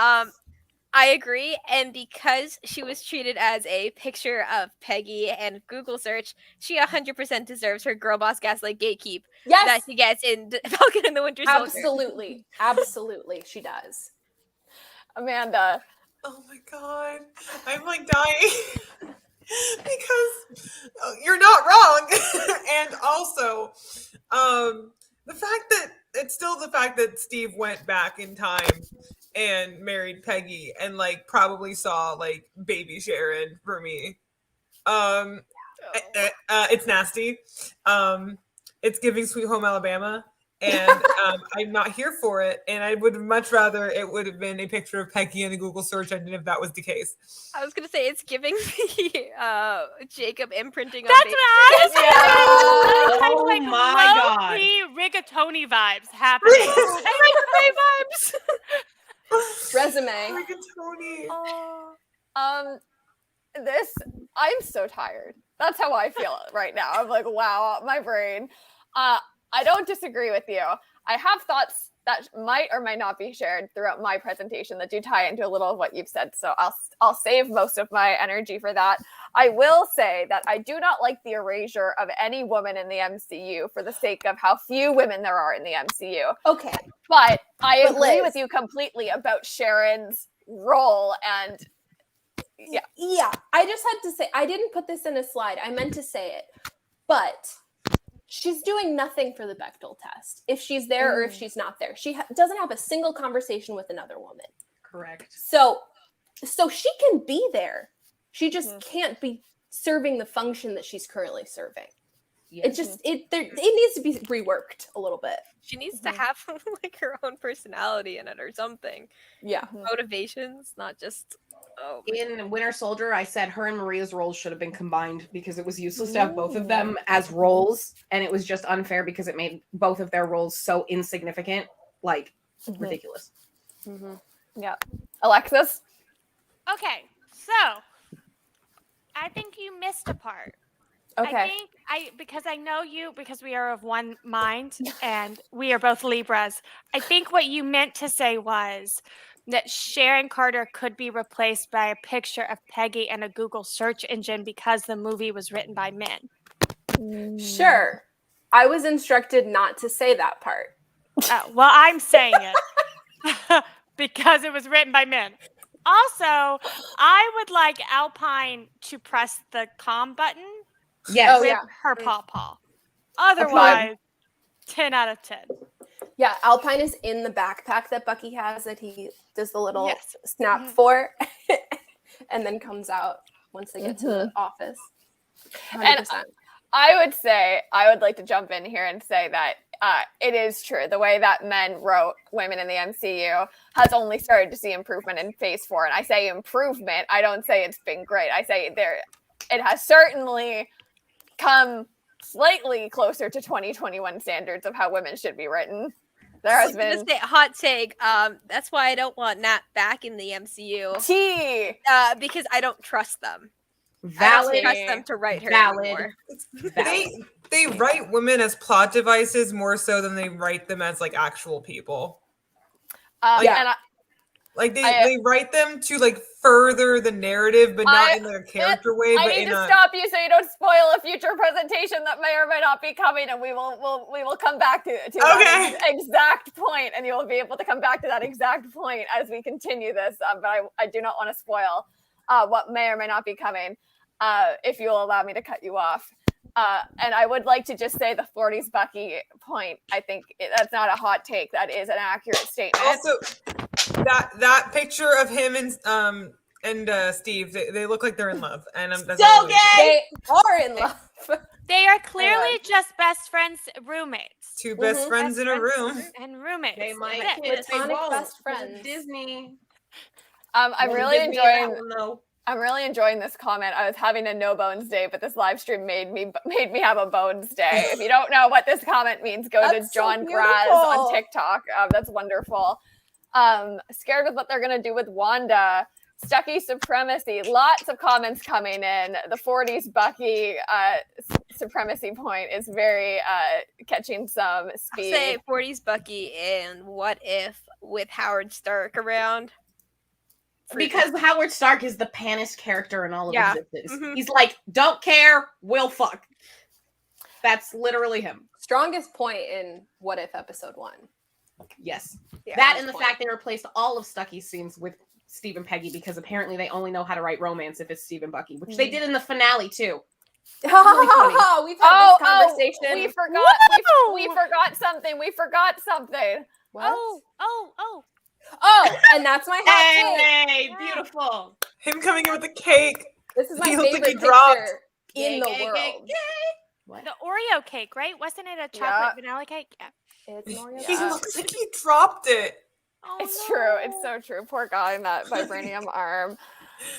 S6: I agree. And because she was treated as a picture of Peggy and Google search, she 100% deserves her girl boss gaslight gatekeep that
S3: Yes,
S6: she gets in Falcon and the Winter Soldier.
S3: absolutely. Absolutely, she does.
S1: Amanda.
S5: Oh my god. I'm like dying. Because you're not wrong. And also, the fact that it's still the fact that Steve went back in time and married Peggy and like probably saw like baby Sharon for me. It's nasty. It's giving Sweet Home Alabama. And I'm not here for it. And I would much rather it would have been a picture of Peggy in the Google search engine if that was the case.
S6: I was gonna say it's giving me Jacob imprinting on
S4: That's
S6: baby.
S4: what I was
S2: Oh
S4: saying. Like
S2: my God.
S4: low-key rigatoni vibes happening.
S6: vibes.
S3: Resume.
S5: Rigatoni.
S1: I'm so tired. That's how I feel right now. I'm like, wow, my brain. I don't disagree with you. I have thoughts that might or might not be shared throughout my presentation that do tie into a little of what you've said. So I'll save most of my energy for that. I will say that I do not like the erasure of any woman in the MCU for the sake of how few women there are in the MCU.
S3: Okay.
S1: But I
S3: But
S1: agree
S3: Liz.
S1: with you completely about Sharon's role. And
S3: Yeah, I just had to say, I didn't put this in a slide. I meant to say it. But she's doing nothing for the Bechdel test. If she's there or if she's not there. She doesn't have a single conversation with another woman.
S2: Correct.
S3: So she can be there. She just can't be serving the function that she's currently serving.
S2: Yes.
S3: It needs to be reworked a little bit.
S6: She needs to have like her own personality in it or something.
S3: Yeah.
S6: Motivations, not just Oh,
S2: In Winter Soldier, I said her and Maria's roles should have been combined because it was useless to have both of them as roles, and it was just unfair because it made both of their roles so insignificant, like ridiculous.
S1: Yeah. Alexis?
S4: Okay, so I think you missed a part.
S3: Okay.
S4: I think because I know you, because we are of one mind and we are both Libras. I think what you meant to say was that Sharon Carter could be replaced by a picture of Peggy and a Google search engine because the movie was written by men.
S3: Sure. I was instructed not to say that part.
S4: Well, I'm saying it because it was written by men. Also, I would like Alpine to press the calm button
S2: Yes.
S4: with her pawpaw. Otherwise, 10 out of 10.
S3: Yeah, Alpine is in the backpack that Bucky has that he does the little snap
S4: Mhm.
S3: for and then comes out once they get to the office. 100%.
S1: And I would say, I would like to jump in here and say that it is true. The way that men wrote women in the MCU has only started to see improvement in Phase 4. And I say improvement. I don't say it's been great. I say it has certainly come slightly closer to 2021 standards of how women should be written. There has been
S6: hot take. That's why I don't want Nat back in the MCU. Because I don't trust them. I don't trust them to write her anymore.
S5: They write women as plot devices more so than they write them as like actual people. They write them to like further the narrative, but not in their character way.
S1: I need to stop you so you don't spoil a future presentation that may or may not be coming, and we will come back to that exact point, and you will be able to come back to that exact point as we continue this. But I do not want to spoil what may or may not be coming. If you will allow me to cut you off. And I would like to just say the 40s Bucky point. I think that's not a hot take. That is an accurate statement.
S5: Also, that picture of him and Steve, they look like they're in love. And that's
S3: so gay! They are in love.
S4: They are clearly just best friends, roommates.
S5: Two best friends in a room.
S4: And roommates.
S2: They might
S3: kiss. Best friends.
S2: Disney.
S1: I'm really enjoying this comment. I was having a no bones day, but this live stream made me have a bones day. If you don't know what this comment means, go to John Graz on TikTok. That's wonderful. Scared with what they're gonna do with Wanda. Stucky supremacy. Lots of comments coming in. The 40s Bucky supremacy point is very catching some speed.
S6: I'll say 40s Bucky and What If with Howard Stark around.
S2: Because Howard Stark is the panicked character in all of existence.
S6: Mm-hmm.
S2: He's like, don't care, we'll fuck. That's literally him.
S3: Strongest point in What If Episode 1.
S2: Yes. That and the fact they replaced all of Stucky's scenes with Steve and Peggy because apparently they only know how to write romance if it's Steve and Bucky, which they did in the finale too.
S3: We've had this conversation.
S1: We forgot something. We forgot something.
S3: What?
S4: Oh,
S3: and that's my hot take.
S2: Hey, beautiful.
S5: Him coming in with the cake.
S3: This is my
S5: He looks
S3: favorite
S5: like he
S3: picture
S5: dropped.
S3: in the world.
S2: What?
S4: the Oreo cake, right? Wasn't it a chocolate vanilla cake? Yeah.
S3: It's an Oreo
S5: He
S3: cake.
S5: looks like he dropped it.
S4: Oh,
S1: It's true. It's so true. Poor guy in that vibranium arm.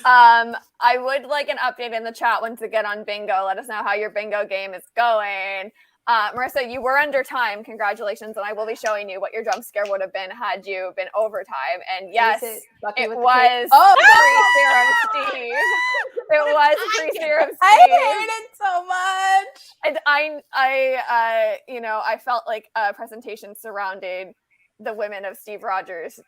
S1: I would like an update in the chat once again on bingo. Let us know how your bingo game is going. Marissa, you were under time. Congratulations. And I will be showing you what your jump scare would have been had you been overtime. And yes, it was Free Serum Steve. It was Free Serum Steve.
S3: I hated it so much.
S1: And I felt like a presentation surrounding the women of Steve Rogers.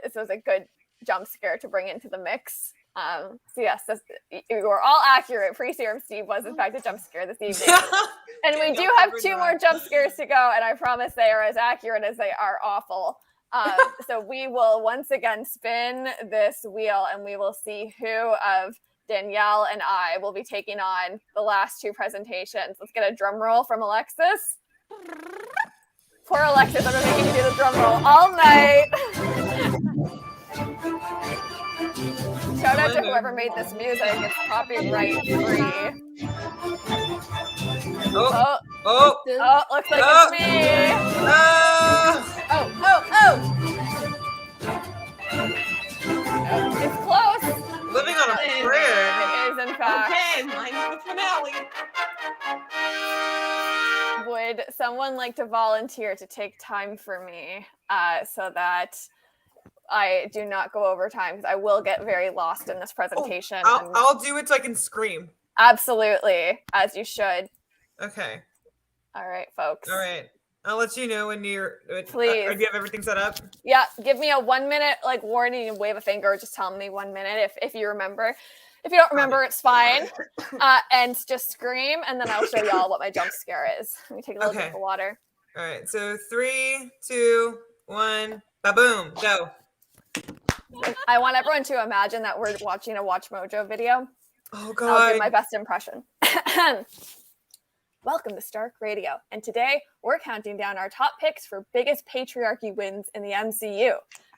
S1: This was a good jump scare to bring into the mix. So yes, you were all accurate. Free Serum Steve was in fact a jump scare this evening. And we do have 2 more jump scares to go, and I promise they are as accurate as they are awful. So we will once again spin this wheel, and we will see who of Danielle and I will be taking on the last 2 presentations. Let's get a drum roll from Alexis. Poor Alexis, I've been making you do the drum roll all night. Shout out to whoever made this music. It's copyright free. Looks like it's me. It's close. Would someone like to volunteer to take time for me so that I do not go over time, because I will get very lost in this presentation.
S5: I'll do it so I can scream.
S1: Absolutely, as you should.
S5: Okay.
S1: All right, folks.
S5: All right. I'll let you know when you're.
S1: Please.
S5: Do you have everything set up?
S1: Yeah, give me a 1 minute warning and wave a finger. Just tell me 1 minute if you remember. If you don't remember, it's fine. And just scream, and then I'll show y'all what my jump scare is. Let me take a little drink of water.
S5: All right. So 3, 2, 1, ba-boom, go.
S1: I want everyone to imagine that we're watching a Watch Mojo video.
S5: Oh, God.
S1: I'll do my best impression. Welcome to Stark Radio, and today we're counting down our top picks for biggest patriarchy wins in the MCU.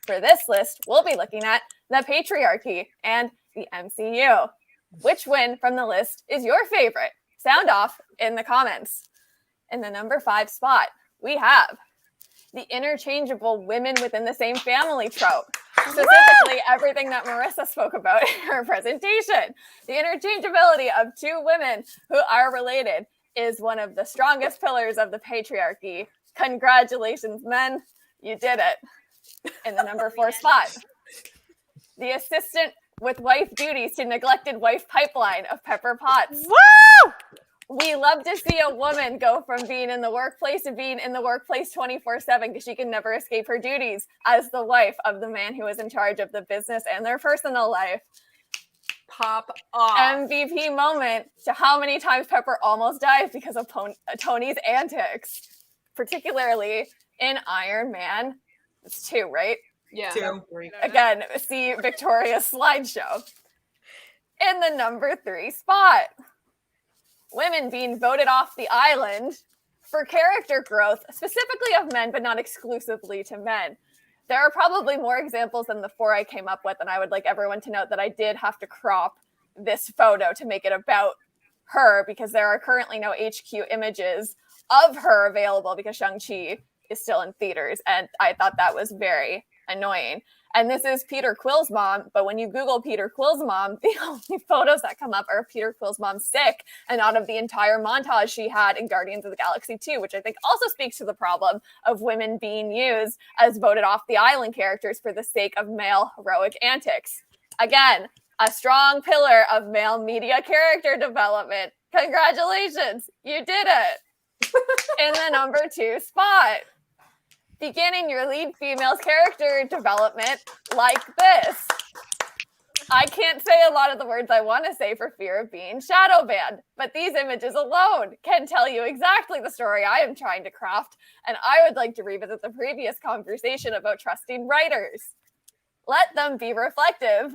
S1: For this list, we'll be looking at the patriarchy and the MCU. Which win from the list is your favorite? Sound off in the comments. In the number 5 spot, we have the interchangeable women within the same family trope. Specifically, everything that Marissa spoke about in her presentation. The interchangeability of two women who are related is one of the strongest pillars of the patriarchy. Congratulations, men. You did it. In the number 4 spot, the assistant with wife duties to neglected wife pipeline of Pepper Potts.
S4: Woo!
S1: We love to see a woman go from being in the workplace to being in the workplace 24/7 because she can never escape her duties as the wife of the man who is in charge of the business and their personal life.
S3: Pop off.
S1: MVP moment to how many times Pepper almost dies because of Tony's antics, particularly in Iron Man. It's 2, right?
S3: Yeah.
S5: 2.
S1: Again, see Victoria's slideshow. In the number 3 spot, women being voted off the island for character growth, specifically of men, but not exclusively to men. There are probably more examples than the 4 I came up with, and I would like everyone to note that I did have to crop this photo to make it about her because there are currently no HQ images of her available because Shang-Chi is still in theaters, and I thought that was very annoying. And this is Peter Quill's mom, but when you Google Peter Quill's mom, the only photos that come up are Peter Quill's mom sick and out of the entire montage she had in Guardians of the Galaxy 2, which I think also speaks to the problem of women being used as voted off the island characters for the sake of male heroic antics. Again, a strong pillar of male media character development. Congratulations, you did it. In the number 2 spot, beginning your lead female's character development like this. I can't say a lot of the words I want to say for fear of being shadow banned, but these images alone can tell you exactly the story I am trying to craft, and I would like to revisit the previous conversation about trusting writers. Let them be reflective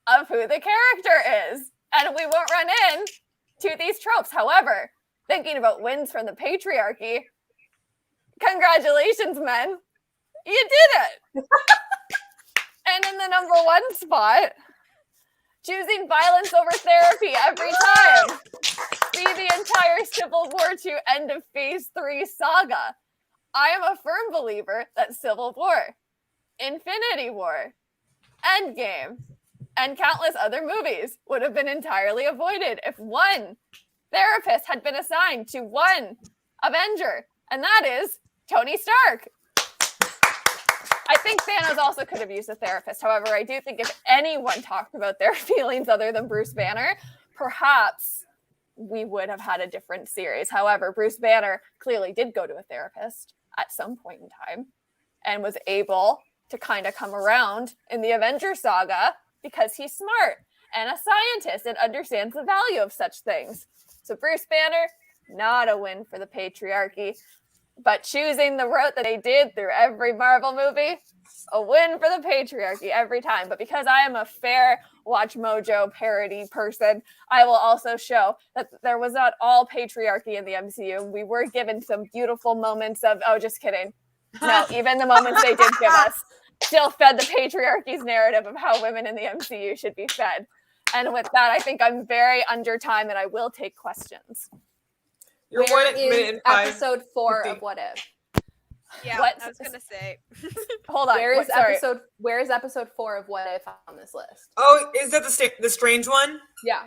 S1: of who the character is, and we won't run into these tropes. However, thinking about wins from the patriarchy, congratulations, men. You did it. And in the number 1 spot, choosing violence over therapy every time. See the entire Civil War 2 end of Phase 3 saga. I am a firm believer that Civil War, Infinity War, Endgame, and countless other movies would have been entirely avoided if one therapist had been assigned to one Avenger, and that is Tony Stark. I think Thanos also could have used a therapist. However, I do think if anyone talked about their feelings other than Bruce Banner, perhaps we would have had a different series. However, Bruce Banner clearly did go to a therapist at some point in time and was able to kind of come around in the Avenger saga because he's smart and a scientist and understands the value of such things. So Bruce Banner, not a win for the patriarchy. But choosing the route that they did through every Marvel movie, a win for the patriarchy every time. But because I am a fair Watch Mojo parody person, I will also show that there was not all patriarchy in the MCU. We were given some beautiful moments of, oh, just kidding. No, even the moments they did give us still fed the patriarchy's narrative of how women in the MCU should be fed. And with that, I think I'm very under time and I will take questions.
S5: You're
S3: Where
S5: 1 minute
S3: is
S5: and 5.
S3: episode 4
S5: 50.
S3: of What If?
S6: Yeah,
S1: What?
S6: I was gonna say.
S1: Hold on.
S3: Where is
S1: sorry.
S3: episode 4 of What If on this list?
S5: Oh, is that the strange one?
S3: Yeah.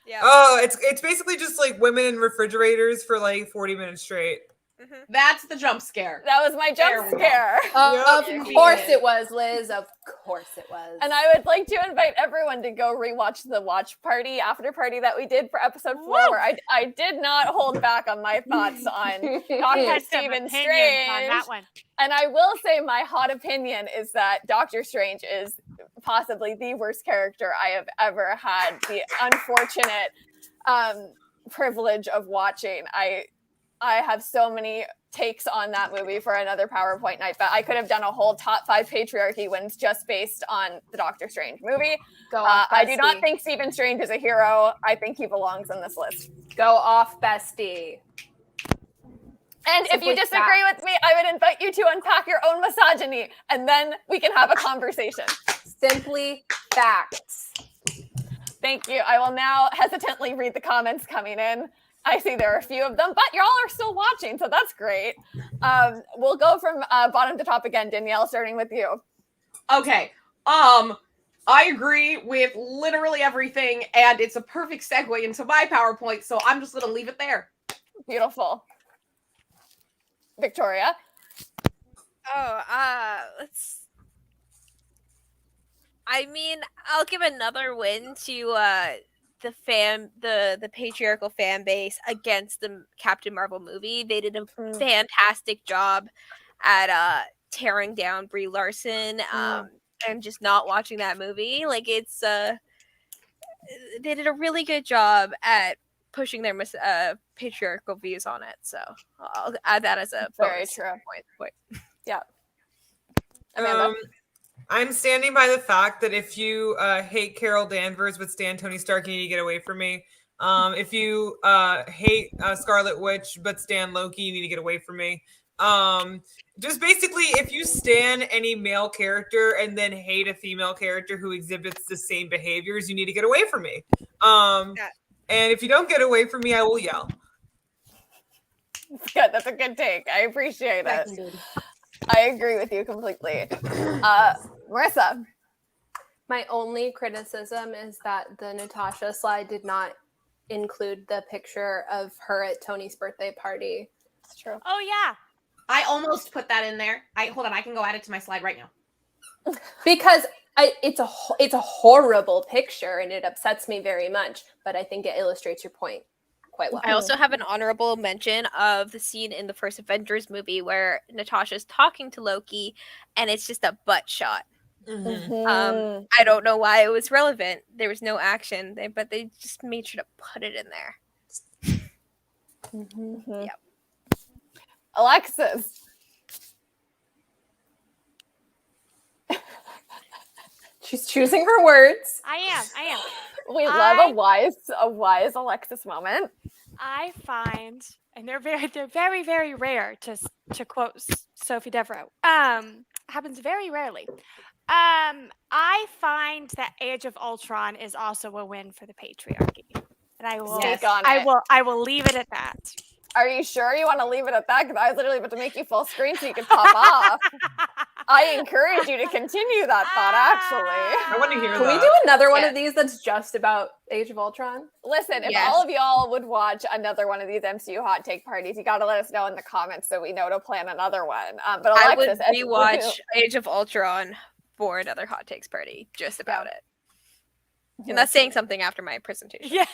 S6: Yeah.
S5: Oh, it's basically just like women in refrigerators for like 40 minutes straight.
S2: That's the jump scare.
S1: That was my
S2: There
S1: jump
S2: we go.
S1: scare.
S3: Of
S2: There we
S3: course
S2: go.
S3: it was, Liz. Of course it was.
S1: And I would like to invite everyone to go rewatch the watch party, after party that we did for episode 4, where I did not hold back on my thoughts on
S4: I
S1: Dr.
S4: had some
S1: Stephen
S4: opinions
S1: Strange.
S4: on that one.
S1: And I will say my hot opinion is that Doctor Strange is possibly the worst character I have ever had the unfortunate privilege of watching. I have so many takes on that movie for another PowerPoint night, but I could have done a whole top 5 patriarchy wins just based on the Doctor Strange movie.
S3: Go off,
S1: I do not
S3: bestie.
S1: think Stephen Strange is a hero. I think he belongs on this list.
S3: Go off, bestie.
S1: And if you
S3: Simply
S1: disagree
S3: facts.
S1: with me, I would invite you to unpack your own misogyny, and then we can have a conversation.
S3: Simply facts.
S1: Thank you. I will now hesitantly read the comments coming in. I see there are a few of them, but y'all are still watching, so that's great. We'll go from bottom to top again. Danielle, starting with you.
S2: Okay. I agree with literally everything, and it's a perfect segue into my PowerPoint, so I'm just gonna leave it there.
S1: Beautiful. Victoria.
S6: I mean, I'll give another win to the patriarchal fan base against the Captain Marvel movie. They did a fantastic job at tearing down Brie Larson. And just not watching that movie. Like it's they did a really good job at pushing their patriarchal views on it. So I'll add that as a
S1: Very
S6: bonus
S1: true.
S6: point.
S1: Yeah. Amanda.
S5: I'm standing by the fact that if you hate Carol Danvers but stand Tony Stark, you need to get away from me. If you hate Scarlet Witch but stand Loki, you need to get away from me. Just basically, if you stan any male character and then hate a female character who exhibits the same behaviors, you need to get away from me. And if you don't get away from me, I will yell.
S1: Good. That's a good take. I appreciate it. I agree with you completely. Marissa.
S3: My only criticism is that the Natasha slide did not include the picture of her at Tony's birthday party.
S1: It's true.
S4: Oh yeah.
S2: I almost put that in there. Hold on, I can go add it to my slide right now.
S3: Because it's a horrible picture and it upsets me very much, but I think it illustrates your point quite well.
S6: I also have an honorable mention of the scene in the first Avengers movie where Natasha's talking to Loki and it's just a butt shot. I don't know why it was relevant. There was no action, but they just made sure to put it in there.
S1: Yep. Alexis.
S3: She's choosing her words.
S4: I am.
S1: We love a wise Alexis moment.
S4: I find, and they're very, very rare, to quote Sophie Devereaux. Happens very rarely. I find that Age of Ultron is also a win for the patriarchy. And I will
S1: Speak on it.
S4: I will leave it at that.
S1: Are you sure you want to leave it at that? Because I was literally about to make you full screen so you could pop off. I encourage you to continue that thought, actually.
S5: I want to hear
S3: Can
S5: that.
S3: we do another one of these that's just about Age of Ultron?
S1: Listen, if
S2: Yes.
S1: all of y'all would watch another one of these MCU hot take parties, you got to let us know in the comments so we know to plan another one. But
S6: I would
S1: Alexis,
S6: rewatch Age of Ultron for another hot takes party just about it. And that's saying something after my presentation.
S4: Yeah.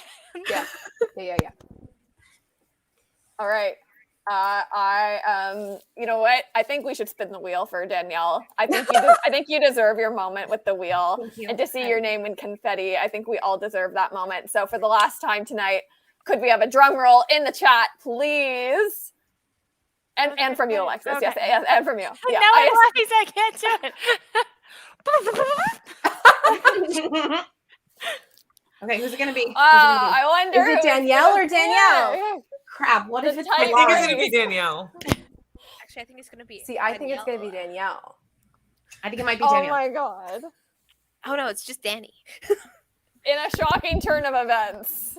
S3: Yeah.
S1: All right. You know what? I think we should spin the wheel for Danielle. I think you deserve your moment with the wheel and to see your name in confetti. I think we all deserve that moment. So for the last time tonight, could we have a drum roll in the chat, please? And from you, Alexis.
S4: Okay.
S1: Yes, and from you. Yeah.
S4: No, I can't do it.
S2: Okay, who's it gonna be?
S1: I wonder.
S3: Is it Danielle or Danielle?
S2: Crap, what if it's
S1: type
S5: I think it's
S2: Lauren?
S5: going to be Danielle.
S6: Actually, I think it's going to be.
S3: See, I think it's going to be Danielle.
S2: I think it might be
S1: Oh
S2: Danielle.
S1: my god.
S6: Oh no, it's just Danny.
S1: In a shocking turn of events.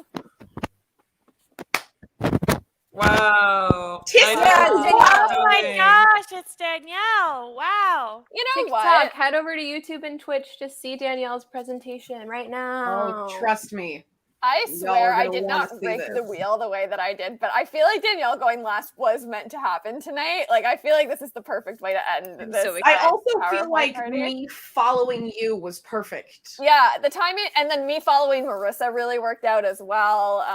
S5: Wow.
S4: Oh my gosh, it's Danielle. Wow.
S1: You know
S3: TikTok,
S1: what?
S3: head over to YouTube and Twitch to see Danielle's presentation right now.
S2: Oh, trust me.
S1: I
S2: Y'all
S1: swear
S2: are
S1: I
S2: gonna
S1: did
S2: wanna
S1: not
S2: see
S1: break the
S2: this.
S1: wheel the way that I did, but I feel like Danielle going last was meant to happen tonight. Like, I feel like this is the perfect way to end
S6: I'm
S1: this.
S6: so
S2: I
S6: excited.
S2: also feel
S1: PowerPoint
S2: like
S1: party.
S2: me following you was perfect.
S1: Yeah, the timing, and then me following Marissa really worked out as well.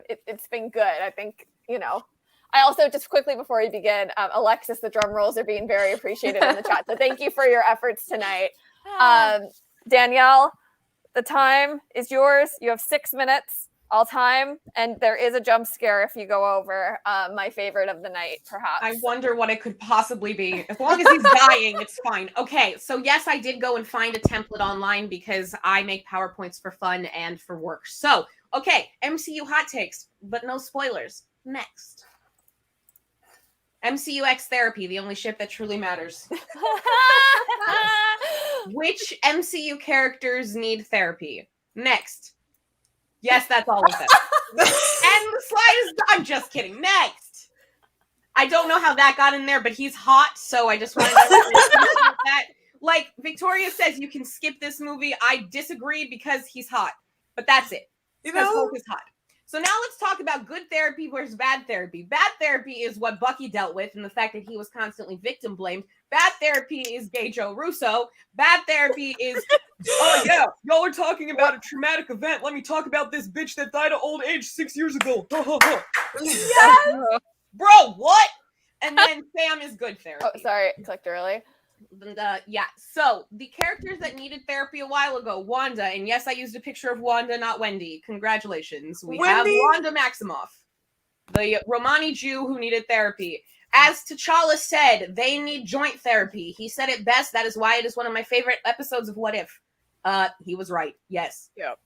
S1: It's been good. I think, you know. I also, just quickly before we begin, Alexis, the drum rolls are being very appreciated in the chat. So thank you for your efforts tonight. Danielle, the time is yours. You have 6 minutes all time, and there is a jump scare if you go over. My favorite of the night, perhaps.
S2: I wonder what it could possibly be. As long as he's dying, it's fine. Okay, so yes, I did go and find a template online because I make PowerPoints for fun and for work. So, okay, MCU hot takes, but no spoilers. Next. MCU X Therapy, the only ship that truly matters. Which MCU characters need therapy? Next. Yes, that's all of them. And the slide is, I'm just kidding. Next. I don't know how that got in there, but he's hot, so I just wanted to appreciate that. Like, Victoria says you can skip this movie. I disagree because he's hot. But that's it. Because Hulk is hot. So now let's talk about good therapy versus bad therapy. Bad therapy is what Bucky dealt with and the fact that he was constantly victim blamed. Bad therapy is Gay Joe Russo. Bad therapy is, oh yeah, y'all are talking about a traumatic event. Let me talk about this bitch that died of old age 6 years ago.
S1: Yes!
S2: Bro, what? And then Sam is good therapy.
S1: Oh, sorry, clicked early.
S2: Yeah, so the characters that needed therapy a while ago, Wanda, and yes, I used a picture of Wanda, not Wendy. Congratulations. We have Wanda Maximoff, the Romani Jew who needed therapy. As T'Challa said, they need joint therapy. He said it best. That is why it is one of my favorite episodes of What If. He was right. Yes.
S5: Yep.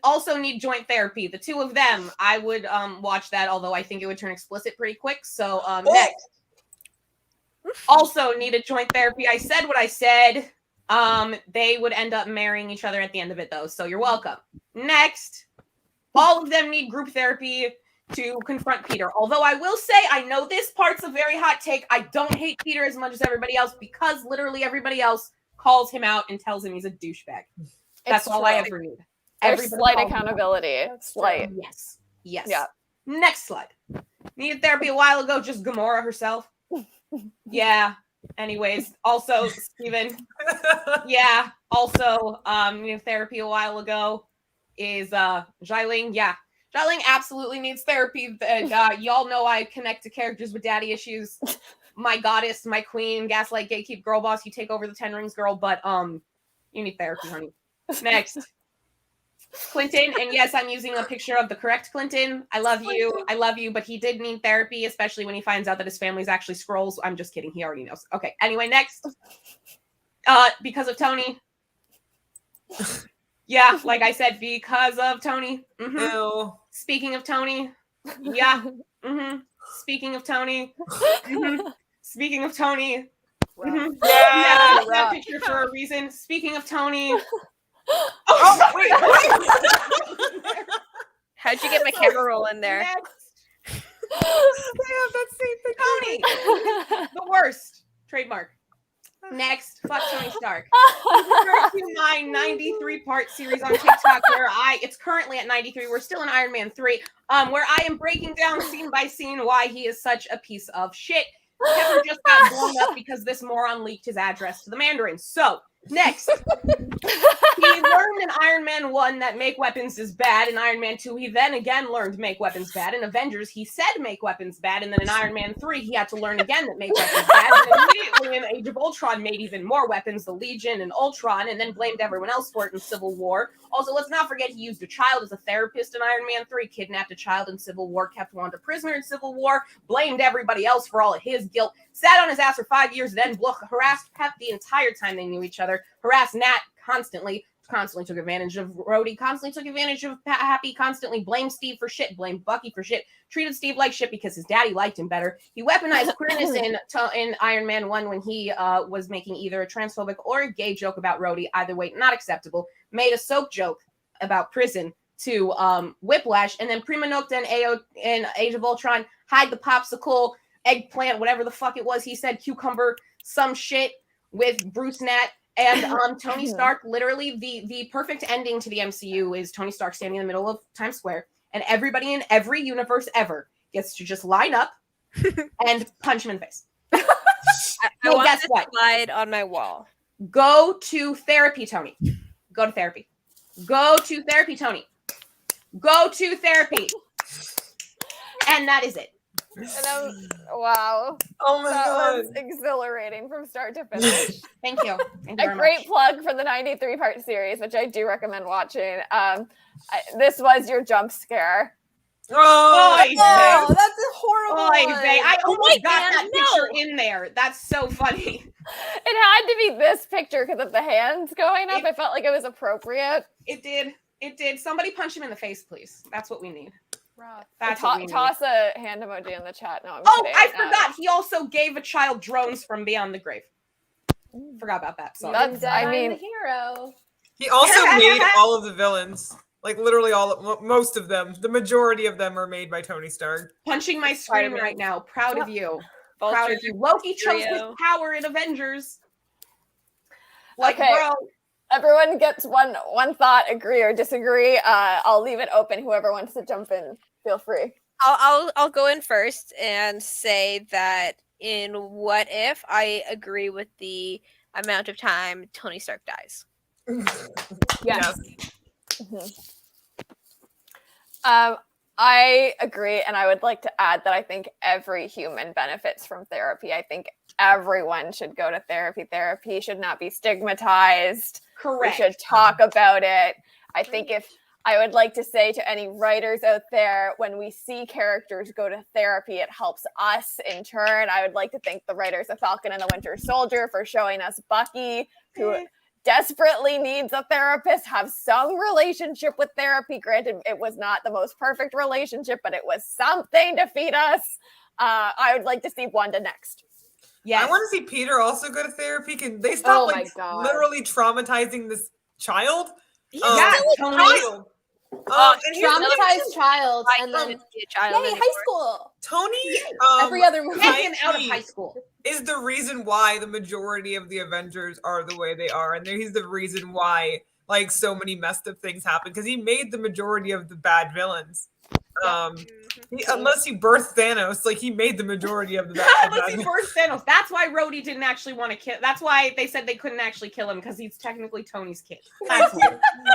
S2: Also need joint therapy. The two of them, I would watch that, although I think it would turn explicit pretty quick. So next. Also needed joint therapy. I said what I said. They would end up marrying each other at the end of it, though. So you're welcome. Next. All of them need group therapy to confront Peter. Although I will say, I know this part's a very hot take. I don't hate Peter as much as everybody else because literally everybody else calls him out and tells him he's a douchebag. That's all I ever need.
S1: There's slight accountability. Slight.
S2: Yes. Yes.
S1: Yeah.
S2: Next slide. Needed therapy a while ago, just Gamora herself. Yeah. Anyways, also Steven. Yeah. Also, needed therapy a while ago is Xialing. Yeah. Xialing absolutely needs therapy. Y'all know I connect to characters with daddy issues. My goddess, my queen, gaslight, gatekeep, girl boss, you take over the 10 Rings girl, but you need therapy, honey. Next. Clinton, and yes, I'm using a picture of the correct Clinton. I love you, but he did need therapy, especially when he finds out that his family's actually Skrulls. I'm just kidding, he already knows. Okay, anyway, next. Because of Tony. Yeah, like I said, because of Tony. Mm-hmm.
S5: Ew.
S2: Speaking of Tony. Yeah. Mm-hmm. Speaking of Tony. Mm-hmm. Speaking of Tony. Mm-hmm. Yeah, that picture for a reason. Speaking of Tony.
S5: Oh, wait.
S6: How'd you get my camera roll in there?
S2: Next.
S5: Damn, that's same
S2: Tony. The worst. Trademark. Next. Fuck Tony Stark. Refer to my 93-part series on TikTok where it's currently at 93. We're still in Iron Man 3. Where I am breaking down scene by scene why he is such a piece of shit. Kevin just got blown up because this moron leaked his address to the Mandarin. So, next. He learned in Iron Man 1 that make weapons is bad. In Iron Man 2, he then again learned make weapons bad. In Avengers, he said make weapons bad. And then in Iron Man 3, he had to learn again that make weapons bad. And immediately in Age of Ultron made even more weapons, the Legion and Ultron, and then blamed everyone else for it in Civil War. Also, let's not forget he used a child as a therapist in Iron Man 3, kidnapped a child in Civil War, kept Wanda prisoner in Civil War, blamed everybody else for all of his guilt, sat on his ass for 5 years, then harassed Pep the entire time they knew each other, harassed Nat constantly took advantage of Rhodey, constantly took advantage of Happy, constantly blamed Steve for shit, blamed Bucky for shit, treated Steve like shit because his daddy liked him better. He weaponized queerness in Iron Man 1 when he was making either a transphobic or a gay joke about Rhodey. Either way, not acceptable. Made a soap joke about prison to Whiplash, and then Prima Nocta and AO in Age of Ultron hide the popsicle, eggplant, whatever the fuck it was. He said cucumber, some shit with Bruce Nat And Tony Stark, literally the perfect ending to the MCU is Tony Stark standing in the middle of Times Square, and everybody in every universe ever gets to just line up and punch him in the face.
S6: I
S2: Well,
S6: want
S2: guess
S6: this
S2: what?
S6: slide on my wall.
S2: Go to therapy, Tony. Go to therapy. Go to therapy, Tony. Go to therapy. And that is it.
S1: And wow.
S5: Oh my
S1: That
S5: god.
S1: was exhilarating from start to finish.
S2: Thank you. Thank you
S1: A
S2: very
S1: great
S2: much.
S1: plug for the 93-part series, which I do recommend watching. This was your jump scare.
S5: Oh,
S2: Oy
S3: Oh,
S2: vey.
S3: that's a horrible
S2: Oy
S3: one.
S2: vey. I almost got
S6: man,
S2: that picture in there. That's so funny.
S1: It had to be this picture because of the hands going up. I felt like it was appropriate.
S2: It did. It did. Somebody punch him in the face, please. That's what we need.
S3: Rough.
S2: That's what we need.
S1: Toss a hand emoji in the chat. No, I'm
S2: Oh,
S1: kidding.
S2: I forgot. He also gave a child drones from beyond the grave. Forgot about that. So
S1: That's-
S3: I'm
S1: I mean-
S3: the hero.
S5: He also made all of the villains. Like literally most of them. The majority of them are made by Tony Stark.
S2: punching my screen
S6: Spider-Man.
S2: right now. Proud of you. Proud
S6: Vulture,
S2: of you. Loki chose his
S6: Trio.
S2: power in Avengers. Like,
S1: Okay.
S2: bro.
S1: Everyone gets one thought, agree or disagree. I'll leave it open. Whoever wants to jump in, feel free.
S6: I'll go in first and say that in What If, I agree with the amount of time Tony Stark dies.
S3: Yes.
S1: I agree, and I would like to add that I think every human benefits from therapy. I think everyone should go to therapy. Therapy should not be stigmatized.
S2: Correct.
S1: We should talk about it. I think if I would like to say to any writers out there, when we see characters go to therapy, it helps us in turn. I would like to thank the writers of Falcon and the Winter Soldier for showing us Bucky, who desperately needs a therapist, have some relationship with therapy. Granted, it was not the most perfect relationship, but it was something to feed us. I would like to see Wanda next.
S2: Yes.
S5: I want to see Peter also go to therapy. Can they stop
S3: Oh my God.
S5: literally traumatizing this child?
S2: Yeah, Tony.
S5: Child. And here's the thing,
S3: Traumatized child,
S6: I
S3: and then
S6: couldn't be a child
S3: yay,
S6: anymore.
S3: high school.
S5: Tony
S3: Every other movie.
S2: Getting out of high school.
S5: is the reason why the majority of the Avengers are the way they are, and he's the reason why like so many messed up things happen because he made the majority of the bad villains. Unless he birthed Thanos, like he made the majority of the bad
S2: Let's see,
S5: villains.
S2: first Thanos. That's why Rhodey didn't actually want to kill. That's why they said they couldn't actually kill him because he's technically Tony's kid. That's why.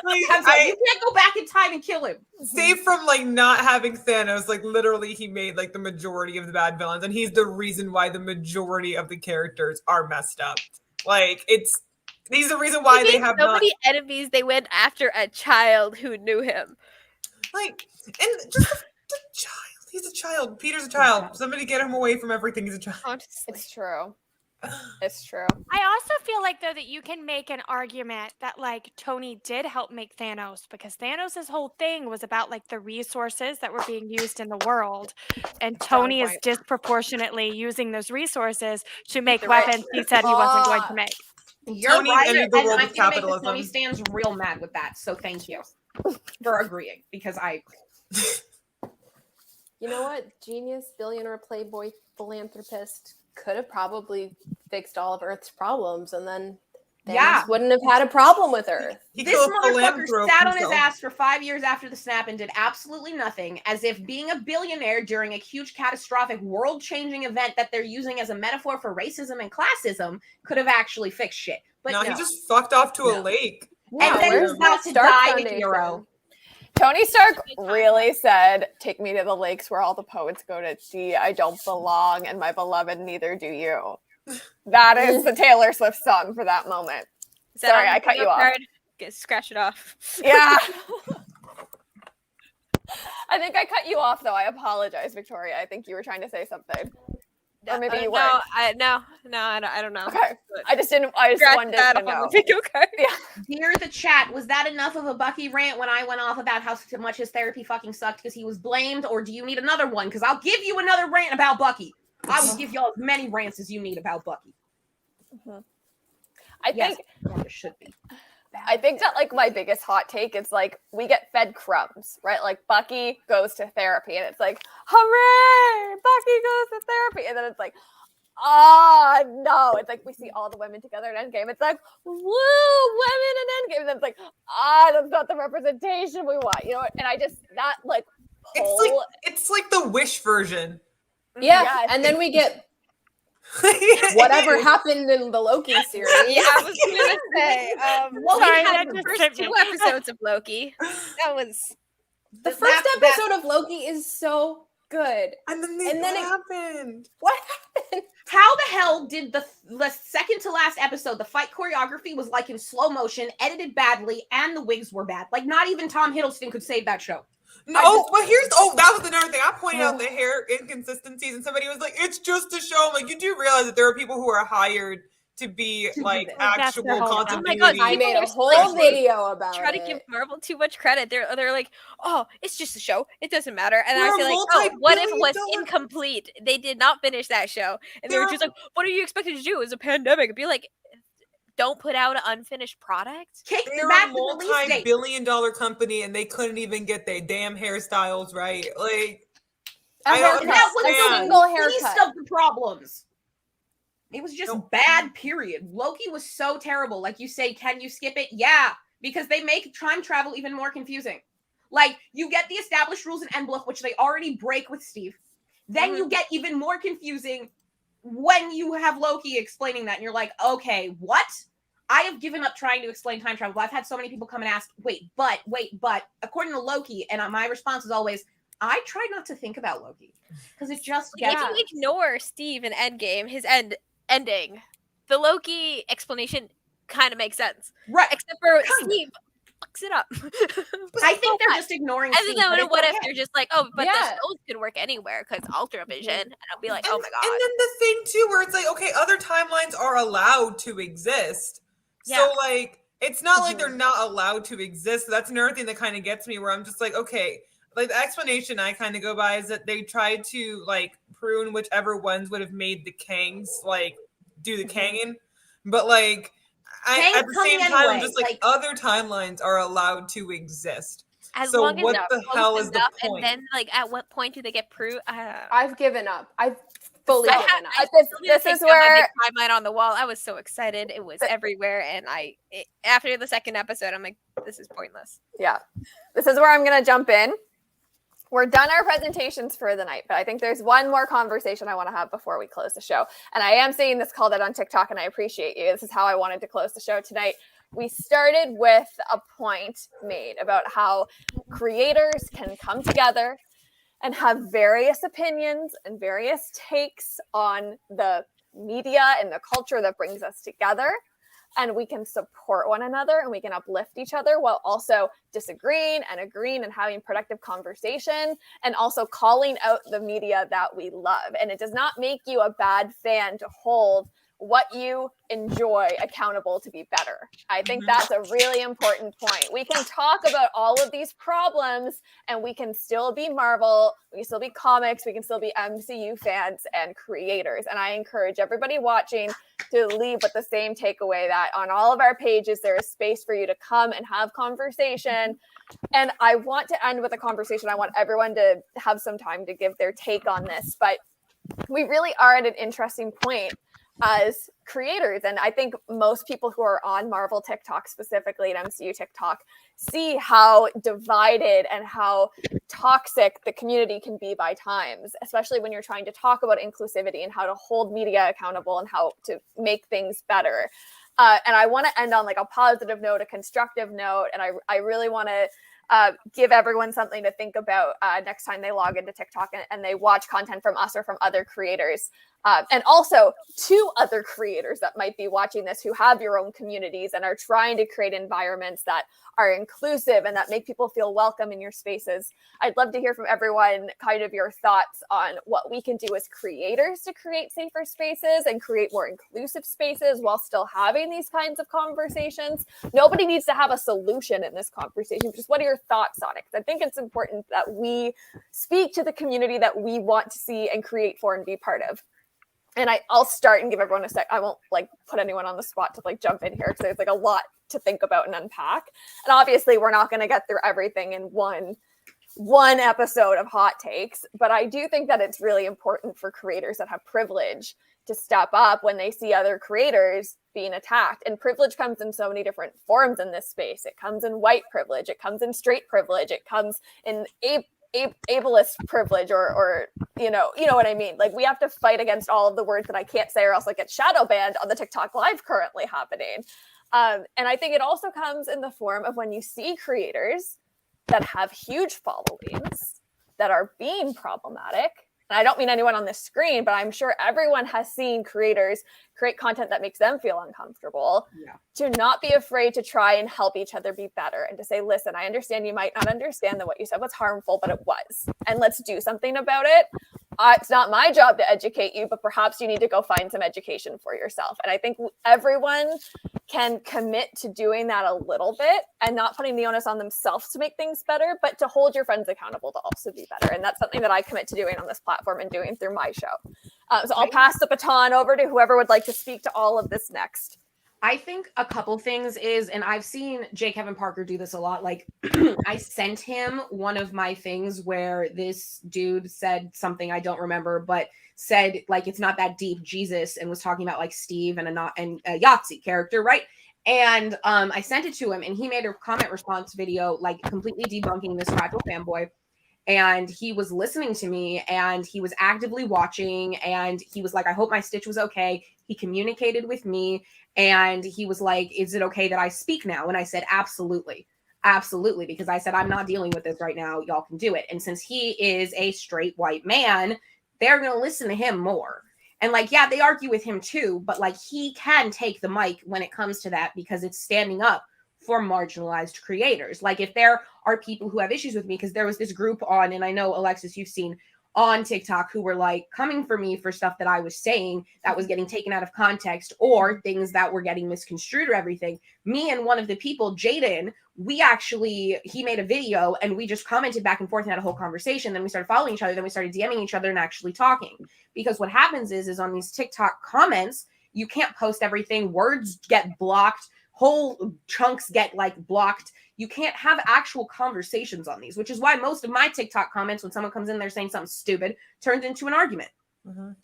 S5: Like,
S2: That's why. You can't go back in time and kill him.
S5: save from like not having Thanos, like literally he made like the majority of the bad villains, and he's the reason why the majority of the characters are messed up. Like he's the reason why
S6: He
S5: they
S6: made
S5: have
S6: so
S5: not
S6: many enemies. They went after a child who knew him.
S5: like and just the child. He's a child. Peter's a child. Somebody get him away from everything. He's a child.
S6: Honestly.
S1: It's true. It's true.
S4: I also feel like though that you can make an argument that like Tony did help make Thanos because Thanos' whole thing was about like the resources that were being used in the world, and Tony is
S1: point.
S4: disproportionately using those resources to make
S1: You're right.
S4: weapons he said he wasn't going to make.
S2: You're
S5: Tony
S2: right,
S5: ended
S2: and
S5: the
S2: I'm
S5: world
S2: going
S5: with
S2: to make the
S5: capitalism.
S2: Tony stands real mad with that. So thank you for agreeing because I agree.
S3: You know what? Genius, billionaire, playboy, philanthropist could have probably fixed all of Earth's problems, and then Thanos
S2: Yeah.
S3: wouldn't have had a problem with Earth.
S5: He
S2: This
S5: killed
S2: motherfucker
S5: Philanthrope
S2: sat on his
S5: himself.
S2: ass for 5 years after the snap and did absolutely nothing, as if being a billionaire during a huge catastrophic world-changing event that they're using as a metaphor for racism and classism could have actually fixed shit. But
S5: No,
S2: no.
S5: he just fucked off to a
S2: No.
S5: lake.
S2: And then
S3: where's
S2: he's about
S3: that
S2: to
S3: Stark
S2: die a
S3: Foundation?
S2: hero.
S1: Tony Stark really said, "Take me to the lakes where all the poets go to see I don't belong, and my beloved, neither do you." That is the Taylor Swift song for that moment.
S6: Is that
S1: Sorry,
S6: on
S1: I
S6: the
S1: cut you
S6: bingo
S1: off.
S6: card? Scratch it off.
S1: Yeah. I think I cut you off, though. I apologize, Victoria. I think you were trying to say something. Or maybe you weren't.
S6: I don't know.
S1: Okay.
S6: But
S1: I just
S6: scratch
S1: wanted
S6: that
S1: to
S6: off on
S1: know.
S6: the bingo card.
S2: Dear the chat, was that enough of a Bucky rant when I went off about how much his therapy fucking sucked because he was blamed, or do you need another one? Because I'll give you another rant about Bucky. I will give y'all as many rants as you need about Bucky.
S1: I
S2: Yes,
S1: think
S2: there should be.
S1: I think that like my biggest hot take is like we get fed crumbs, right? Like Bucky goes to therapy and it's like, hooray, Bucky goes to therapy. And then it's like, oh no, it's like we see all the women together in Endgame. It's like, woo, women in Endgame. And it's like, that's not the representation we want, you know? And I just that like whole
S5: It's like the Wish version.
S3: Yeah,
S1: Yes.
S3: and then we get whatever happened in the Loki series.
S6: Yeah, I was gonna say. Well,
S4: Sorry,
S6: we had
S4: that
S6: the
S4: just
S6: first
S4: hit me.
S6: 2 episodes of Loki. That was
S3: The first episode of Loki is so good.
S5: And then
S3: And then
S5: what
S3: it-
S5: happened?
S3: What happened?
S7: How the hell did the second to last episode, the fight choreography was like in slow motion, edited badly, and the wigs were bad? Like, not even Tom Hiddleston could save that show.
S5: No, but that was another thing. I pointed out the hair inconsistencies, and somebody was like, "It's just a show." I'm like, you do realize that there are people who are hired to be like
S4: That's
S5: actual
S4: their whole job.
S5: continuity.
S6: Oh my God,
S3: I made a
S6: People
S3: whole
S6: are
S3: video about
S6: try to
S3: it.
S6: give Marvel too much credit. They're like, oh, it's just a show. It doesn't matter. And
S5: We're
S6: I
S5: a
S6: feel like, oh, what if it was
S5: multi-billion-dollar-
S6: incomplete? They did not finish that show, and they were just like, what are you expected to do? It was a pandemic. It'd be like, don't put out an unfinished product.
S7: Kick
S5: They're
S7: back
S5: a
S7: the release date.
S5: multi-billion-dollar company, and they couldn't even get their damn hairstyles right. Like,
S3: A
S5: I don't
S3: haircut.
S7: That was
S3: A
S5: understand.
S3: single
S7: least
S3: haircut.
S7: of the problems. It was just
S5: Nope.
S7: bad, period. Loki was so terrible. Like you say, can you skip it? Yeah, because they make time travel even more confusing. Like, you get the established rules in Endblock, which they already break with Steve. Then you get even more confusing when you have Loki explaining that, and you're like, okay, what? I have given up trying to explain time travel. I've had so many people come and ask, wait, but, according to Loki, and my response is always, I try not to think about Loki, because it just
S6: If
S7: gets...
S6: you ignore Steve in Endgame, his ending, the Loki explanation kind of makes sense.
S7: Right.
S6: Except for
S7: Kind of.
S6: Steve fucks it up.
S7: I think they're just ignoring
S6: And
S7: Steve.
S6: then
S7: but it's
S6: what if
S7: okay.
S6: they're just like, oh, but
S3: Yeah.
S6: the stones can work anywhere because Ultra Vision, and I'll be like, oh my god.
S5: And then the thing too, where it's like, okay, other timelines are allowed to exist.
S6: Yeah.
S5: So like, it's not like they're not allowed to exist. That's another thing that kind of gets me, where I'm just like, okay, like the explanation I kind of go by is that they tried to like prune whichever ones would have made the Kangs like do the Kangin, but like
S7: Kangs
S5: at the
S7: coming
S5: same time, I'm
S7: anyway,
S5: just like,
S7: like-
S5: other timelines are allowed to exist.
S6: As
S5: So
S6: long as
S5: what
S6: it's
S5: the
S6: close
S5: hell is the
S6: enough,
S5: point?
S6: And then, like, at what point do they get proved?
S3: I've given up. I've fully
S1: I
S3: given
S1: have-
S3: up.
S1: I-
S6: Still didn't
S1: this
S6: take
S1: is
S6: down my
S1: where
S6: big timeline on the wall. I was so excited. It was everywhere, and after the second episode, I'm like, this is pointless.
S1: Yeah. This is where I'm going to jump in. We're done our presentations for the night, but I think there's one more conversation I want to have before we close the show. And I am seeing this called out on TikTok, and I appreciate you. This is how I wanted to close the show tonight. We started with a point made about how creators can come together and have various opinions and various takes on the media and the culture that brings us together. And we can support one another and we can uplift each other while also disagreeing and agreeing and having productive conversation and also calling out the media that we love. And it does not make you a bad fan to hold what you enjoy accountable to be better. I think that's a really important point. We can talk about all of these problems and we can still be Marvel, we can still be comics, we can still be MCU fans and creators. And I encourage everybody watching to leave with the same takeaway that on all of our pages, there is space for you to come and have conversation. And I want to end with a conversation. I want everyone to have some time to give their take on this, but we really are at an interesting point as creators. And I think most people who are on Marvel TikTok, specifically and MCU TikTok, see how divided and how toxic the community can be by times, especially when you're trying to talk about inclusivity and how to hold media accountable and how to make things better. And I want to end on like a positive note, a constructive note. And I really want to give everyone something to think about next time they log into TikTok and they watch content from us or from other creators. And also to other creators that might be watching this who have your own communities and are trying to create environments that are inclusive and that make people feel welcome in your spaces. I'd love to hear from everyone kind of your thoughts on what we can do as creators to create safer spaces and create more inclusive spaces while still having these kinds of conversations. Nobody needs to have a solution in this conversation. Just what are your thoughts on it? Because I think it's important that we speak to the community that we want to see and create for and be part of. And I'll start and give everyone a sec. I won't like put anyone on the spot to like jump in here because there's like a lot to think about and unpack. And obviously we're not going to get through everything in one episode of Hot Takes, but I do think that it's really important for creators that have privilege to step up when they see other creators being attacked. And privilege comes in so many different forms in this space. It comes in white privilege, it comes in straight privilege, it comes in ableist privilege, or you know what I mean. Like, we have to fight against all of the words that I can't say or else I get shadow banned on the TikTok live currently happening. And I think it also comes in the form of when you see creators that have huge followings that are being problematic. And I don't mean anyone on this screen, but I'm sure everyone has seen creators create content that makes them feel uncomfortable. To not be afraid to try and help each other be better, and to say, listen, I understand you might not understand that what you said was harmful, but it was, and let's do something about it. It's not my job to educate you, but perhaps you need to go find some education for yourself. And I think everyone can commit to doing that a little bit, and not putting the onus on themselves to make things better, but to hold your friends accountable to also be better. And that's something that I commit to doing on this platform and doing through my show. So I'll pass the baton over to whoever would like to speak to all of this next.
S7: I think a couple things is, and I've seen J. Kevin Parker do this a lot. Like, I sent him one of my things where this dude said something I don't remember, but said, like, it's not that deep, Jesus, and was talking about like Steve and a Yahtzee character, right? And I sent it to him, and he made a comment response video, like completely debunking this Fragile fanboy. And he was listening to me, and he was actively watching, and he was like, I hope my stitch was okay. He communicated with me, and he was like, is it okay that I speak now? And I said, absolutely. Absolutely. Because I said, I'm not dealing with this right now. Y'all can do it. And since he is a straight white man, they're going to listen to him more. And like, yeah, they argue with him too, but like, he can take the mic when it comes to that, because it's standing up for marginalized creators. Like, if there are people who have issues with me, because there was this group on, and I know, Alexis, you've seen on TikTok, who were like coming for me for stuff that I was saying that was getting taken out of context, or things that were getting misconstrued or everything. Me and one of the people, Jaden, he made a video, and we just commented back and forth and had a whole conversation. Then we started following each other. Then we started DMing each other and actually talking. Because what happens is on these TikTok comments, you can't post everything. Words get blocked. Whole chunks get like blocked. You can't have actual conversations on these, which is why most of my TikTok comments, when someone comes in there saying something stupid, turns into an argument.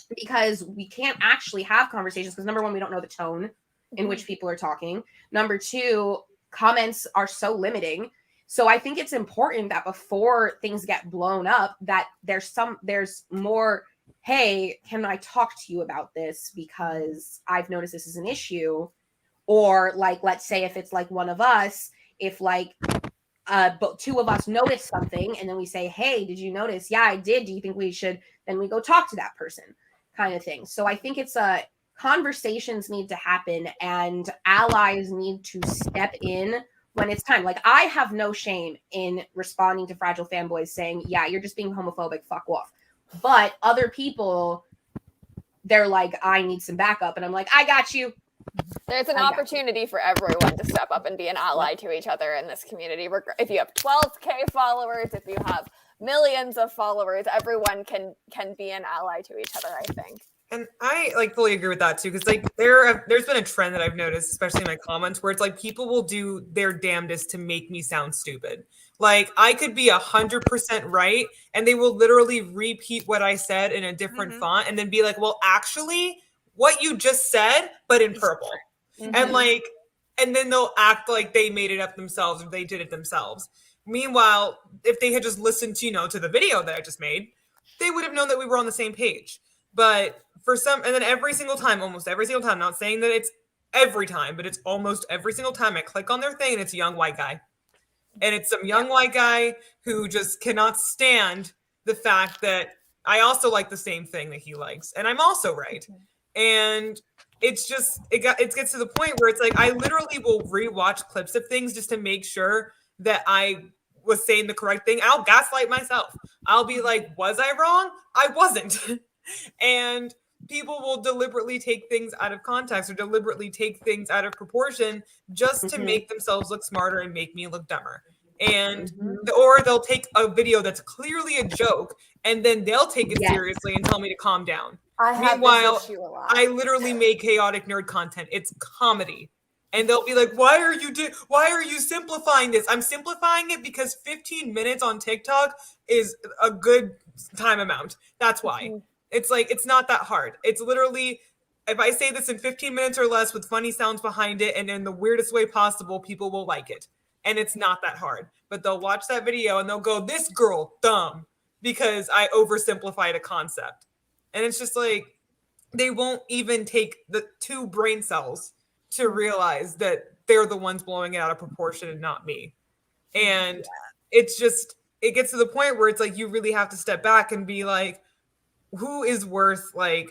S7: Because we can't actually have conversations, because number one, we don't know the tone in which people are talking. Number two, comments are so limiting. So I think it's important that before things get blown up, that there's more, hey, can I talk to you about this? Because I've noticed this is an issue. Or like, let's say if it's like one of us, if like but two of us notice something, and then we say, hey, did you notice? Yeah, I did. Do you think we should? Then we go talk to that person, kind of thing. So I think it's conversations need to happen, and allies need to step in when it's time. Like, I have no shame in responding to Fragile fanboys saying, yeah, you're just being homophobic, fuck off. But other people, they're like, I need some backup. And I'm like, I got you.
S1: There's an opportunity for everyone to step up and be an ally to each other in this community. If you have 12K followers, if you have millions of followers, everyone can be an ally to each other, I think.
S5: And I like fully agree with that too, because like there's been a trend that I've noticed, especially in my comments, where it's like people will do their damnedest to make me sound stupid. Like, I could be 100% right, and they will literally repeat what I said in a different font, and then be like, well, actually, what you just said, but in purple. And like, and then they'll act like they made it up themselves, or they did it themselves. Meanwhile, if they had just listened to, to the video that I just made, they would have known that we were on the same page. But for some, and then almost every single time, not saying that it's every time, but it's almost every single time I click on their thing, and it's a young white guy. And it's some young white guy who just cannot stand the fact that I also like the same thing that he likes, and I'm also right. And it's just, it gets to the point where it's like, I literally will rewatch clips of things just to make sure that I was saying the correct thing. I'll gaslight myself. I'll be like, was I wrong? I wasn't. And people will deliberately take things out of context, or deliberately take things out of proportion, just to make themselves look smarter and make me look dumber. And or they'll take a video that's clearly a joke, and then they'll take it seriously and tell me to calm down. Meanwhile, I literally make chaotic nerd content. It's comedy. And they'll be like, why are you simplifying this? I'm simplifying it because 15 minutes on TikTok is a good time amount. That's why. It's like, it's not that hard. It's literally if I say this in 15 minutes or less with funny sounds behind it and in the weirdest way possible, people will like it. And it's not that hard. But they'll watch that video and they'll go, this girl, dumb, because I oversimplified a concept. And it's just like, they won't even take the 2 brain cells to realize that they're the ones blowing it out of proportion and not me. And it's just, it gets to the point where it's like, you really have to step back and be like, who is worth like,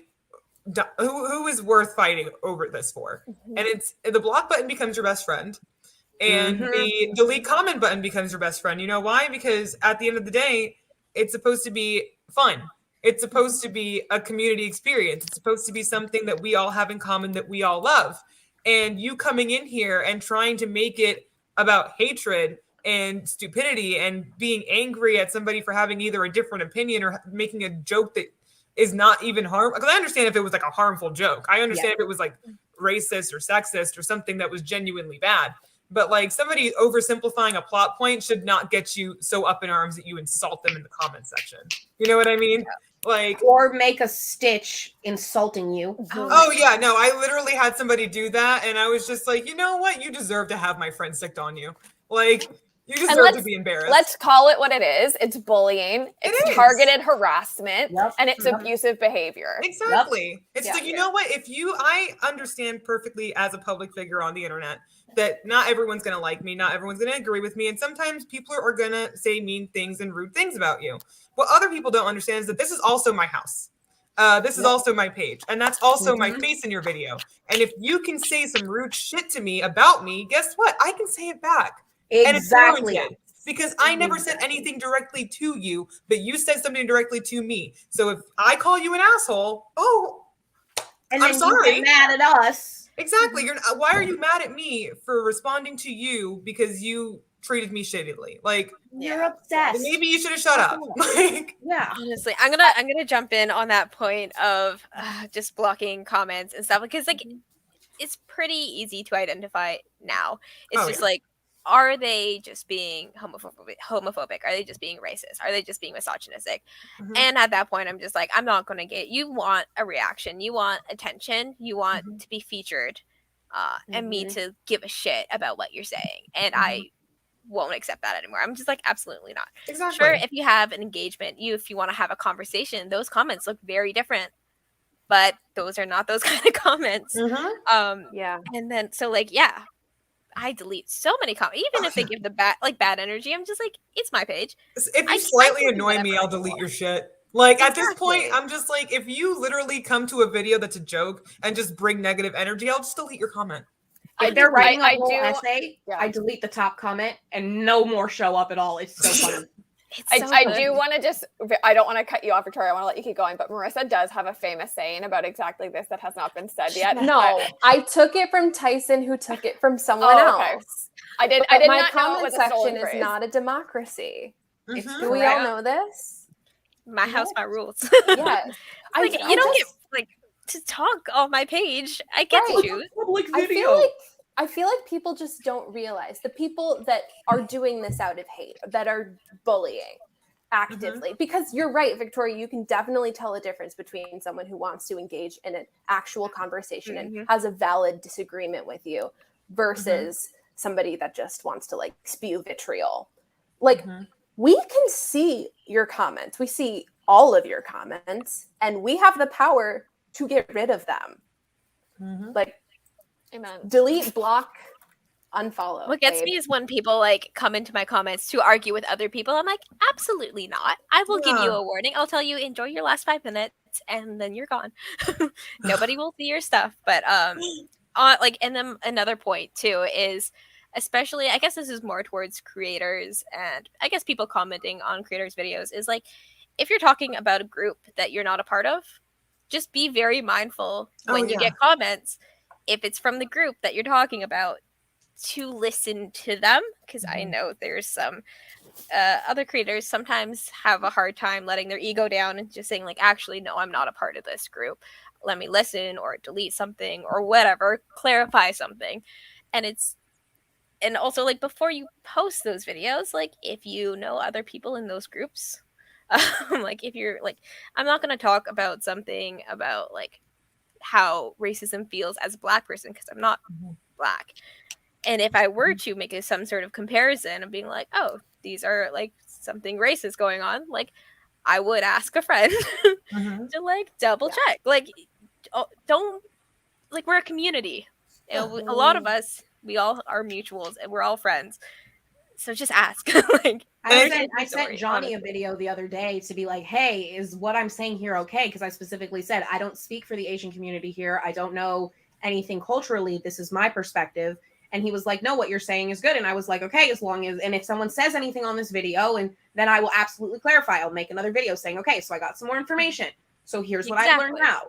S5: who is worth fighting over this for? And it's the block button becomes your best friend, and the delete comment button becomes your best friend. You know why? Because at the end of the day, it's supposed to be fun. It's supposed to be a community experience. It's supposed to be something that we all have in common, that we all love. And you coming in here and trying to make it about hatred and stupidity and being angry at somebody for having either a different opinion or making a joke that is not even harmful. Because I understand if it was like a harmful joke. I understand if it was like racist or sexist or something that was genuinely bad. But like somebody oversimplifying a plot point should not get you so up in arms that you insult them in the comment section. You know what I mean? Like,
S7: or make a stitch insulting you.
S5: Oh yeah, no, I literally had somebody do that, and I was just like, you know what? You deserve to have my friend sicked on you. Like, you deserve to be embarrassed.
S1: Let's call it what it is. It's bullying. It's targeted harassment, and it's abusive behavior.
S5: Exactly. It's like, you know what? I understand perfectly as a public figure on the internet that not everyone's going to like me. Not everyone's going to agree with me. And sometimes people are going to say mean things and rude things about you. What other people don't understand is that this is also my house. This is also my page. And that's also my face in your video. And if you can say some rude shit to me about me, guess what? I can say it back.
S7: Exactly.
S5: And it's because I never said anything directly to you, but you said something directly to me. So if I call you an asshole,
S7: and
S5: I'm sorry.
S7: You get mad at us.
S5: Exactly. Why are you mad at me for responding to you because you treated me shittily? Like,
S7: you're obsessed.
S5: Maybe you should have shut up. Like,
S6: honestly, I'm gonna jump in on that point of just blocking comments and stuff, because like it's pretty easy to identify now. It's just like, are they just being homophobic? Are they just being racist? Are they just being misogynistic? And at that point, I'm just like, I'm not going to get, you want a reaction. You want attention. You want to be featured and me to give a shit about what you're saying. And I won't accept that anymore. I'm just like, absolutely not.
S5: Exactly.
S6: Sure, if you have an engagement, if you want to have a conversation, those comments look very different. But those are not those kind of comments. And then, so like, I delete so many comments, even if they give the bad energy. I'm just like, it's my page.
S5: If you slightly annoy me, I'll delete your shit. Like at this point, I'm just like, if you literally come to a video that's a joke and just bring negative energy, I'll just delete your comment.
S7: If they're writing a whole essay, I delete the top comment and no more show up at all. It's so funny.
S1: I do want to I don't want to cut you off, Victoria. I want to let you keep going. But Marissa does have a famous saying about exactly this that has not been said yet.
S3: No, I took it from Tyson, who took it from someone else.
S1: I did
S3: My
S1: not
S3: comment
S1: know it was
S3: section is not a democracy. Do we all know this?
S6: My house, my rules.
S3: Yes.
S6: Like, you don't get like to talk on my page. I get to choose.
S7: Public video.
S3: I feel like people just don't realize the people that are doing this out of hate, that are bullying actively. Because you're right, Victoria, you can definitely tell a difference between someone who wants to engage in an actual conversation and has a valid disagreement with you versus somebody that just wants to like spew vitriol. Like, we can see your comments. We see all of your comments, and we have the power to get rid of them. Like,
S1: amen.
S3: Delete, block, unfollow.
S6: What gets me is when people like come into my comments to argue with other people. I'm like, absolutely not. I will give you a warning. I'll tell you, enjoy your last 5 minutes, and then you're gone. Nobody will see your stuff. But and then another point too is, especially, I guess this is more towards creators and I guess people commenting on creators' videos, is like, if you're talking about a group that you're not a part of, just be very mindful when you get comments, if it's from the group that you're talking about, to listen to them. Because I know there's some other creators sometimes have a hard time letting their ego down and just saying like, actually, no, I'm not a part of this group. Let me listen or delete something or whatever, clarify something. And also, like, before you post those videos, like, if you know other people in those groups, like, if you're, like, I'm not going to talk about something about, like, how racism feels as a Black person because I'm not Black. And if I were to make some sort of comparison of being like, oh, these are like something racist going on, like I would ask a friend to like double check. Like, don't, like, we're a community. A lot of us, we all are mutuals and we're all friends. So just ask. Like,
S7: I sent Johnny a video the other day to be like, hey, is what I'm saying here okay? Because I specifically said, I don't speak for the Asian community here. I don't know anything culturally. This is my perspective. And he was like, no, what you're saying is good. And I was like, okay, as long as, and if someone says anything on this video, and then I will absolutely clarify. I'll make another video saying, okay, so I got some more information. So here's what I learned now.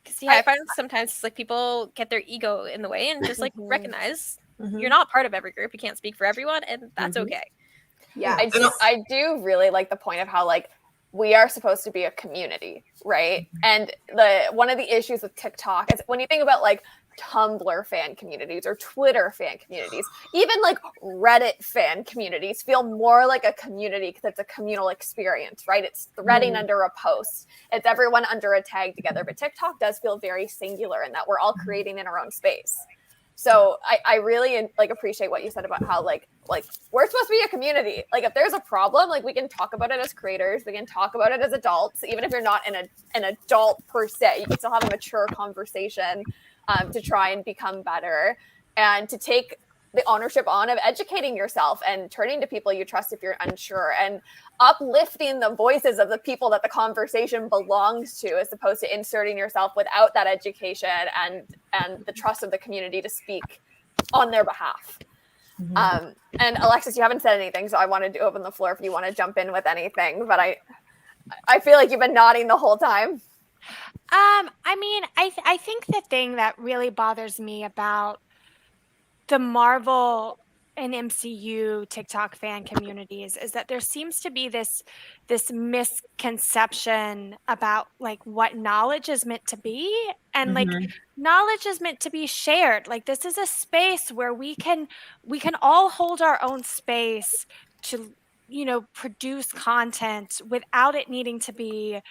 S6: Because I find sometimes it's like people get their ego in the way and just like recognize you're not part of every group. You can't speak for everyone, and that's okay.
S3: Yeah.
S1: I do really like the point of how like we are supposed to be a community, right? And one of the issues with TikTok is when you think about like Tumblr fan communities or Twitter fan communities, even like Reddit fan communities feel more like a community because it's a communal experience, right? It's threading under a post. It's everyone under a tag together. But TikTok does feel very singular in that we're all creating in our own space. So I really like appreciate what you said about how like we're supposed to be a community. Like if there's a problem, like we can talk about it as creators, we can talk about it as adults, even if you're not an adult per se, you can still have a mature conversation to try and become better and to take the ownership on of educating yourself and turning to people you trust if you're unsure and uplifting the voices of the people that the conversation belongs to, as opposed to inserting yourself without that education and the trust of the community to speak on their behalf. And Alexis, you haven't said anything, so I wanted to open the floor if you want to jump in with anything, but I feel like you've been nodding the whole time.
S4: I mean, I think the thing that really bothers me about the Marvel and MCU TikTok fan communities is that there seems to be this misconception about like what knowledge is meant to be, and like knowledge is meant to be shared. Like this is a space where we can all hold our own space to, you know, produce content without it needing to be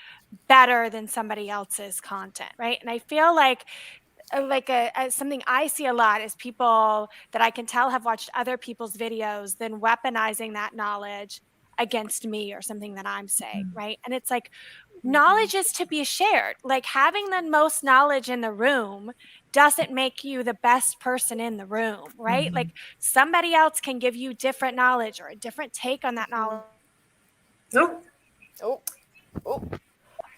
S4: better than somebody else's content, right? And I feel like something I see a lot is people that I can tell have watched other people's videos, then weaponizing that knowledge against me or something that I'm saying, right? And it's like knowledge is to be shared. Like having the most knowledge in the room doesn't make you the best person in the room, right? Like somebody else can give you different knowledge or a different take on that knowledge.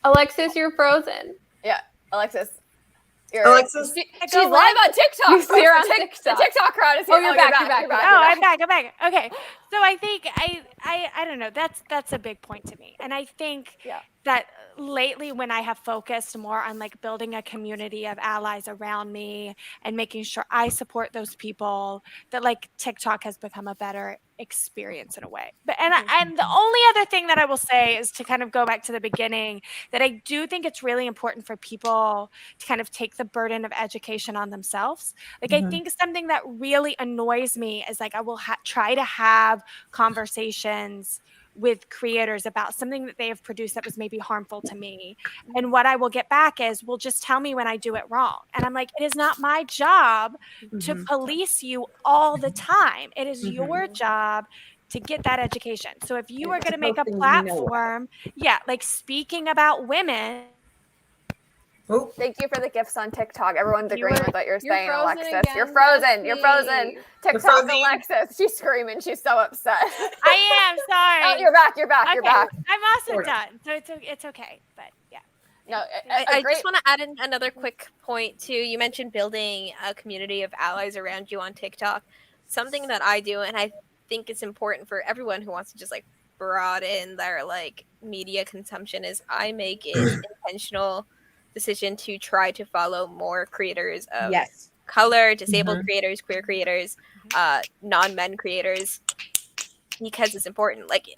S3: Alexis, you're frozen.
S1: Yeah, Alexis.
S5: Alexis,
S1: she's live on TikTok.
S3: You see her on
S1: The TikTok crowd is here.
S3: Oh, you're back.
S4: I'm back. Okay. So I think I don't know. That's a big point to me. And I think that lately when I have focused more on like building a community of allies around me and making sure I support those people, that like TikTok has become a better experience in a way. But and the only other thing that I will say is to kind of go back to the beginning, that I do think it's really important for people to kind of take the burden of education on themselves. Like I think something that really annoys me is like I will try to have conversations with creators about something that they have produced that was maybe harmful to me. And what I will get back is, well, just tell me when I do it wrong. And I'm like, it is not my job to police you all the time. It is your job to get that education. So if you are going to make a platform, like speaking about women.
S1: Thank you for the gifts on TikTok. Everyone's agreeing with what you're saying, Alexis.
S3: Again,
S1: you're frozen. You're frozen. TikTok, Alexis. She's screaming. She's so upset.
S4: I am sorry.
S1: Oh, you're back. You're back.
S4: Okay.
S1: You're back.
S4: I'm also done. So it's okay. But yeah.
S1: No,
S6: I just want to add in another quick point too. You mentioned building a community of allies around you on TikTok. Something that I do, and I think it's important for everyone who wants to just like broaden their like media consumption, is I make it intentional decision to try to follow more creators of color, disabled creators, queer creators, non-men creators, because it's important. Like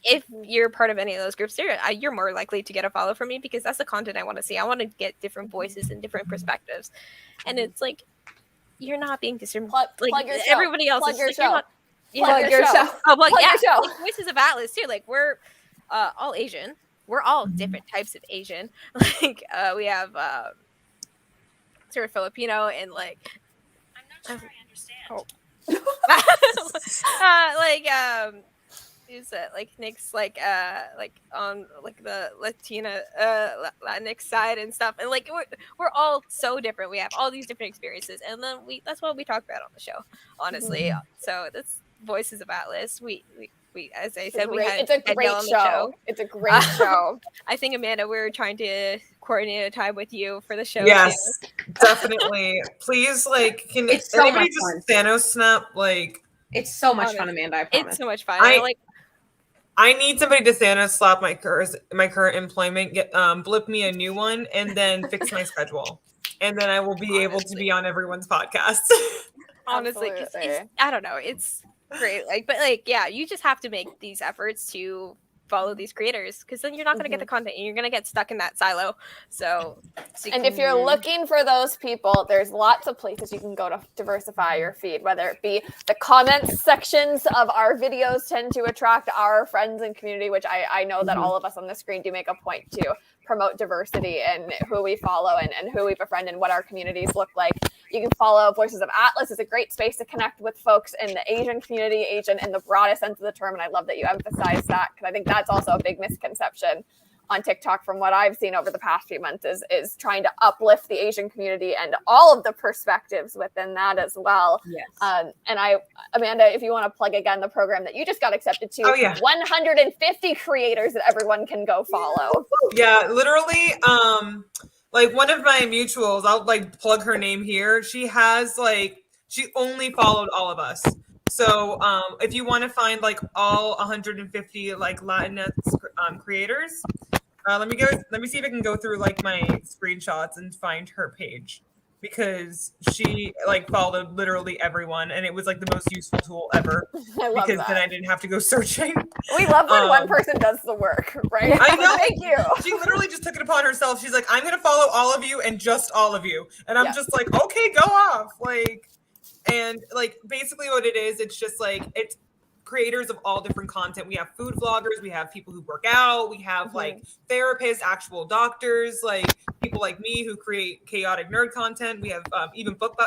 S6: if you're part of any of those groups, you're more likely to get a follow from me, because that's the content I want to see. I want to get different voices and different perspectives, and it's like you're not being plug your show. Everybody else
S1: plug
S6: is
S1: your
S6: like,
S1: show.
S6: Plug
S1: your show.
S6: Oh, well,
S1: plug your show.
S6: Like Voices of Atlas too. Like we're all Asian. We're all different types of Asian. Like we have sort of Filipino and like.
S4: I'm not sure I understand.
S6: Oh. Is it like Nick's like on like the Latina Latinx side and stuff, and like we're all so different. We have all these different experiences, and then that's what we talk about on the show, honestly. So that's Voices of Atlas. We as I said, we had
S1: it's a great
S6: Danielle on the show.
S1: It's a great show.
S6: I think Amanda, we were trying to coordinate a time with you for the show.
S5: Yes, definitely. Please, like, can
S7: It's so
S5: anybody
S7: much
S5: just
S7: fun.
S5: Thanos snap? Like,
S7: It's so much fun, Amanda. I promise.
S6: It's so much fun.
S5: I need somebody to Thanos slap my current employment, blip me a new one, and then fix my schedule, and then I will be able to be on everyone's podcast.
S6: Honestly, 'cause I don't know, it's great. Like, but like, yeah, you just have to make these efforts to follow these creators, because then you're not going to get the content and you're going to get stuck in that silo. And
S1: if you're looking for those people, there's lots of places you can go to diversify your feed, whether it be the comments sections of our videos tend to attract our friends and community, which I know that all of us on the screen do make a point to promote diversity and who we follow and who we befriend and what our communities look like. You can follow Voices of Atlas. It's a great space to connect with folks in the Asian community, Asian in the broadest sense of the term. And I love that you emphasize that, because I think that's also a big misconception on TikTok from what I've seen over the past few months is trying to uplift the Asian community and all of the perspectives within that as well.
S7: Yes.
S1: And Amanda, if you want to plug again the program that you just got accepted to, 150 creators that everyone can go follow.
S5: Yeah, literally. Like one of my mutuals, I'll like plug her name here. She has she only followed all of us. So if you want to find like all 150 like Latinx creators, let me see if I can go through like my screenshots and find her page, because she like followed literally everyone, and it was like the most useful tool ever.
S1: I love
S5: because
S1: that.
S5: then I didn't have to go searching.
S1: We love when one person does the work, right?
S5: I know.
S1: Thank you.
S5: She literally just took it upon herself. She's like, I'm going to follow all of you and just all of you. And I'm just like, okay, go off. Like, and like basically what it is, it's just like, it's creators of all different content. We have food vloggers, we have people who work out, we have like therapists, actual doctors, like people like me who create chaotic nerd content. We have even book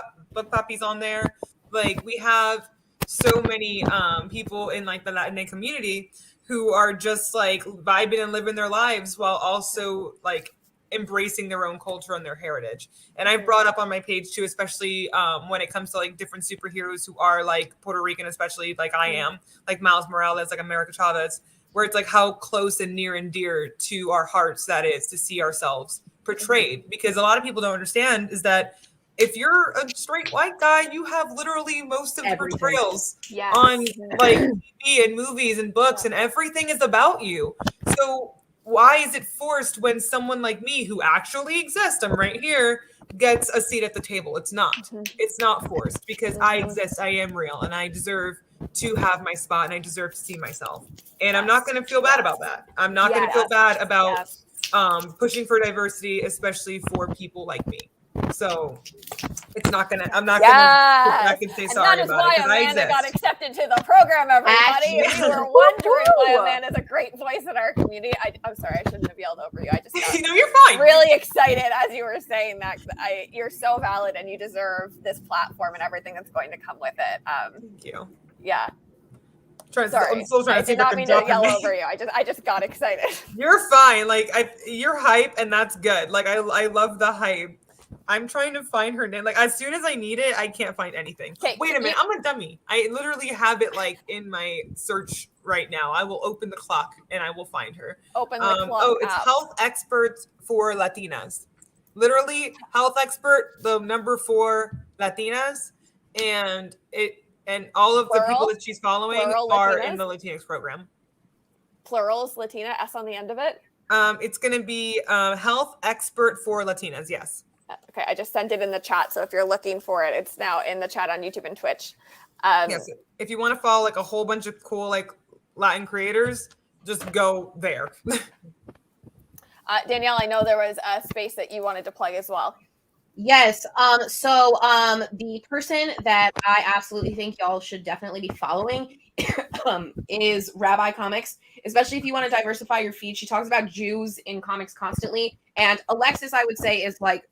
S5: puppies on there. Like we have so many people in like the Latinx community who are just like vibing and living their lives while also like embracing their own culture and their heritage. And I brought up on my page too, especially when it comes to like different superheroes who are like Puerto Rican, especially like I am, like Miles Morales, like America Chavez, where it's like how close and near and dear to our hearts that is to see ourselves portrayed. Because a lot of people don't understand is that if you're a straight white guy, you have literally most of the portrayals on like TV and movies and books, and everything is about you. So why is it forced when someone like me, who actually exists, I'm right here, gets a seat at the table? It's not. It's not forced, because I exist. I am real, and I deserve to have my spot, and I deserve to see myself. And I'm not going to feel bad about that. I'm not going to feel bad about pushing for diversity, especially for people like me. So it's not gonna. I'm not gonna. I can say sorry about it, because I exist.
S1: Amanda got accepted to the program. Everybody, if you were wondering why Amanda's a great voice in our community, I'm sorry, I shouldn't have yelled over you. I just got
S5: no, you're fine.
S1: Really excited as you were saying that. You're so valid, and you deserve this platform and everything that's going to come with it.
S5: Thank you.
S1: Yeah.
S5: Sorry, I'm still trying to see
S1: I did not mean to yell over you. I just got excited.
S5: You're fine. Like you're hype, and that's good. Like I love the hype. I'm trying to find her name. Like as soon as I need it, I can't find anything. Wait a minute, I'm a dummy. I literally have it like in my search right now. I will open the clock and I will find her.
S1: Open the clock.
S5: Oh, it's health experts for Latinas. Literally, health expert, the number 4 Latinas, and all of the people that she's following are in the Latinx program.
S1: Plurals, Latina, S on the end of it.
S5: It's going to be health expert for Latinas. Yes.
S1: Okay, I just sent it in the chat. So if you're looking for it, it's now in the chat on YouTube and Twitch.
S5: Yes. If you want to follow like a whole bunch of cool like Latin creators, just go there.
S1: Danielle, I know there was a space that you wanted to plug as well.
S7: Yes. So the person that I absolutely think y'all should definitely be following is Rabbi Comics, especially if you want to diversify your feed. She talks about Jews in comics constantly. And Alexis, I would say, is like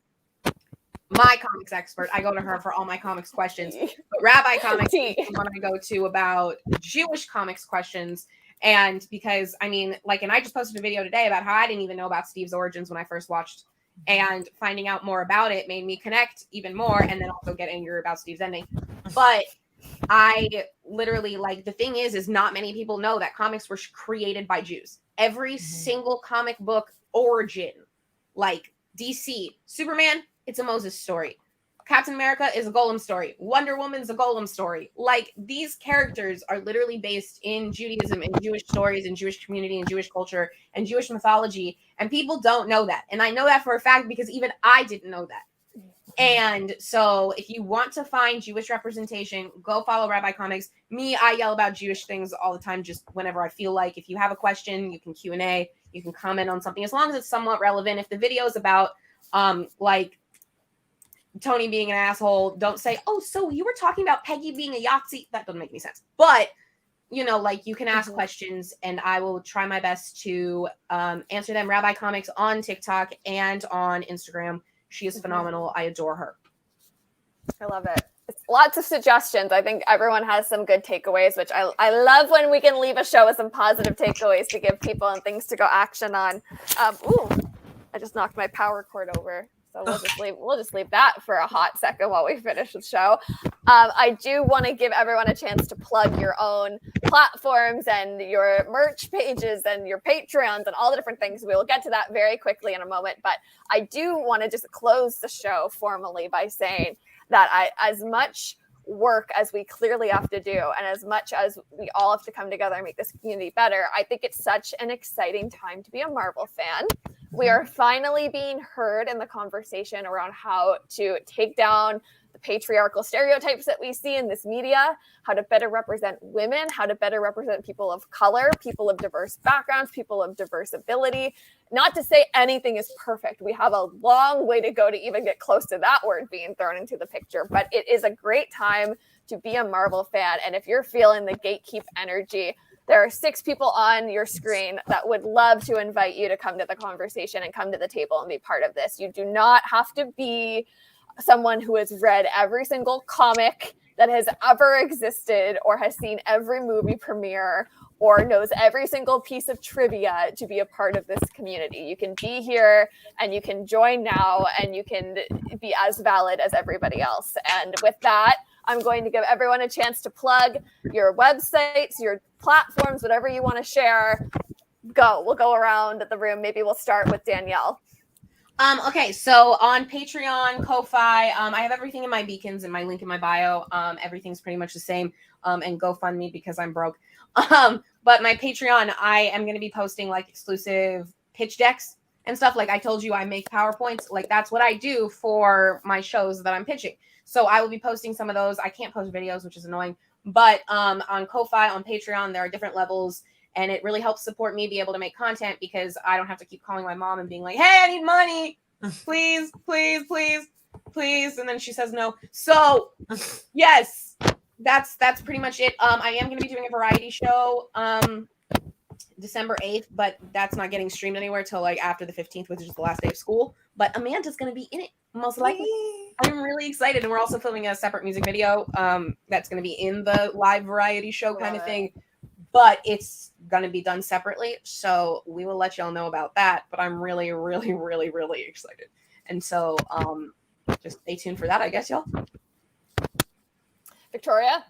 S7: my comics expert. I go to her for all my comics questions. But Rabbi Comics is the one I go to about Jewish comics questions. And because, I mean, like, and I just posted a video today about how I didn't even know about Steve's origins when I first watched. And finding out more about it made me connect even more, and then also get angry about Steve's ending. But I literally, like, the thing is not many people know that comics were created by Jews. Every single comic book origin, like DC, Superman, it's a Moses story. Captain America is a Golem story. Wonder Woman's a Golem story. Like, these characters are literally based in Judaism and Jewish stories and Jewish community and Jewish culture and Jewish mythology. And people don't know that. And I know that for a fact because even I didn't know that. And so if you want to find Jewish representation, go follow Rabbi Comics. Me, I yell about Jewish things all the time, just whenever I feel like. If you have a question, you can Q&A, you can comment on something, as long as it's somewhat relevant. If the video is about, like, Tony being an asshole, don't say, oh, so you were talking about Peggy being a Yahtzee. That doesn't make any sense. But, you know, like, you can ask questions, and I will try my best to answer them. Rabbi Comics on TikTok and on Instagram. She is phenomenal. I adore her.
S1: I love it. It's lots of suggestions. I think everyone has some good takeaways, which I love when we can leave a show with some positive takeaways to give people and things to go action on. Ooh, I just knocked my power cord over. So we'll just leave that for a hot second while we finish the show. I do want to give everyone a chance to plug your own platforms and your merch pages and your Patreons and all the different things. We will get to that very quickly in a moment. But I do want to just close the show formally by saying that as much work as we clearly have to do, and as much as we all have to come together and make this community better, I think it's such an exciting time to be a Marvel fan. We are finally being heard in the conversation around how to take down the patriarchal stereotypes that we see in this media, how to better represent women, how to better represent people of color, people of diverse backgrounds, people of diverse ability. Not to say anything is perfect. We have a long way to go to even get close to that word being thrown into the picture, but it is a great time to be a Marvel fan. And if you're feeling the gatekeep energy, there are 6 people on your screen that would love to invite you to come to the conversation and come to the table and be part of this. You do not have to be someone who has read every single comic that has ever existed or has seen every movie premiere or knows every single piece of trivia to be a part of this community. You can be here and you can join now and you can be as valid as everybody else. And with that, I'm going to give everyone a chance to plug your websites, your platforms, whatever you want to share. We'll go around the room. Maybe we'll start with Danielle.
S7: Okay, so on Patreon, Ko-Fi, I have everything in my beacons and my link in my bio. Everything's pretty much the same. And GoFundMe because I'm broke. But my Patreon, I am going to be posting like exclusive pitch decks and stuff. Like I told you, I make PowerPoints. Like that's what I do for my shows that I'm pitching. So I will be posting some of those. I can't post videos, which is annoying. But on Ko-Fi, on Patreon, there are different levels. And it really helps support me be able to make content because I don't have to keep calling my mom and being like, hey, I need money. Please, please, please, please. And then she says no. So, yes, that's pretty much it. I am going to be doing a variety show December 8th, but that's not getting streamed anywhere till like after the 15th, which is the last day of school. But Amanda's going to be in it, most likely. I'm really excited. And we're also filming a separate music video that's going to be in the live variety show kind of thing. But it's going to be done separately. So we will let y'all know about that. But I'm really, really, really, really excited. And so just stay tuned for that, I guess, y'all.
S1: Victoria?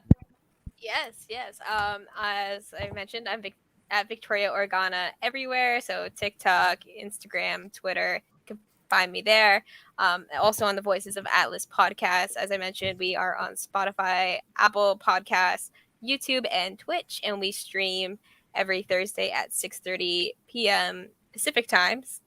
S6: Yes. As I mentioned, I'm at Victoria Organa everywhere. So TikTok, Instagram, Twitter. You can find me there. Also on the Voices of Atlas podcast. As I mentioned, we are on Spotify, Apple Podcasts, YouTube, and Twitch. And we stream every Thursday at 6:30 p.m. Pacific times.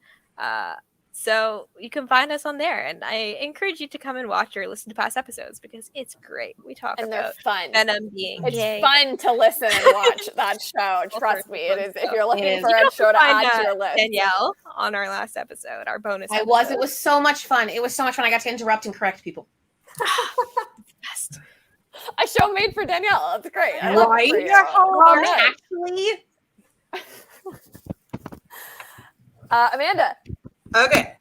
S6: So you can find us on there, and I encourage you to come and watch or listen to past episodes because it's great. We talk
S1: and
S6: about
S1: they're fun.
S6: Venom being
S1: it's
S6: gay.
S1: Fun to listen and watch that show. Trust me, it is. If you're looking for a show to add to your list,
S6: Danielle on our last episode, our bonus.
S7: It was so much fun. It was so much fun. I got to interrupt and correct people.
S6: Best.
S1: A show made for Danielle. That's great.
S7: Right? Actually,
S1: Amanda.
S5: Okay.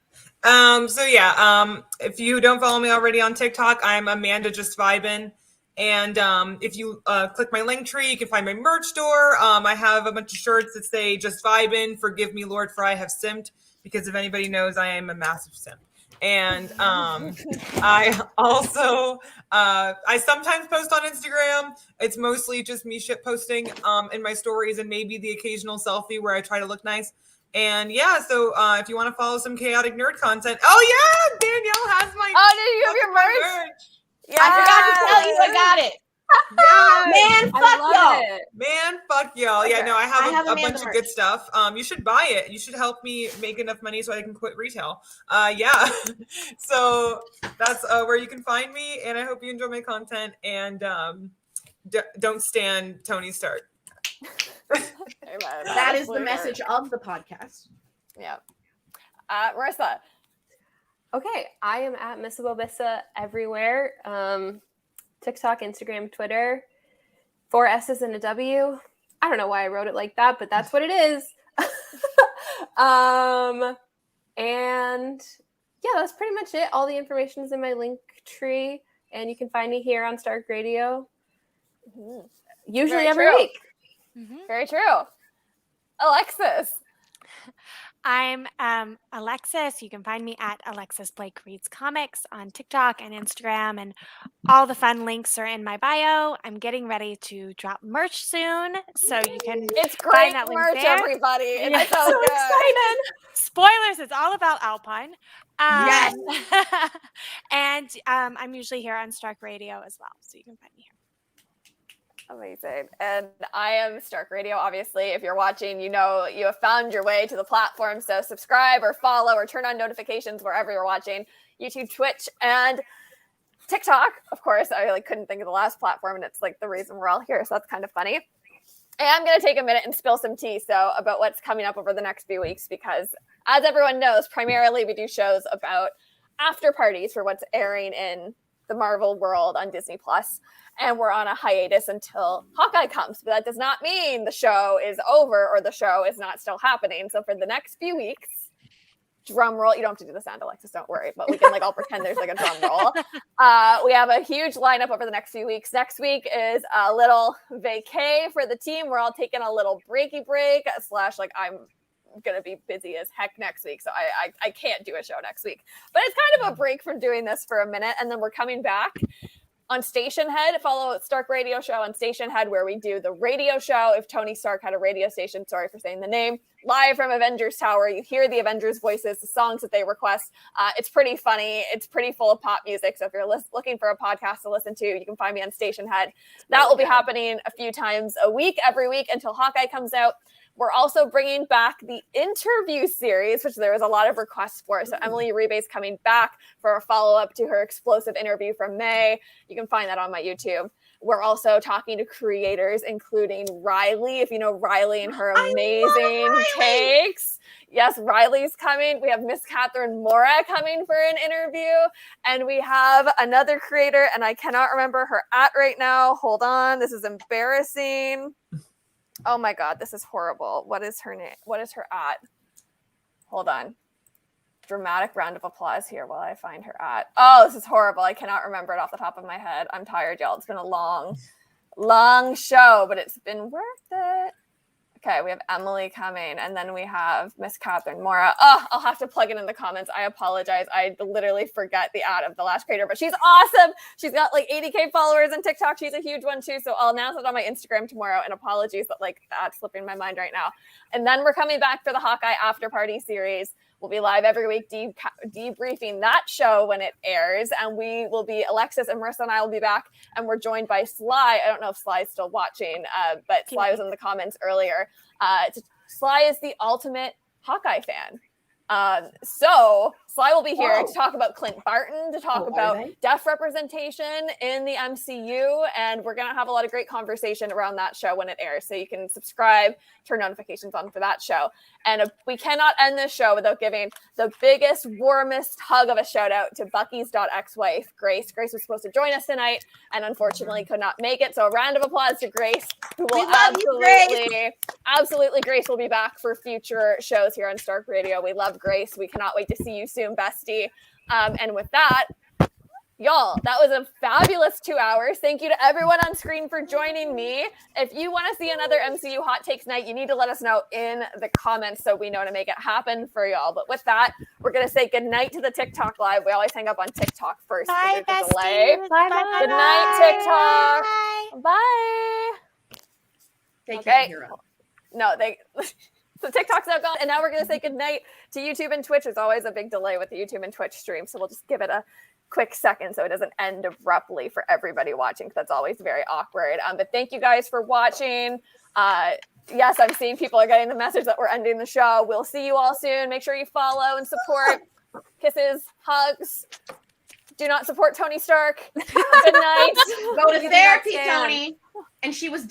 S5: If you don't follow me already on TikTok, I'm Amanda Just Vibin. And if you click my link tree, you can find my merch store. I have a bunch of shirts that say "Just Vibin." Forgive me, Lord, for I have simped. Because if anybody knows, I am a massive simp. And I also I sometimes post on Instagram. It's mostly just me shit posting in my stories, and maybe the occasional selfie where I try to look nice. And yeah, so if you want to follow some chaotic nerd content, oh yeah, Danielle has my.
S1: Oh, did you have your merch?
S7: I forgot to tell you I got it.
S5: Yes.
S7: Man, fuck y'all.
S5: Man, fuck y'all. Yeah, no, I have a
S7: Amanda
S5: bunch of
S7: merch.
S5: good stuff. You should buy it. You should help me make enough money so I can quit retail. Yeah. So that's where you can find me, and I hope you enjoy my content. And don't stand Tony Stark.
S7: That is the message of the podcast.
S1: Yeah. Marissa.
S3: Okay, I am at Missable Bissa everywhere. TikTok, Instagram, Twitter. 4 S's and a W. I don't know why I wrote it like that, but that's what it is. And yeah, that's pretty much it. All the information is in my link tree, and you can find me here on Stark Radio. Usually
S1: Very
S3: every
S1: true.
S3: week.
S1: Very true. Alexis.
S4: I'm Alexis. You can find me at Alexis Blake Reads Comics on TikTok and Instagram, and all the fun links are in my bio. I'm getting ready to drop merch soon, so you can
S1: It's great
S4: find that link
S1: merch,
S4: there.
S1: everybody. It's
S4: Yeah.
S1: so good.
S3: excited.
S4: Spoilers, it's all about Alpine.
S7: Yes.
S4: And I'm usually here on Stark Radio as well, so you can find me here.
S1: Amazing. And I am Stark Radio, obviously. If you're watching, you know you have found your way to the platform. So subscribe or follow or turn on notifications wherever you're watching. YouTube, Twitch, and TikTok. Of course, I couldn't think of the last platform, and it's the reason we're all here. So that's kind of funny. And I'm going to take a minute and spill some tea about what's coming up over the next few weeks, because as everyone knows, primarily we do shows about after parties for what's airing in the Marvel world on Disney+. And we're on a hiatus until Hawkeye comes. But that does not mean the show is over or the show is not still happening. So for the next few weeks, drum roll. You don't have to do the sound, Alexis, don't worry. But we can all pretend there's a drum roll. We have a huge lineup over the next few weeks. Next week is a little vacay for the team. We're all taking a little breaky break / I'm going to be busy as heck next week. So I can't do a show next week. But it's kind of a break from doing this for a minute. And then we're coming back on Station Head. Follow Stark Radio Show on Station Head, where we do the radio show. If Tony Stark had a radio station, sorry for saying the name, live from Avengers Tower. You hear the Avengers voices, the songs that they request. It's pretty funny. It's pretty full of pop music. So if you're looking for a podcast to listen to, you can find me on Station Head. That will be happening a few times a week, every week until Hawkeye comes out. We're also bringing back the interview series, which there was a lot of requests for. So Emily Uribe's coming back for a follow-up to her explosive interview from May. You can find that on my YouTube. We're also talking to creators, including Riley, if you know Riley and her amazing takes. Yes, Riley's coming. We have Miss Catherine Mora coming for an interview. And we have another creator, and I cannot remember her @ right now. Hold on. This is embarrassing. Oh my God, this is horrible. What is her name? What is her @ Hold on. Dramatic round of applause here while I find her @ Oh, this is horrible. I cannot remember it off the top of my head. I'm tired, y'all. It's been a long show, but it's been worth it. Okay, we have Emily coming, and then we have Miss Catherine Mora. Oh, I'll have to plug it in the comments. I apologize. I literally forget the @ of the last creator, but she's awesome. She's got 80K followers on TikTok. She's a huge one too. So I'll announce it on my Instagram tomorrow. And apologies that that's slipping my mind right now. And then we're coming back for the Hawkeye After Party series. We'll be live every week debriefing that show when it airs. And we will be, Alexis and Marissa and I will be back. And we're joined by Sly. I don't know if Sly's still watching, but Sly was in the comments earlier. Sly is the ultimate Hawkeye fan. So Sly will be here to talk about Clint Barton, to talk about deaf representation in the MCU, and we're going to have a lot of great conversation around that show when it airs. So you can subscribe, turn notifications on for that show. And we cannot end this show without giving the biggest, warmest hug of a shout out to Bucky's ex-wife, Grace. Grace was supposed to join us tonight and unfortunately could not make it. So a round of applause to Grace, who will absolutely, Grace will be back for future shows here on Stark Radio. We love Grace. We cannot wait to see you soon. costume bestie. And with that, y'all, that was a fabulous 2 hours. Thank you to everyone on screen for joining me. If you want to see another MCU Hot Takes night, you need to let us know in the comments so we know to make it happen for y'all. But with that, we're going to say goodnight to the TikTok live. We always hang up on TikTok first.
S4: Bye,
S1: There's a delay.
S4: besties.
S3: Bye.
S1: Good night, TikTok.
S4: Bye.
S1: Bye.
S7: Take
S1: Okay.
S7: care, hero.
S1: No, the TikTok's now gone. And now we're going to say goodnight to YouTube and Twitch. There's always a big delay with the YouTube and Twitch stream. So we'll just give it a quick second so it doesn't end abruptly for everybody watching, because that's always very awkward. But thank you guys for watching. Yes, I'm seeing people are getting the message that we're ending the show. We'll see you all soon. Make sure you follow and support. Kisses, hugs. Do not support Tony Stark. Good night.
S7: Go to therapy, Tony. And she was